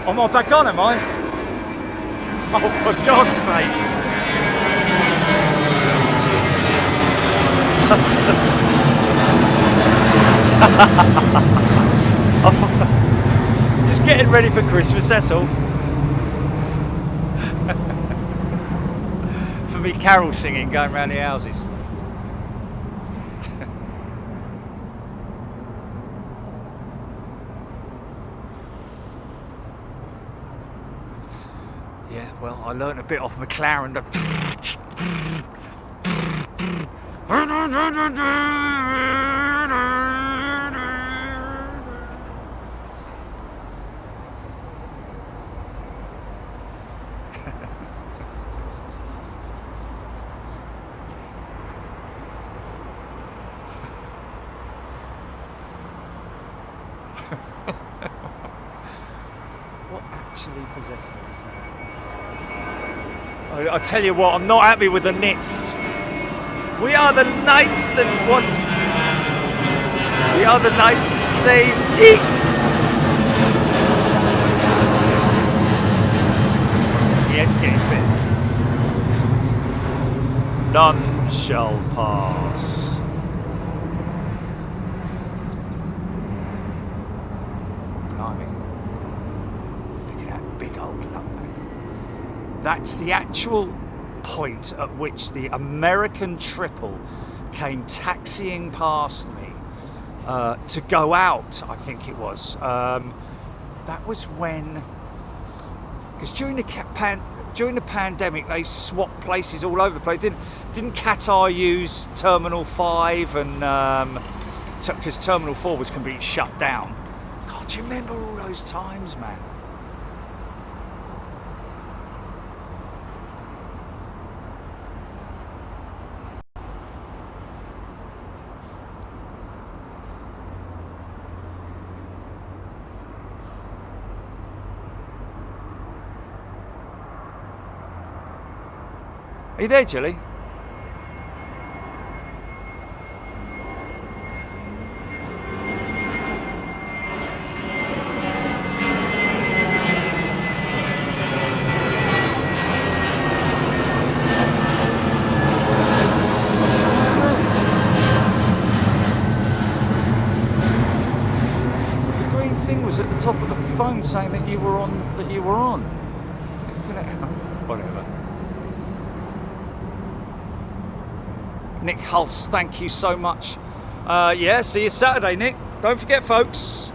I'm not back on, am I? Oh, for God's sake. Just getting ready for Christmas, that's all. Me carol singing going around the houses. Yeah, well, I learnt a bit off McLaren. I tell you what, I'm not happy with the nits. We are the knights that what? We are the knights that say eat. My head's getting bit. None shall pass. That's the actual point at which the American triple came taxiing past me to go out, I think it was. That was when, because during the pandemic they swapped places all over the place. Didn't Qatar use Terminal 5 and because Terminal 4 was completely shut down. God, do you remember all those times, man? Are you there, Jilly? The green thing was at the top of the phone saying that you were on. Whatever. Nick Hulse, thank you so much. Yeah, see you Saturday, Nick. Don't forget, folks,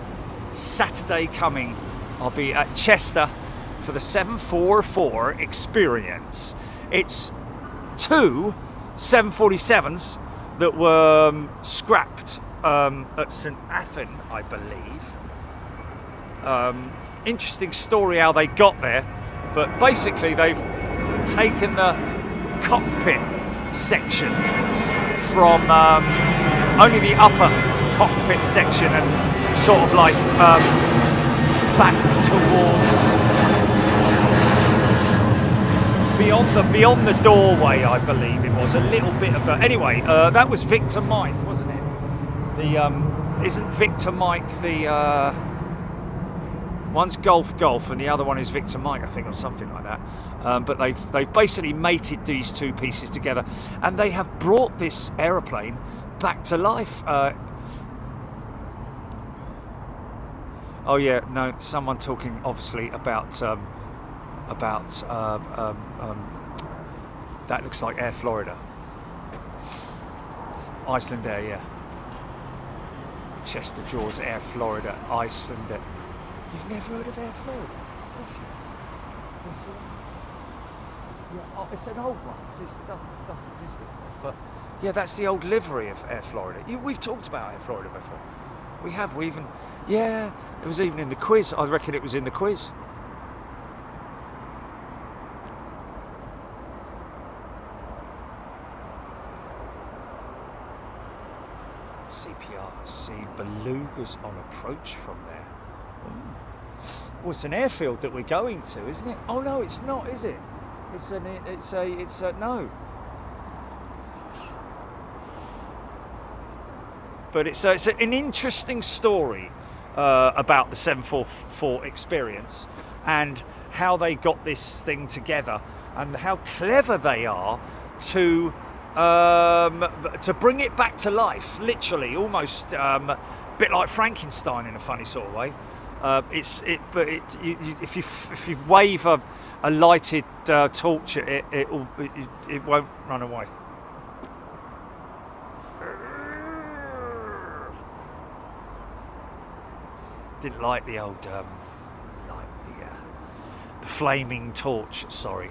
Saturday coming. I'll be at Chester for the 744 experience. It's 2 747s that were scrapped at St Athan, I believe. Interesting story how they got there, but basically they've taken the cockpit section from only the upper cockpit section and sort of like back towards beyond the doorway, I believe it was a little bit of a. Anyway, that was Victor Mike, wasn't it? The isn't Victor Mike the one's Golf and the other one is Victor Mike, I think, or something like that. But they've basically mated these two pieces together, and they have brought this aeroplane back to life. Oh yeah, no, someone talking obviously about that looks like Air Florida, Iceland Air, yeah. Chester Jaws Air Florida, Iceland Air. You've never heard of Air Florida? Yeah, oh, it's an old one. So it doesn't exist anymore. But yeah, that's the old livery of Air Florida. We've talked about Air Florida before. We have. We even, yeah, it was even in the quiz. I reckon it was in the quiz. CPRC belugas on approach from there. Well, it's an airfield that we're going to, isn't it? Oh no, it's not, is it? It's a no. But it's an interesting story about the 744 experience and how they got this thing together and how clever they are to bring it back to life, literally, almost a bit like Frankenstein in a funny sort of way. If you wave a lighted torch at it won't run away. Didn't like the old the flaming torch. Sorry.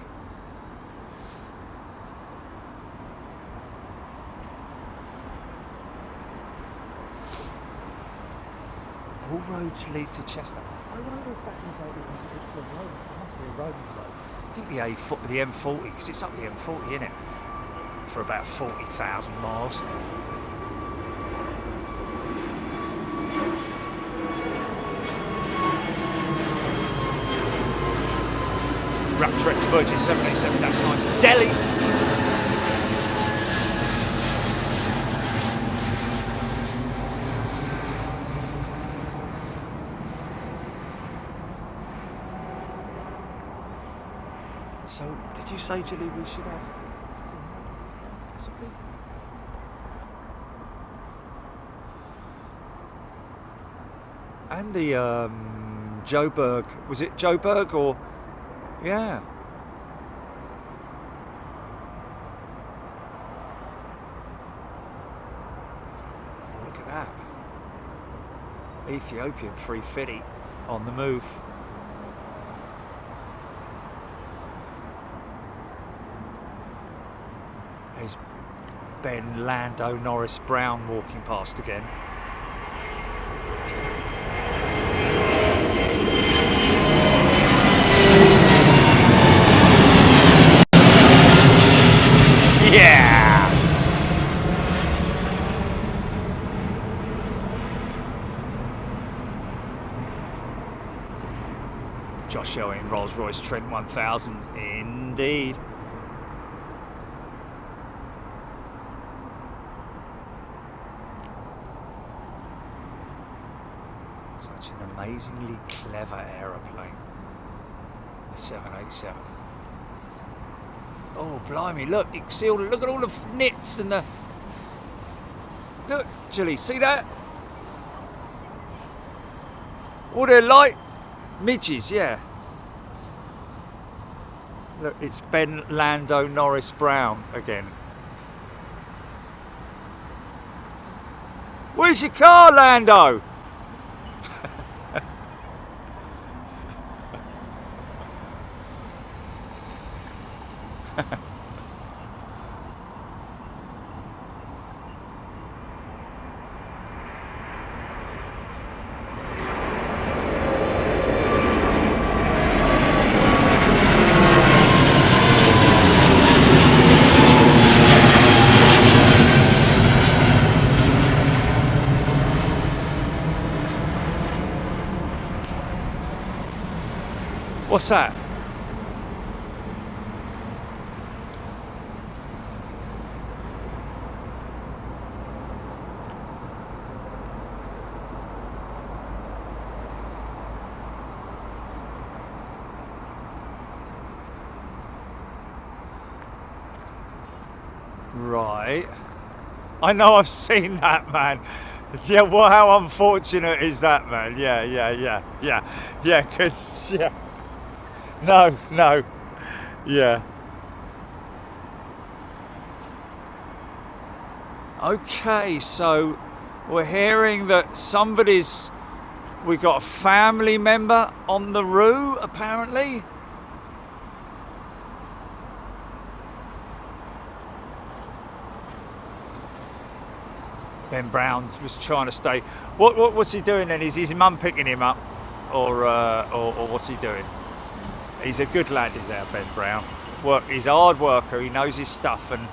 All roads lead to Chester. I wonder if that is a road. It must be a road. I think the M40, because it's up the M40, isn't it? For about 40,000 miles. Raptor X Virgin 787-9 to Delhi. So, did you say, Julie, we should have possibly? And the Joburg, was it Joburg or? Yeah. Oh, look at that. Ethiopian 350 on the move. There's Ben Lando Norris Brown walking past again. Yeah! Josh Owen, Rolls-Royce Trent 1000, indeed. Such an amazingly clever aeroplane. The 787. Oh, blimey, look, you can see look at all the nits and the... Look, Julie, see that? All their light midges, yeah. Look, it's Ben Lando Norris Brown again. Where's your car, Lando? What's that? Right. I know, I've seen that, man. Yeah, well, how unfortunate is that, man? Yeah, because, yeah. No, yeah. Okay, so we're hearing that we've got a family member on the Roo, apparently. Ben Brown was trying to stay. What's he doing then? Is his mum picking him up, or what's he doing? He's a good lad, is our Ben Brown. He's a hard worker. He knows his stuff, and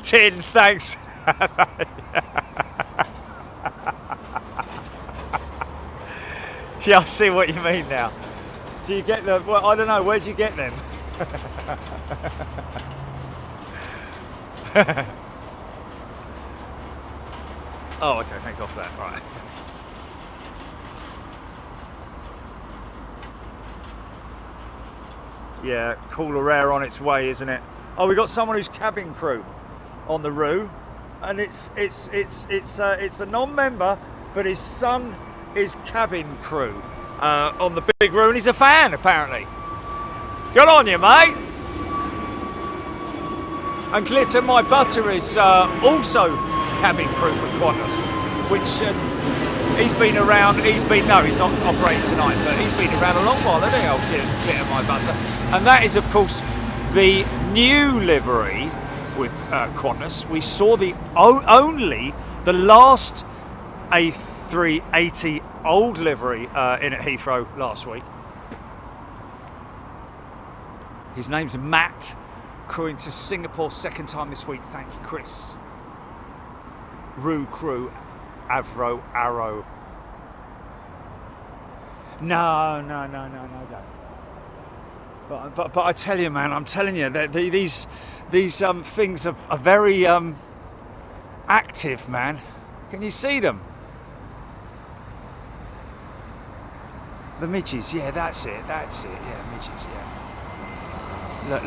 Tin, thanks. Yeah, I see what you mean now. Do you get them? Well, I don't know. Where'd you get them? Oh, okay. Thank God for that. Right. Yeah, cooler air on its way, isn't it? Oh, we got someone who's cabin crew on the Roo, and it's a non-member, but his son is cabin crew on the big Roo, and he's a fan apparently. Good on you, mate. And Glitter, my butter, is also cabin crew for Qantas, which he's been around. No, he's not operating tonight, but he's been around a long while, hasn't he, old Glitter, my butter? And that is, of course, the new livery with Qantas. We saw only the last A380 old livery in at Heathrow last week. His name's Matt, crewing to Singapore second time this week. Thank you, Chris. Roo crew, Avro, Arrow. No. But I tell you, man, I'm telling you that these things are very active, man. Can you see them? The midges, yeah, that's it, yeah, midges, yeah. Look.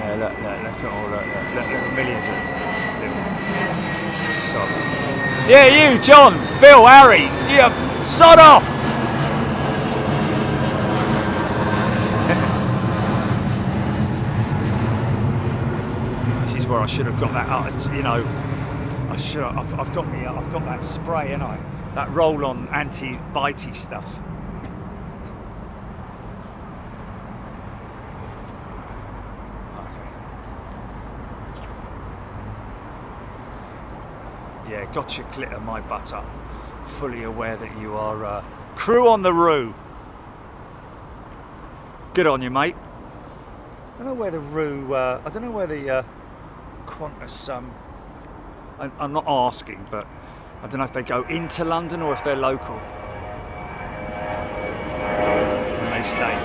Yeah, look at all, look, millions of little sods. Yeah, you, John, Phil, Harry, yeah, sod off! This is where I should have got that, you know, I've got that spray, haven't I? That roll-on anti-bitey stuff. Yeah, gotcha, Glitter, my butter. Fully aware that you are crew on the Roo. Good on you, mate. I don't know where the Roo. I don't know where the Qantas. I'm not asking, but I don't know if they go into London or if they're local when they stay.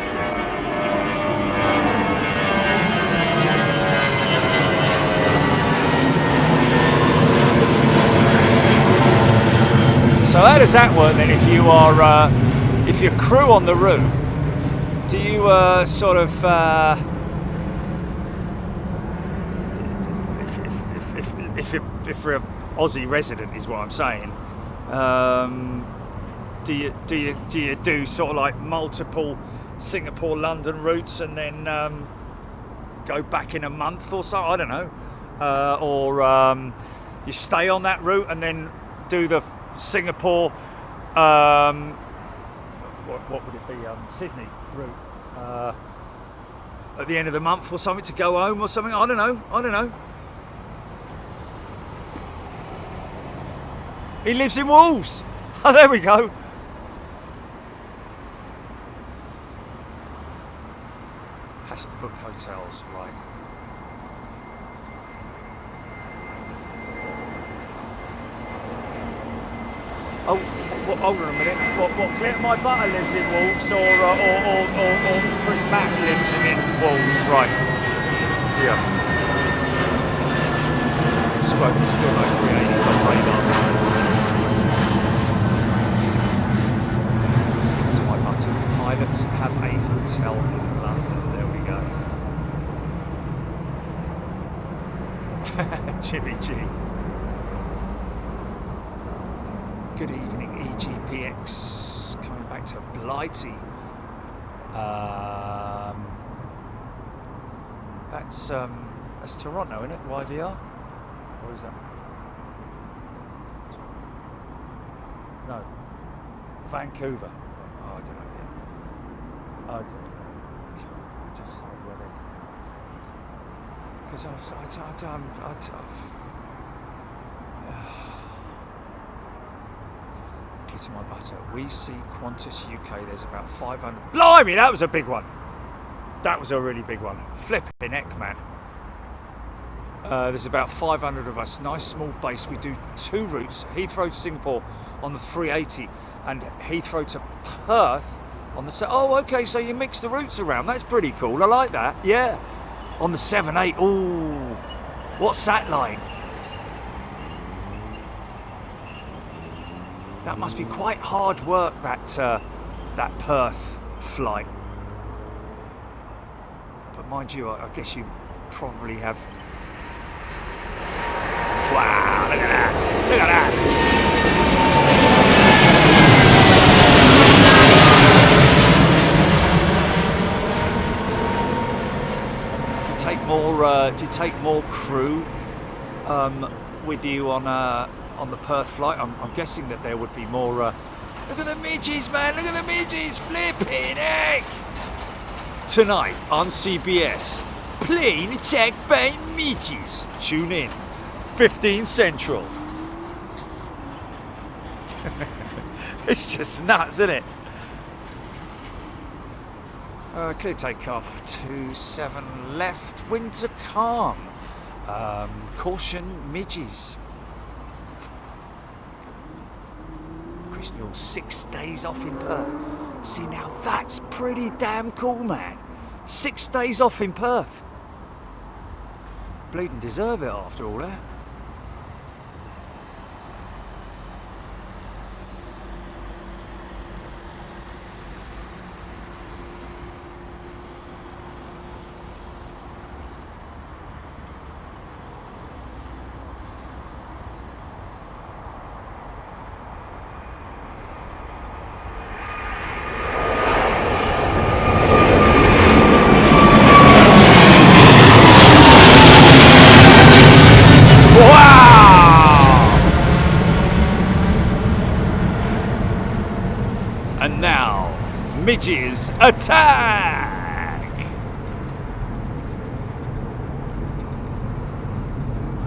So how does that work then? If you're crew on the Roo, do you sort of if you're an Aussie resident is what I'm saying, do you do sort of like multiple Singapore London routes and then go back in a month or so? I don't know, or you stay on that route and then do the Singapore, what would it be, Sydney route at the end of the month or something to go home or something. I don't know. He lives in Wolves. Oh, there we go. Has to book hotels, right. Oh, hold on a minute. What? Clinton My Butter lives in Wolves, or Chris Mack lives in Wolves, right? Yeah. Stroke is still no 380s on radar. Clinton My Butter. Pilots have a hotel in London. There we go. Jimmy G. Good evening, EGPX. Coming back to Blighty. That's Toronto, isn't it? YVR? Or is that? No. Vancouver. Oh, I don't know. Yeah. Okay. Just say where they. Because to my butter. We see Qantas UK. There's about 500. Blimey, that was a big one. That was a really big one. Flipping heck, man. There's about 500 of us. Nice small base. We do 2 routes: Heathrow to Singapore on the 380, and Heathrow to Perth on the. Oh, okay. So you mix the routes around. That's pretty cool. I like that. Yeah. On the 78. Ooh. What's that like? That must be quite hard work, that Perth flight. But mind you, I guess you probably have. Wow! Look at that! Look at that! Do you take more crew with you on the Perth flight? I'm guessing that there would be more. Look at the midges, man! Look at the midges! Flipping heck! Tonight on CBS, plane attacked by midges. Tune in, 15 Central. It's just nuts, isn't it? Clear takeoff 27 left. Winds are calm. Caution midges. Christian, you're 6 days off in Perth. See, now that's pretty damn cool, man. 6 days off in Perth. Bleeding deserve it after all that. Midges attack!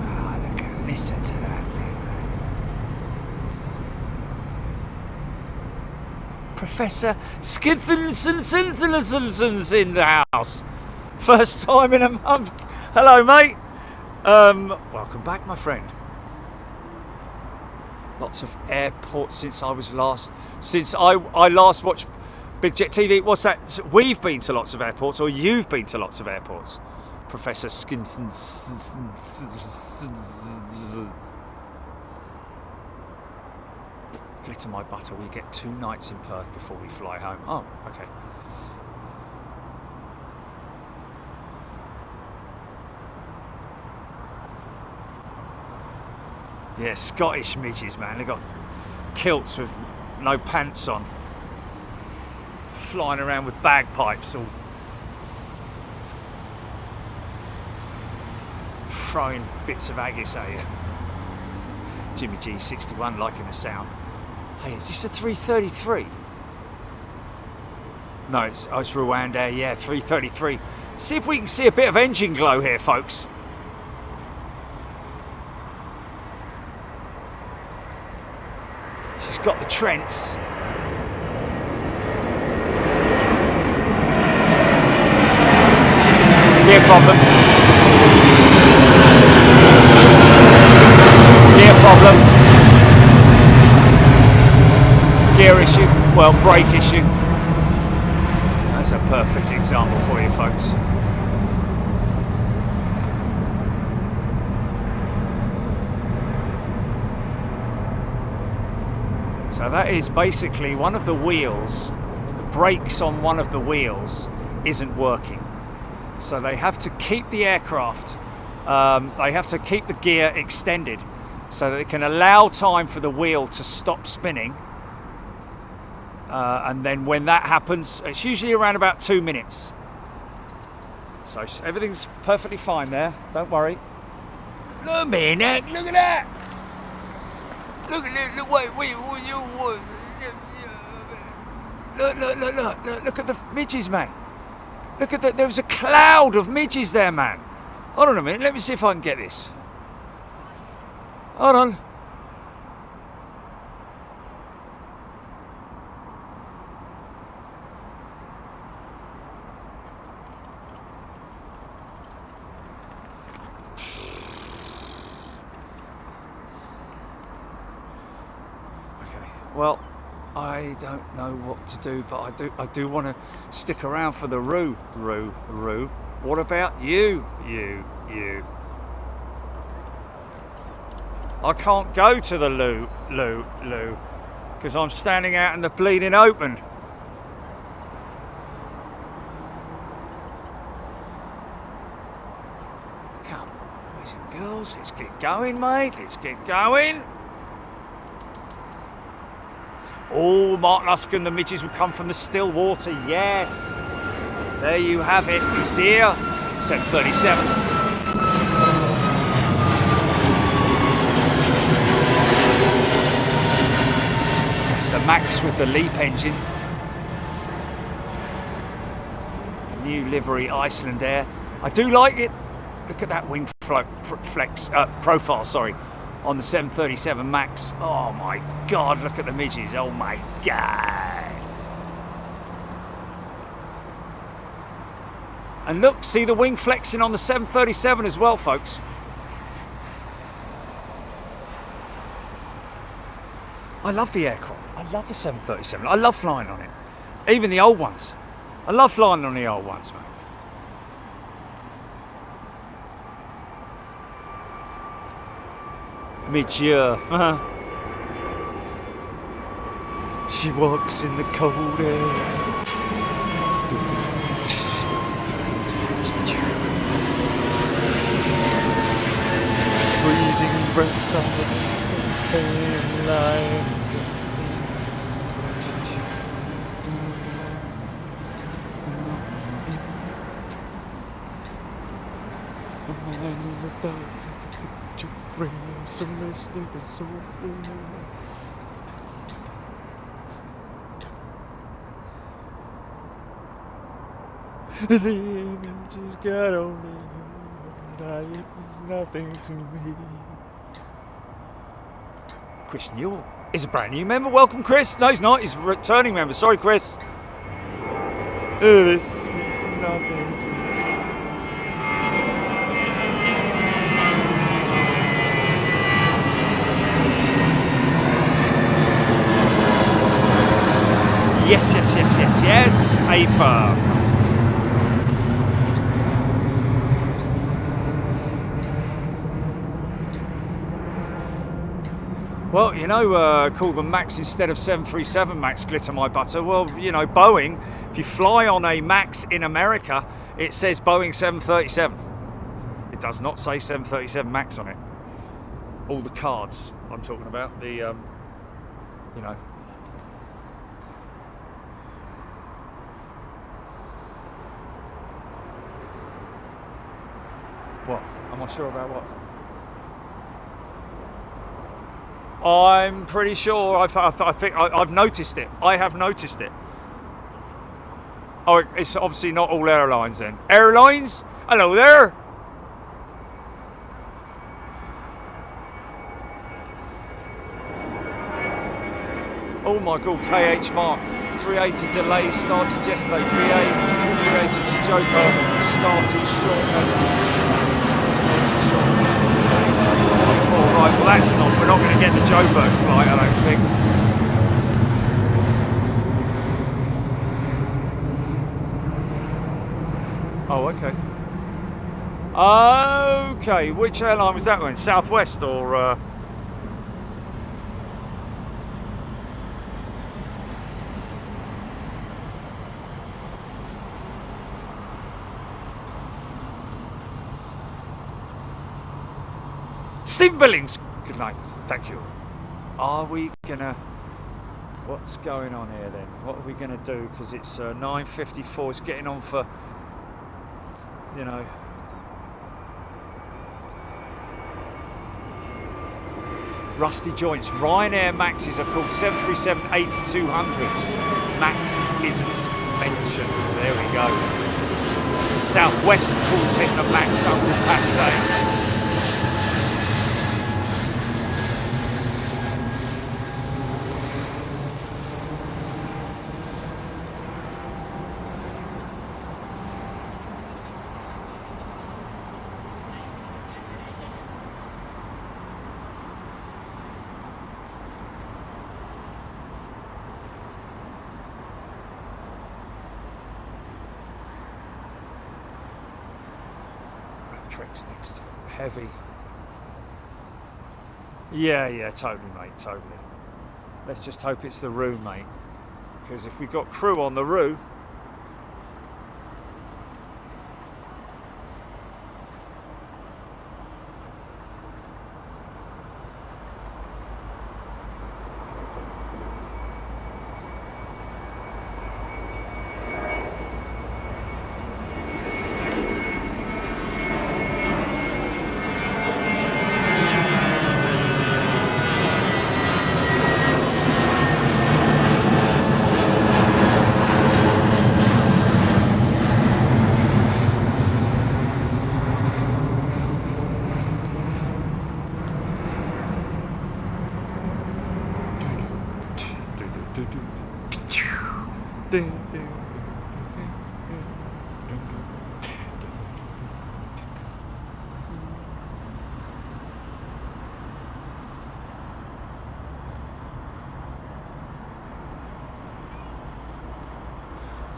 Ah, look and listen to that thing. Professor Skithenson's in the house. First time in a month. Hello, mate. Welcome back, my friend. Lots of airports since I last watched Big Jet TV. What's that? We've been to lots of airports, or you've been to lots of airports, Professor Skinton. Glitter my butter. We get 2 nights in Perth before we fly home. Oh, okay. Yeah, Scottish midges, man. They got kilts with no pants on, flying around with bagpipes, all throwing bits of haggis at you. Jimmy G 61 liking the sound. Hey, is this a 333? No, it's Rwanda. Yeah, 333. See if we can see a bit of engine glow here, folks. She's got the Trents. Gear problem. Gear problem. Gear issue. Well, brake issue. That's a perfect example for you folks. So that is basically one of the wheels, the brakes on one of the wheels isn't working. So they have to keep the aircraft, they have to keep the gear extended so that it can allow time for the wheel to stop spinning. And then when that happens, it's usually around about 2 minutes. So everything's perfectly fine there, don't worry. Look at me, Nick, look at that! Look at it, look at the midges, man. Look at that, there was a cloud of midges there, man. Hold on a minute, let me see if I can get this. Hold on. Well, I don't know what to do, but I do want to stick around for the roo. What about you? I can't go to the loo, because I'm standing out in the bleeding open. Come on, boys and girls, let's get going, mate. Let's get going. Oh, Mark Luskin, the midges will come from the still water. Yes. There you have it. You see here? 737. That's the Max with the LEAP engine. The new livery Iceland Air. I do like it. Look at that wing profile, sorry. On the 737 Max. Oh my God, look at the midges. Oh my God. And look, see the wing flexing on the 737 as well, folks. I love the aircraft. I love the 737. I love flying on it. Even the old ones. I love flying on the old ones, man. Midge, she walks in the cold air. Freezing breath on the airline. So mystic and so the images got on me, and it was nothing to me. Chris Newell is a brand new member. Welcome, Chris. No, he's not. He's a returning member. Sorry, Chris. This means nothing to me. Yes, AFA. Well, you know, call them Max instead of 737 Max, glitter my butter. Well, you know, Boeing, if you fly on a Max in America, it says Boeing 737. It does not say 737 Max on it. All the cards I'm talking about, the, you know. What? Am I sure about what? I'm pretty sure. I think I've noticed it. I have noticed it. Oh, it's obviously not all airlines then. Airlines? Hello there. Oh my god, KH Mark 380 delay started yesterday. BA 380 to Joburg started shortly. Started shortly. 2344. Right, well that's not. We're not going to get the Joburg flight, I don't think. Oh, okay. Okay, which airline was that one? Southwest or? Steve Billings, good night, thank you. Are we gonna? What's going on here then? What are we gonna do? Because it's 9:54. It's getting on for, you know. Rusty joints. Ryanair Maxes are called 737-8200s. Max isn't mentioned. There we go. Southwest calls it the Max, Uncle Pat saying. Tricks next. Heavy. Yeah, totally, mate, totally. Let's just hope it's the Roo, mate. Because if we've got crew on the Roo,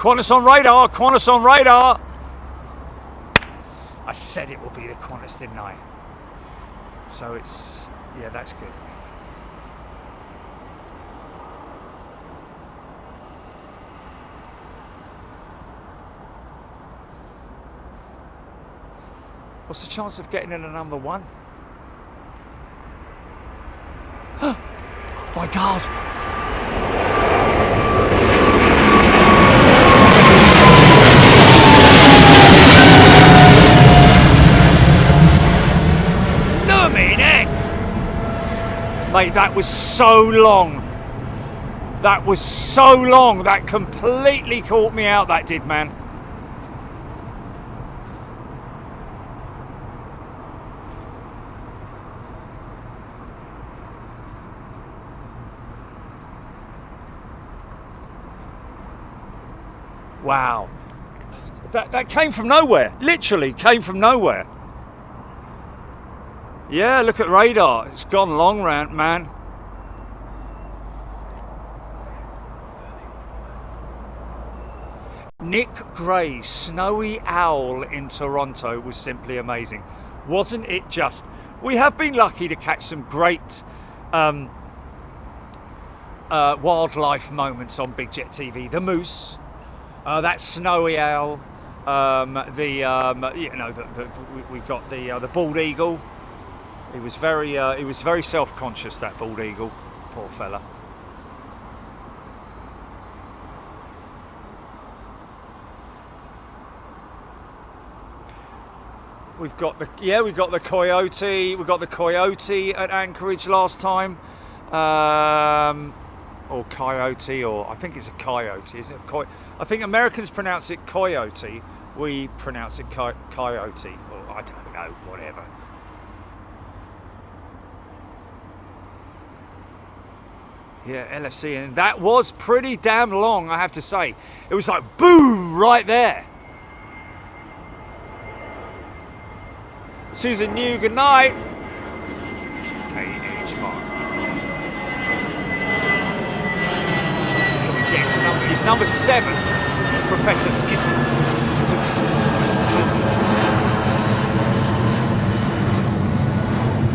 Qantas on radar, Qantas on radar. I said it will be the Qantas, didn't I? So it's, yeah, that's good. What's the chance of getting in a number one? My God! Mate, that was so long. That was so long. That completely caught me out, that did, man. Wow. That came from nowhere. Literally came from nowhere. Yeah, look at radar. It's gone long, man. Nick Gray's Snowy Owl in Toronto was simply amazing. Wasn't it just? We have been lucky to catch some great wildlife moments on Big Jet TV. The moose, that snowy owl, we've got the bald eagle. He was very self-conscious, that bald eagle, poor fella. We've got the coyote. We got the coyote at Anchorage last time, or coyote, or I think it's a coyote. Is it? I think Americans pronounce it coyote. We pronounce it coyote, or I don't know, whatever. Yeah, LFC, and that was pretty damn long, I have to say. It was like boom right there. Susan New, good night. KH Mark. Can we get to number? He's number 7, Professor Skiz.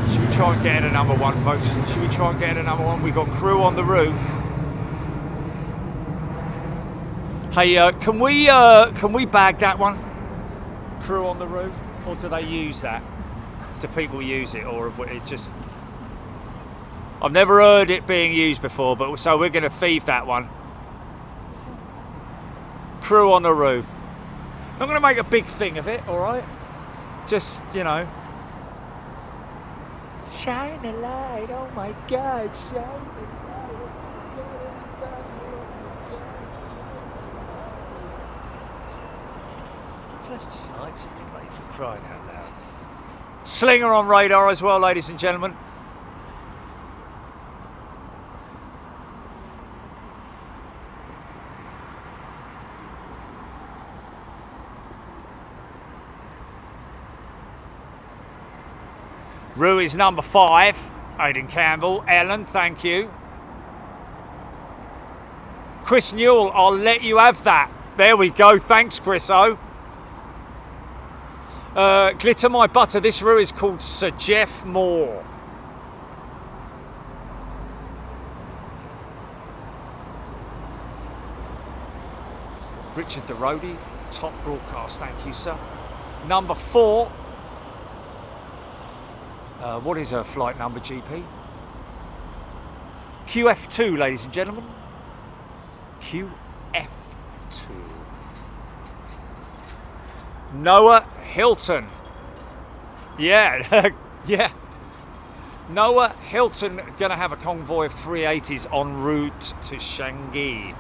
Should we try and get in a number 1, folks? Should we try and get in a number 1? We got crew on the roof. Hey, can we bag that one? Crew on the roof, or do they use that? Do people use it, or it just? I've never heard it being used before, but so we're going to thieve that one. Crew on the roof. I'm going to make a big thing of it, all right? Just, you know. Shine a light, oh my God, shine a light. First lights in your mate for crying out loud. Slinger on radar as well, ladies and gentlemen. Rue is number 5. Aidan Campbell. Ellen, thank you. Chris Newell, I'll let you have that. There we go. Thanks, Chris O. Glitter my butter. This Rue is called Sir Jeff Moore. Richard the Roadie. Top broadcast. Thank you, sir. Number 4. What is her flight number, GP? QF2, ladies and gentlemen. QF2. Noah Hilton. Yeah, yeah. Noah Hilton gonna have a convoy of 380s en route to Changi.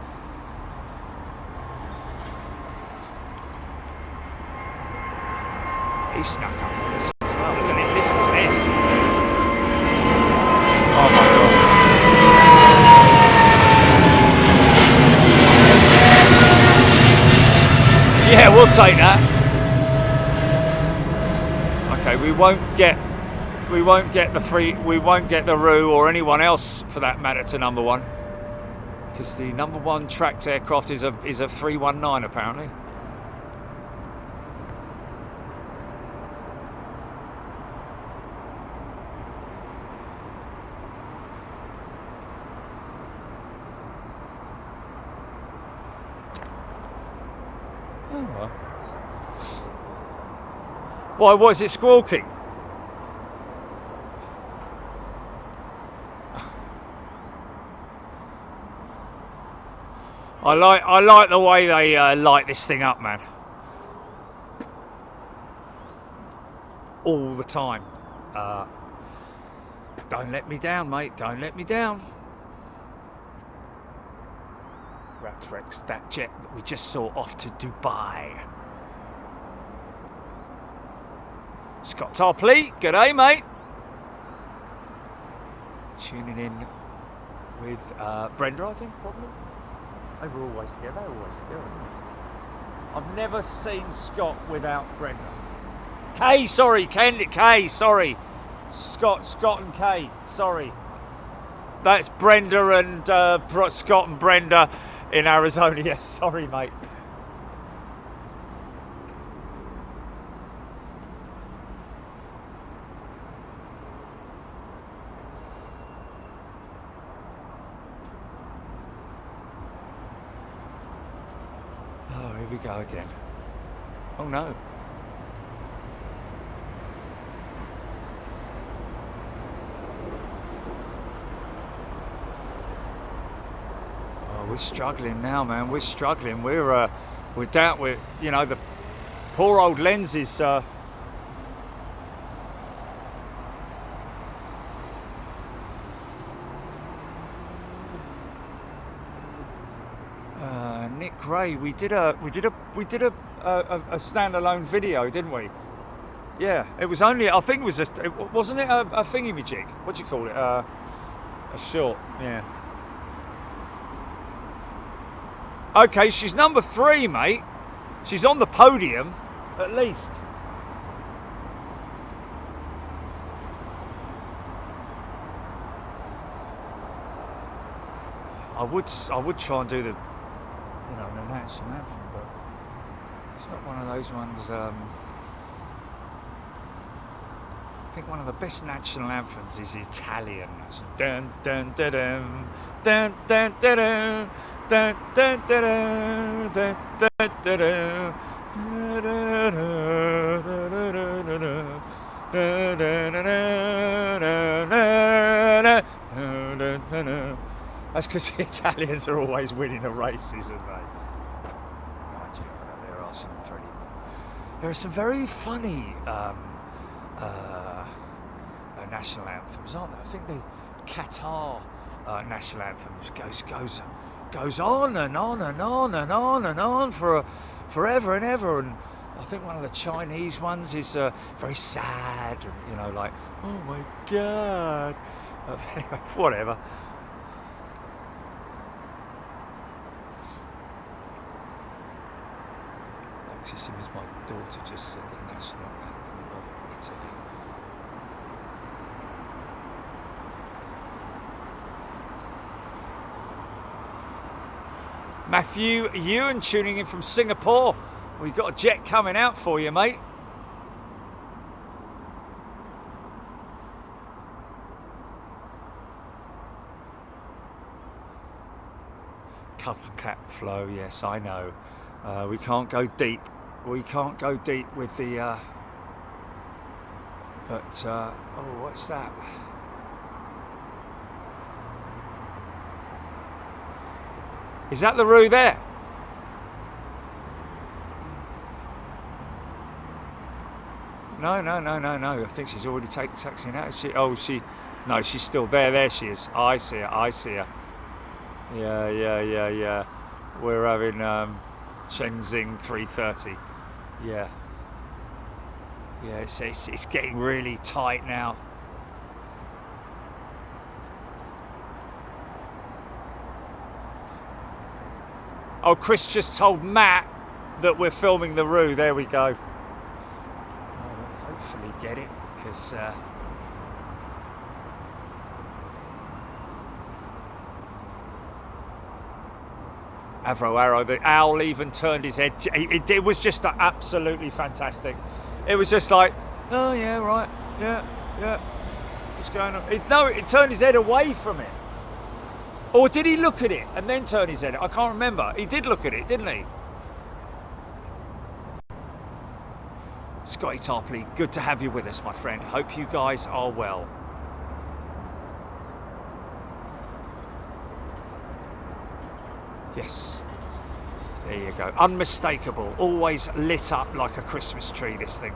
He snuck up on us as well. Look at it, listen to this. Oh my God. Yeah, we'll take that. Okay, we won't get the Roo or anyone else for that matter to number 1, because the number 1 tracked aircraft is a 319 apparently. Why was it squawking? I like the way they light this thing up, man. All the time. Don't let me down, mate. Don't let me down. Raptrex, that jet that we just saw off to Dubai. Scott Topley, good day, mate. Tuning in with Brenda, I think, probably. They were always together. They're always together. I've never seen Scott without Brenda. Kay, sorry, Kay, sorry. Scott and Kay, sorry. That's Brenda and Scott and Brenda in Arizona. Yes, sorry, mate. Here we go again. Oh no. Oh, we're struggling now, man. We're struggling. We're down. We're, you know, the poor old lens is. Nick Gray, we did a standalone video, didn't we? Yeah, it was only, I think it was wasn't it a thingy-majig? What do you call it? A short, yeah. Okay, she's number 3, mate. She's on the podium, at least. I would try and do the, the national anthem, but it's not one of those ones. I think one of the best national anthems is Italian. Dun dun dun dun dun dun dun dun dun dun dun dun dun. That's because the Italians are always winning the races, aren't they? Mind you, there are some very funny national anthems, aren't there? I think the Qatar national anthem goes on and on and on and on and on for forever and ever. And I think one of the Chinese ones is very sad, and like, oh my God. Anyway, whatever. Actually, as my daughter just said the national anthem of Italy. Matthew Ewan tuning in from Singapore. We've got a jet coming out for you, mate. Cuddle cap flow, yes, I know. We can't go deep. We can't go deep with the. Oh, what's that? Is that the Roo there? No. I think she's already taxiing out. No, she's still there. There she is. I see her. Yeah. We're having Shenzhen 330. Yeah, it's getting really tight now. Oh, Chris just told Matt that we're filming the Roo. There we go. I'll hopefully get it, because Avro Arrow, the owl even turned his head. It was just absolutely fantastic. It was just like, oh yeah, right, yeah, what's going on? It turned his head away from it. Or did he look at it and then turn his head? I can't remember. He did look at it, didn't he? Scotty Tarpley, good to have you with us, my friend. Hope you guys are well. Yes. There you go. Unmistakable. Always lit up like a Christmas tree, this thing.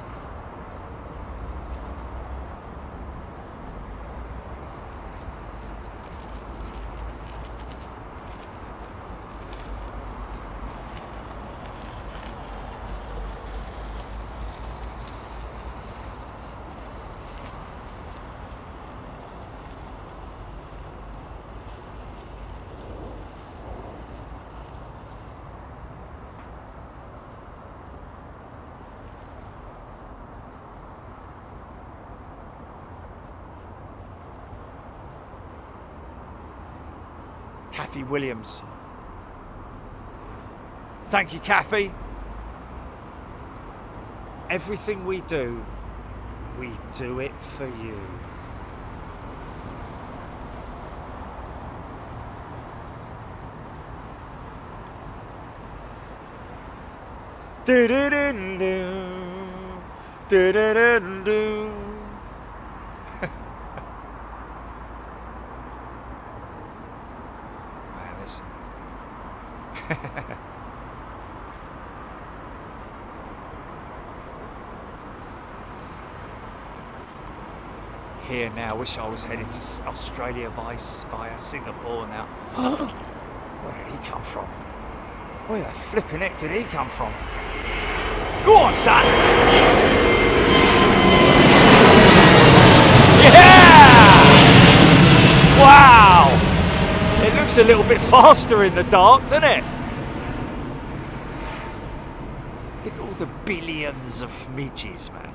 Kathy Williams. Thank you, Kathy. Everything we do it for you. Do-do-do-do. Do-do-do-do. Here now, wish I was headed to Australia via Singapore now. Where did he come from? Where the flipping heck did he come from? Go on, son! Yeah! Wow! It looks a little bit faster in the dark, doesn't it? Look at all the billions of midges, man.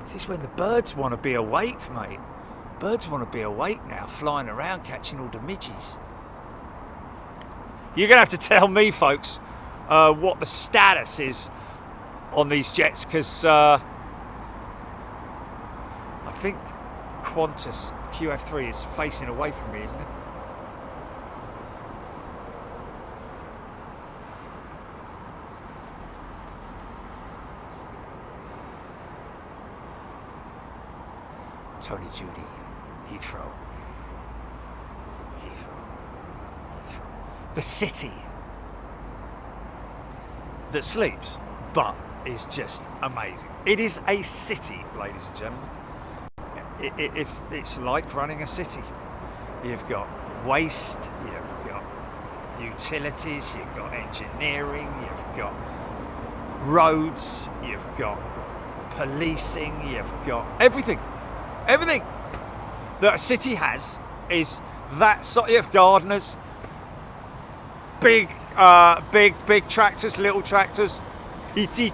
This is when the birds want to be awake, mate. Birds want to be awake now, flying around, catching all the midges. You're going to have to tell me, folks, what the status is on these jets, because I think Qantas QF3 is facing away from me, isn't it? Tony Judy, Heathrow. The city that sleeps, but is just amazing. It is a city, ladies and gentlemen. It's like running a city. You've got waste, you've got utilities, you've got engineering, you've got roads, you've got policing, you've got everything. Everything that a city has is that sort of gardeners, big tractors, little tractors. Really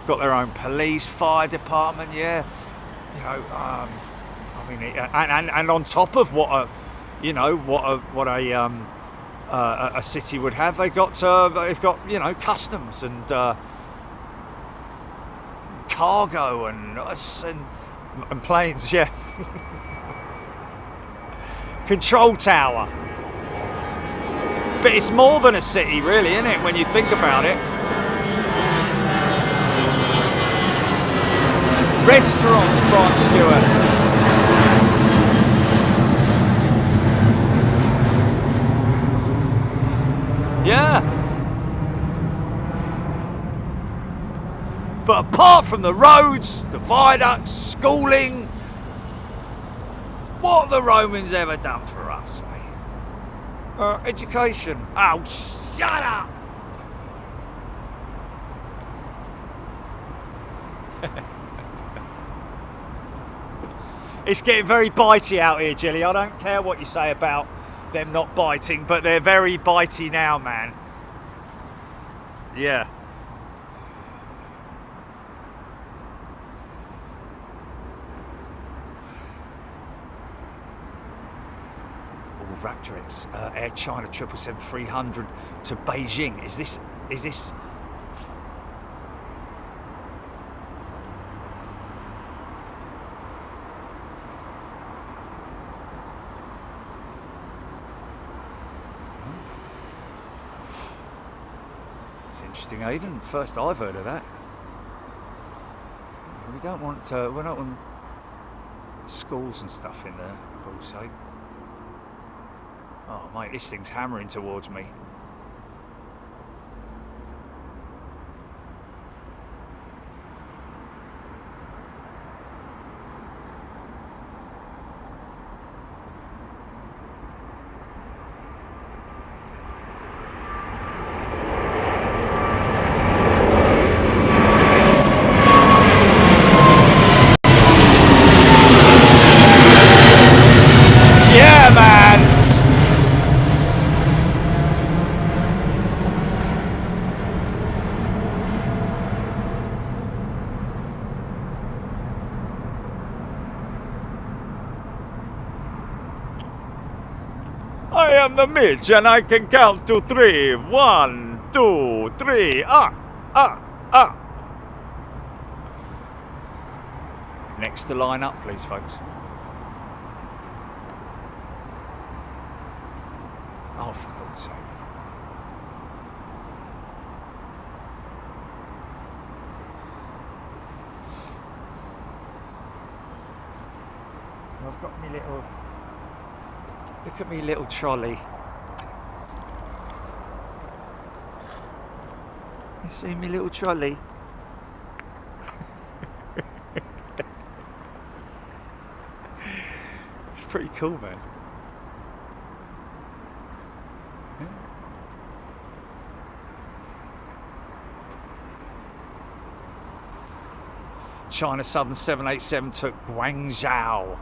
got their own police, fire department. Yeah, you know. I mean, and on top of what a city would have, they've got customs and cargo and planes. Yeah. Control tower. But it's more than a city, really, isn't it, when you think about it? Restaurants, Brian Stewart. Yeah. But apart from the roads, the viaducts, schooling, what have the Romans ever done for us, eh? Education. Oh, shut up! It's getting very bitey out here, Jilly. I don't care what you say about them not biting, but they're very bitey now, man. Yeah. Raptor Air China 777-300 to Beijing. Is this? It's interesting, Aidan. First I've heard of that. We don't want we're not on schools and stuff in there, for God's sake. Oh, mate, this thing's hammering towards me. Yeah, man! I am the Midge and I can count to 3. 1, 2, 3. Next to line up, please, folks. Oh, for God's sake. I've got me little... Look at me little trolley. You see me little trolley? It's pretty cool, man. Yeah. China Southern 787 took Guangzhou.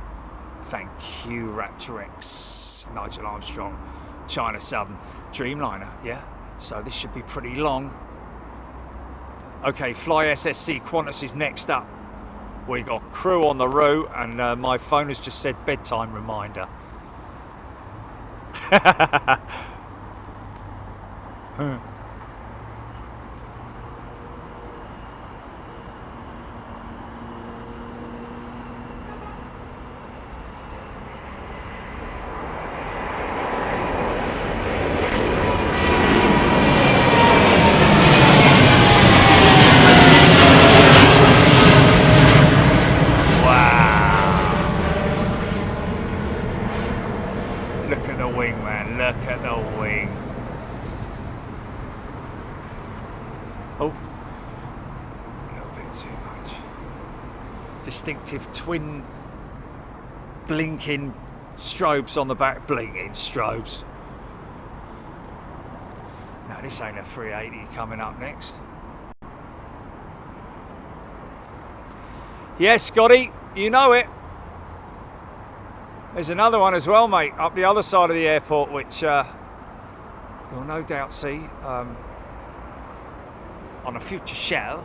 Thank you, Raptor X. Nigel Armstrong. China Southern Dreamliner, yeah. So this should be pretty long. Okay, Fly SSC Qantas is next up. We got crew on the route, and my phone has just said bedtime reminder. Distinctive twin blinking strobes on the back. Blinking strobes. No, this ain't a 380 coming up next. Yes, Scotty, you know it. There's another one as well, mate, up the other side of the airport, which you'll no doubt see on a future show.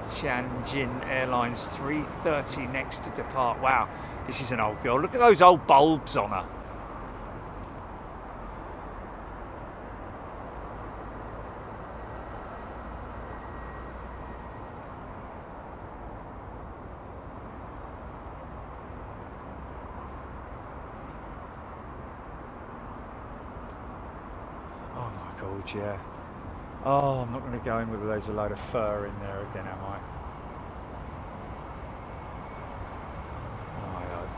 Tianjin Airlines 3:30 next to depart. Wow, this is an old girl. Look at those old bulbs on her. Oh my God, yeah. Oh, I'm not going to go in with there's a load of fur in there again, am I? Oh, I hope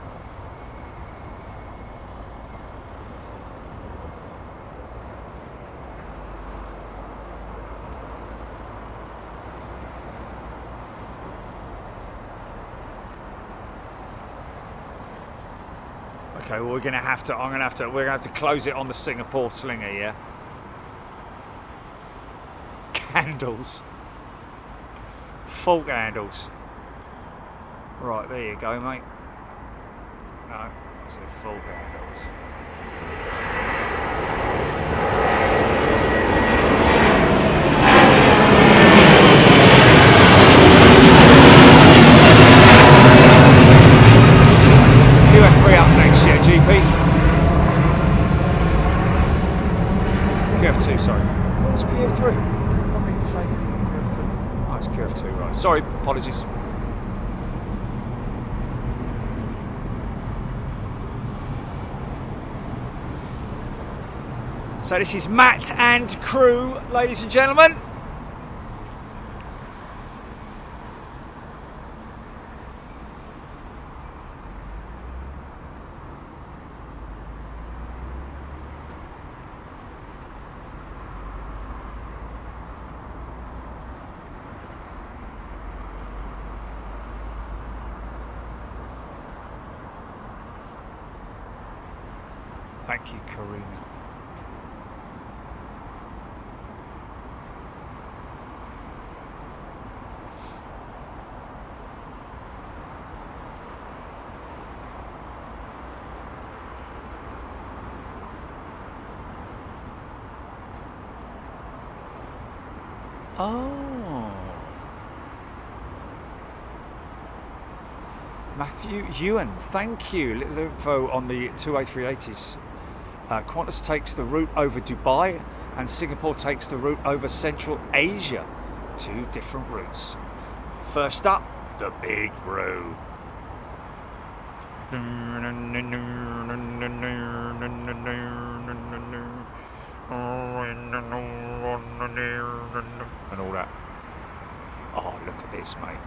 not. Okay, well we're going to have to. We're going to have to close it on the Singapore Slinger, yeah. Handles, fault handles. Right, there you go, mate. No, I said fault handles. QF3 up next year, GP. QF2, sorry. I thought it was QF3. Same thing on QF3. Oh, it's QF2, right. Sorry, apologies. So this is Matt and crew, ladies and gentlemen. Thank you, Karina. Oh. Matthew Ewan, thank you. Little info on the 2A380s. Qantas takes the route over Dubai and Singapore takes the route over Central Asia. Two different routes. First up, the big road. And all that. Oh, look at this, mate.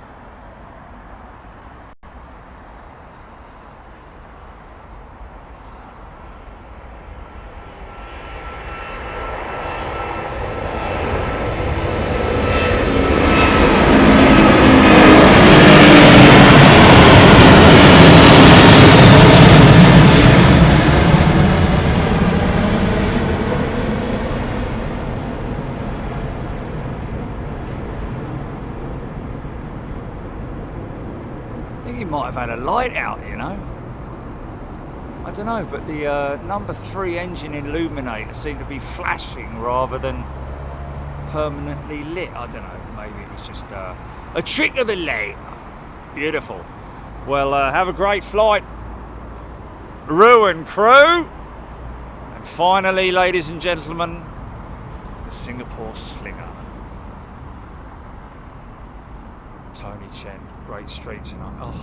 Might have had a light out, you know. I don't know, but the number 3 engine illuminator seemed to be flashing rather than permanently lit. I don't know, maybe it was just a trick of the light. Beautiful. Well, have a great flight, Ruin crew. And finally, ladies and gentlemen, the Singapore Slinger. Tony Chen, great stream tonight.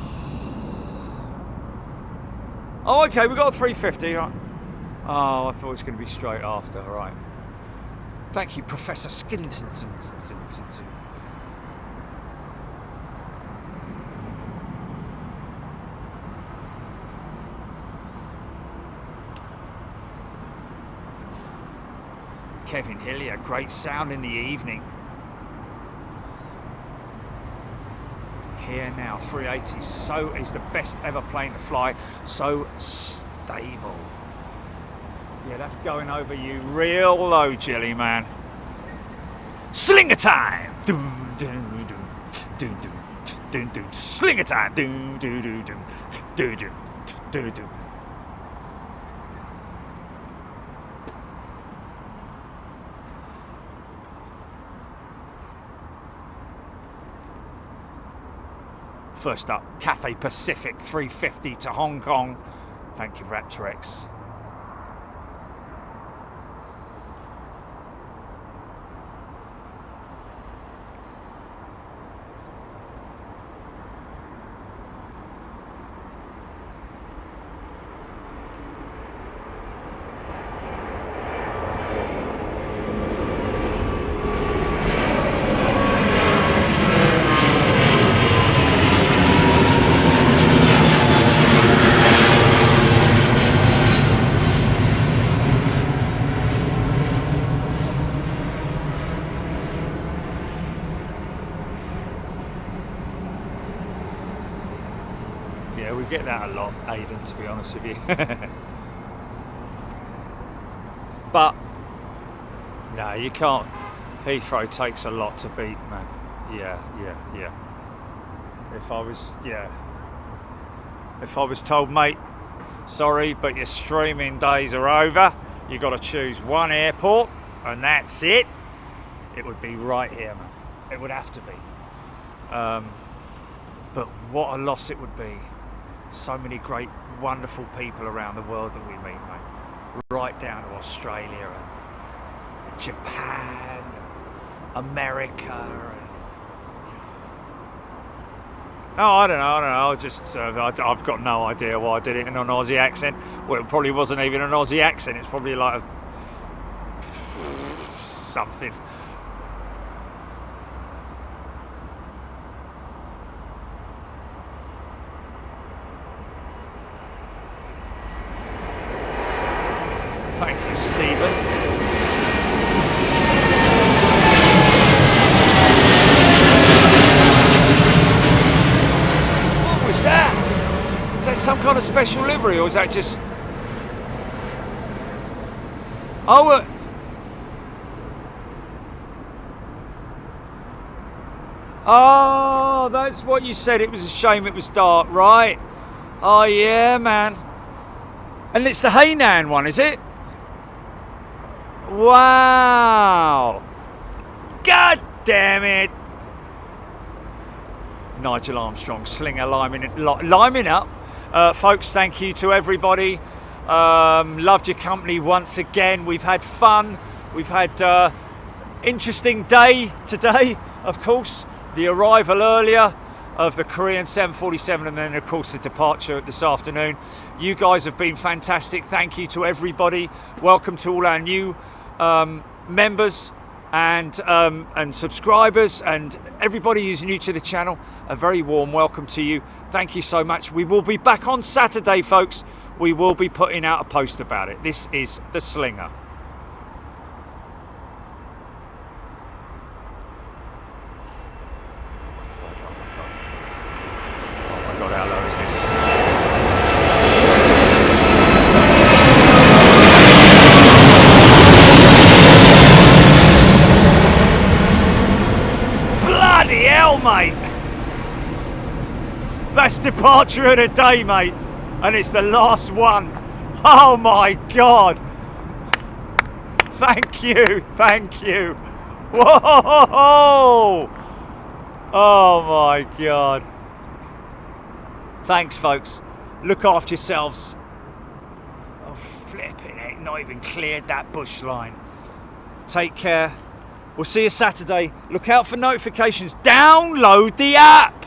Oh, okay, we got a 350. Right. Oh, I thought it was going to be straight after. All right. Thank you, Professor Skillington. Kevin Hillier, great sound in the evening. Here now, 380 is the best ever plane to fly, so stable. Yeah, that's going over you real low, Jelly Man. Slinger time! Doom, doom, doom, doom, doom, doom, doom. Slinger time! Doom, doom, doom, doom, doom, doom, doom, doom. First up, Cathay Pacific 350 to Hong Kong. Thank you, Raptorex. Get that a lot, Aidan, to be honest with you. But no, you can't. Heathrow takes a lot to beat, man. Yeah. If I was told, mate, sorry, but your streaming days are over, you got to choose one airport and that's it, it would be right here, man. It would have to be. But what a loss it would be. So many great, wonderful people around the world that we meet, mate. Right down to Australia and Japan and America and... Oh, I don't know. Just I've got no idea why I did it in an Aussie accent. Well, it probably wasn't even an Aussie accent. It's probably like something. Thank you, Stephen. What was that? Is that some kind of special livery, or is that just... Oh, oh, that's what you said. It was a shame it was dark, right? Oh, yeah, man. And it's the Hainan one, is it? Wow! God damn it! Nigel Armstrong, Slinger liming up. Folks, thank you to everybody. Loved your company once again. We've had fun. We've had interesting day today, of course. The arrival earlier of the Korean 747 and then, of course, the departure this afternoon. You guys have been fantastic. Thank you to everybody. Welcome to all our new members and subscribers and everybody who's new to the channel. A very warm welcome to you. Thank you so much. We will be back on Saturday, folks. We will be putting out a post about it. This is the Slinger. Oh my God, how low is this? Bloody hell, mate! That's departure of the day, mate, and it's the last one. Oh my God! Thank you, thank you. Whoa! Oh my God. Thanks, folks. Look after yourselves. Oh, flipping it. Not even cleared that bush line. Take care. We'll see you Saturday. Look out for notifications. Download the app.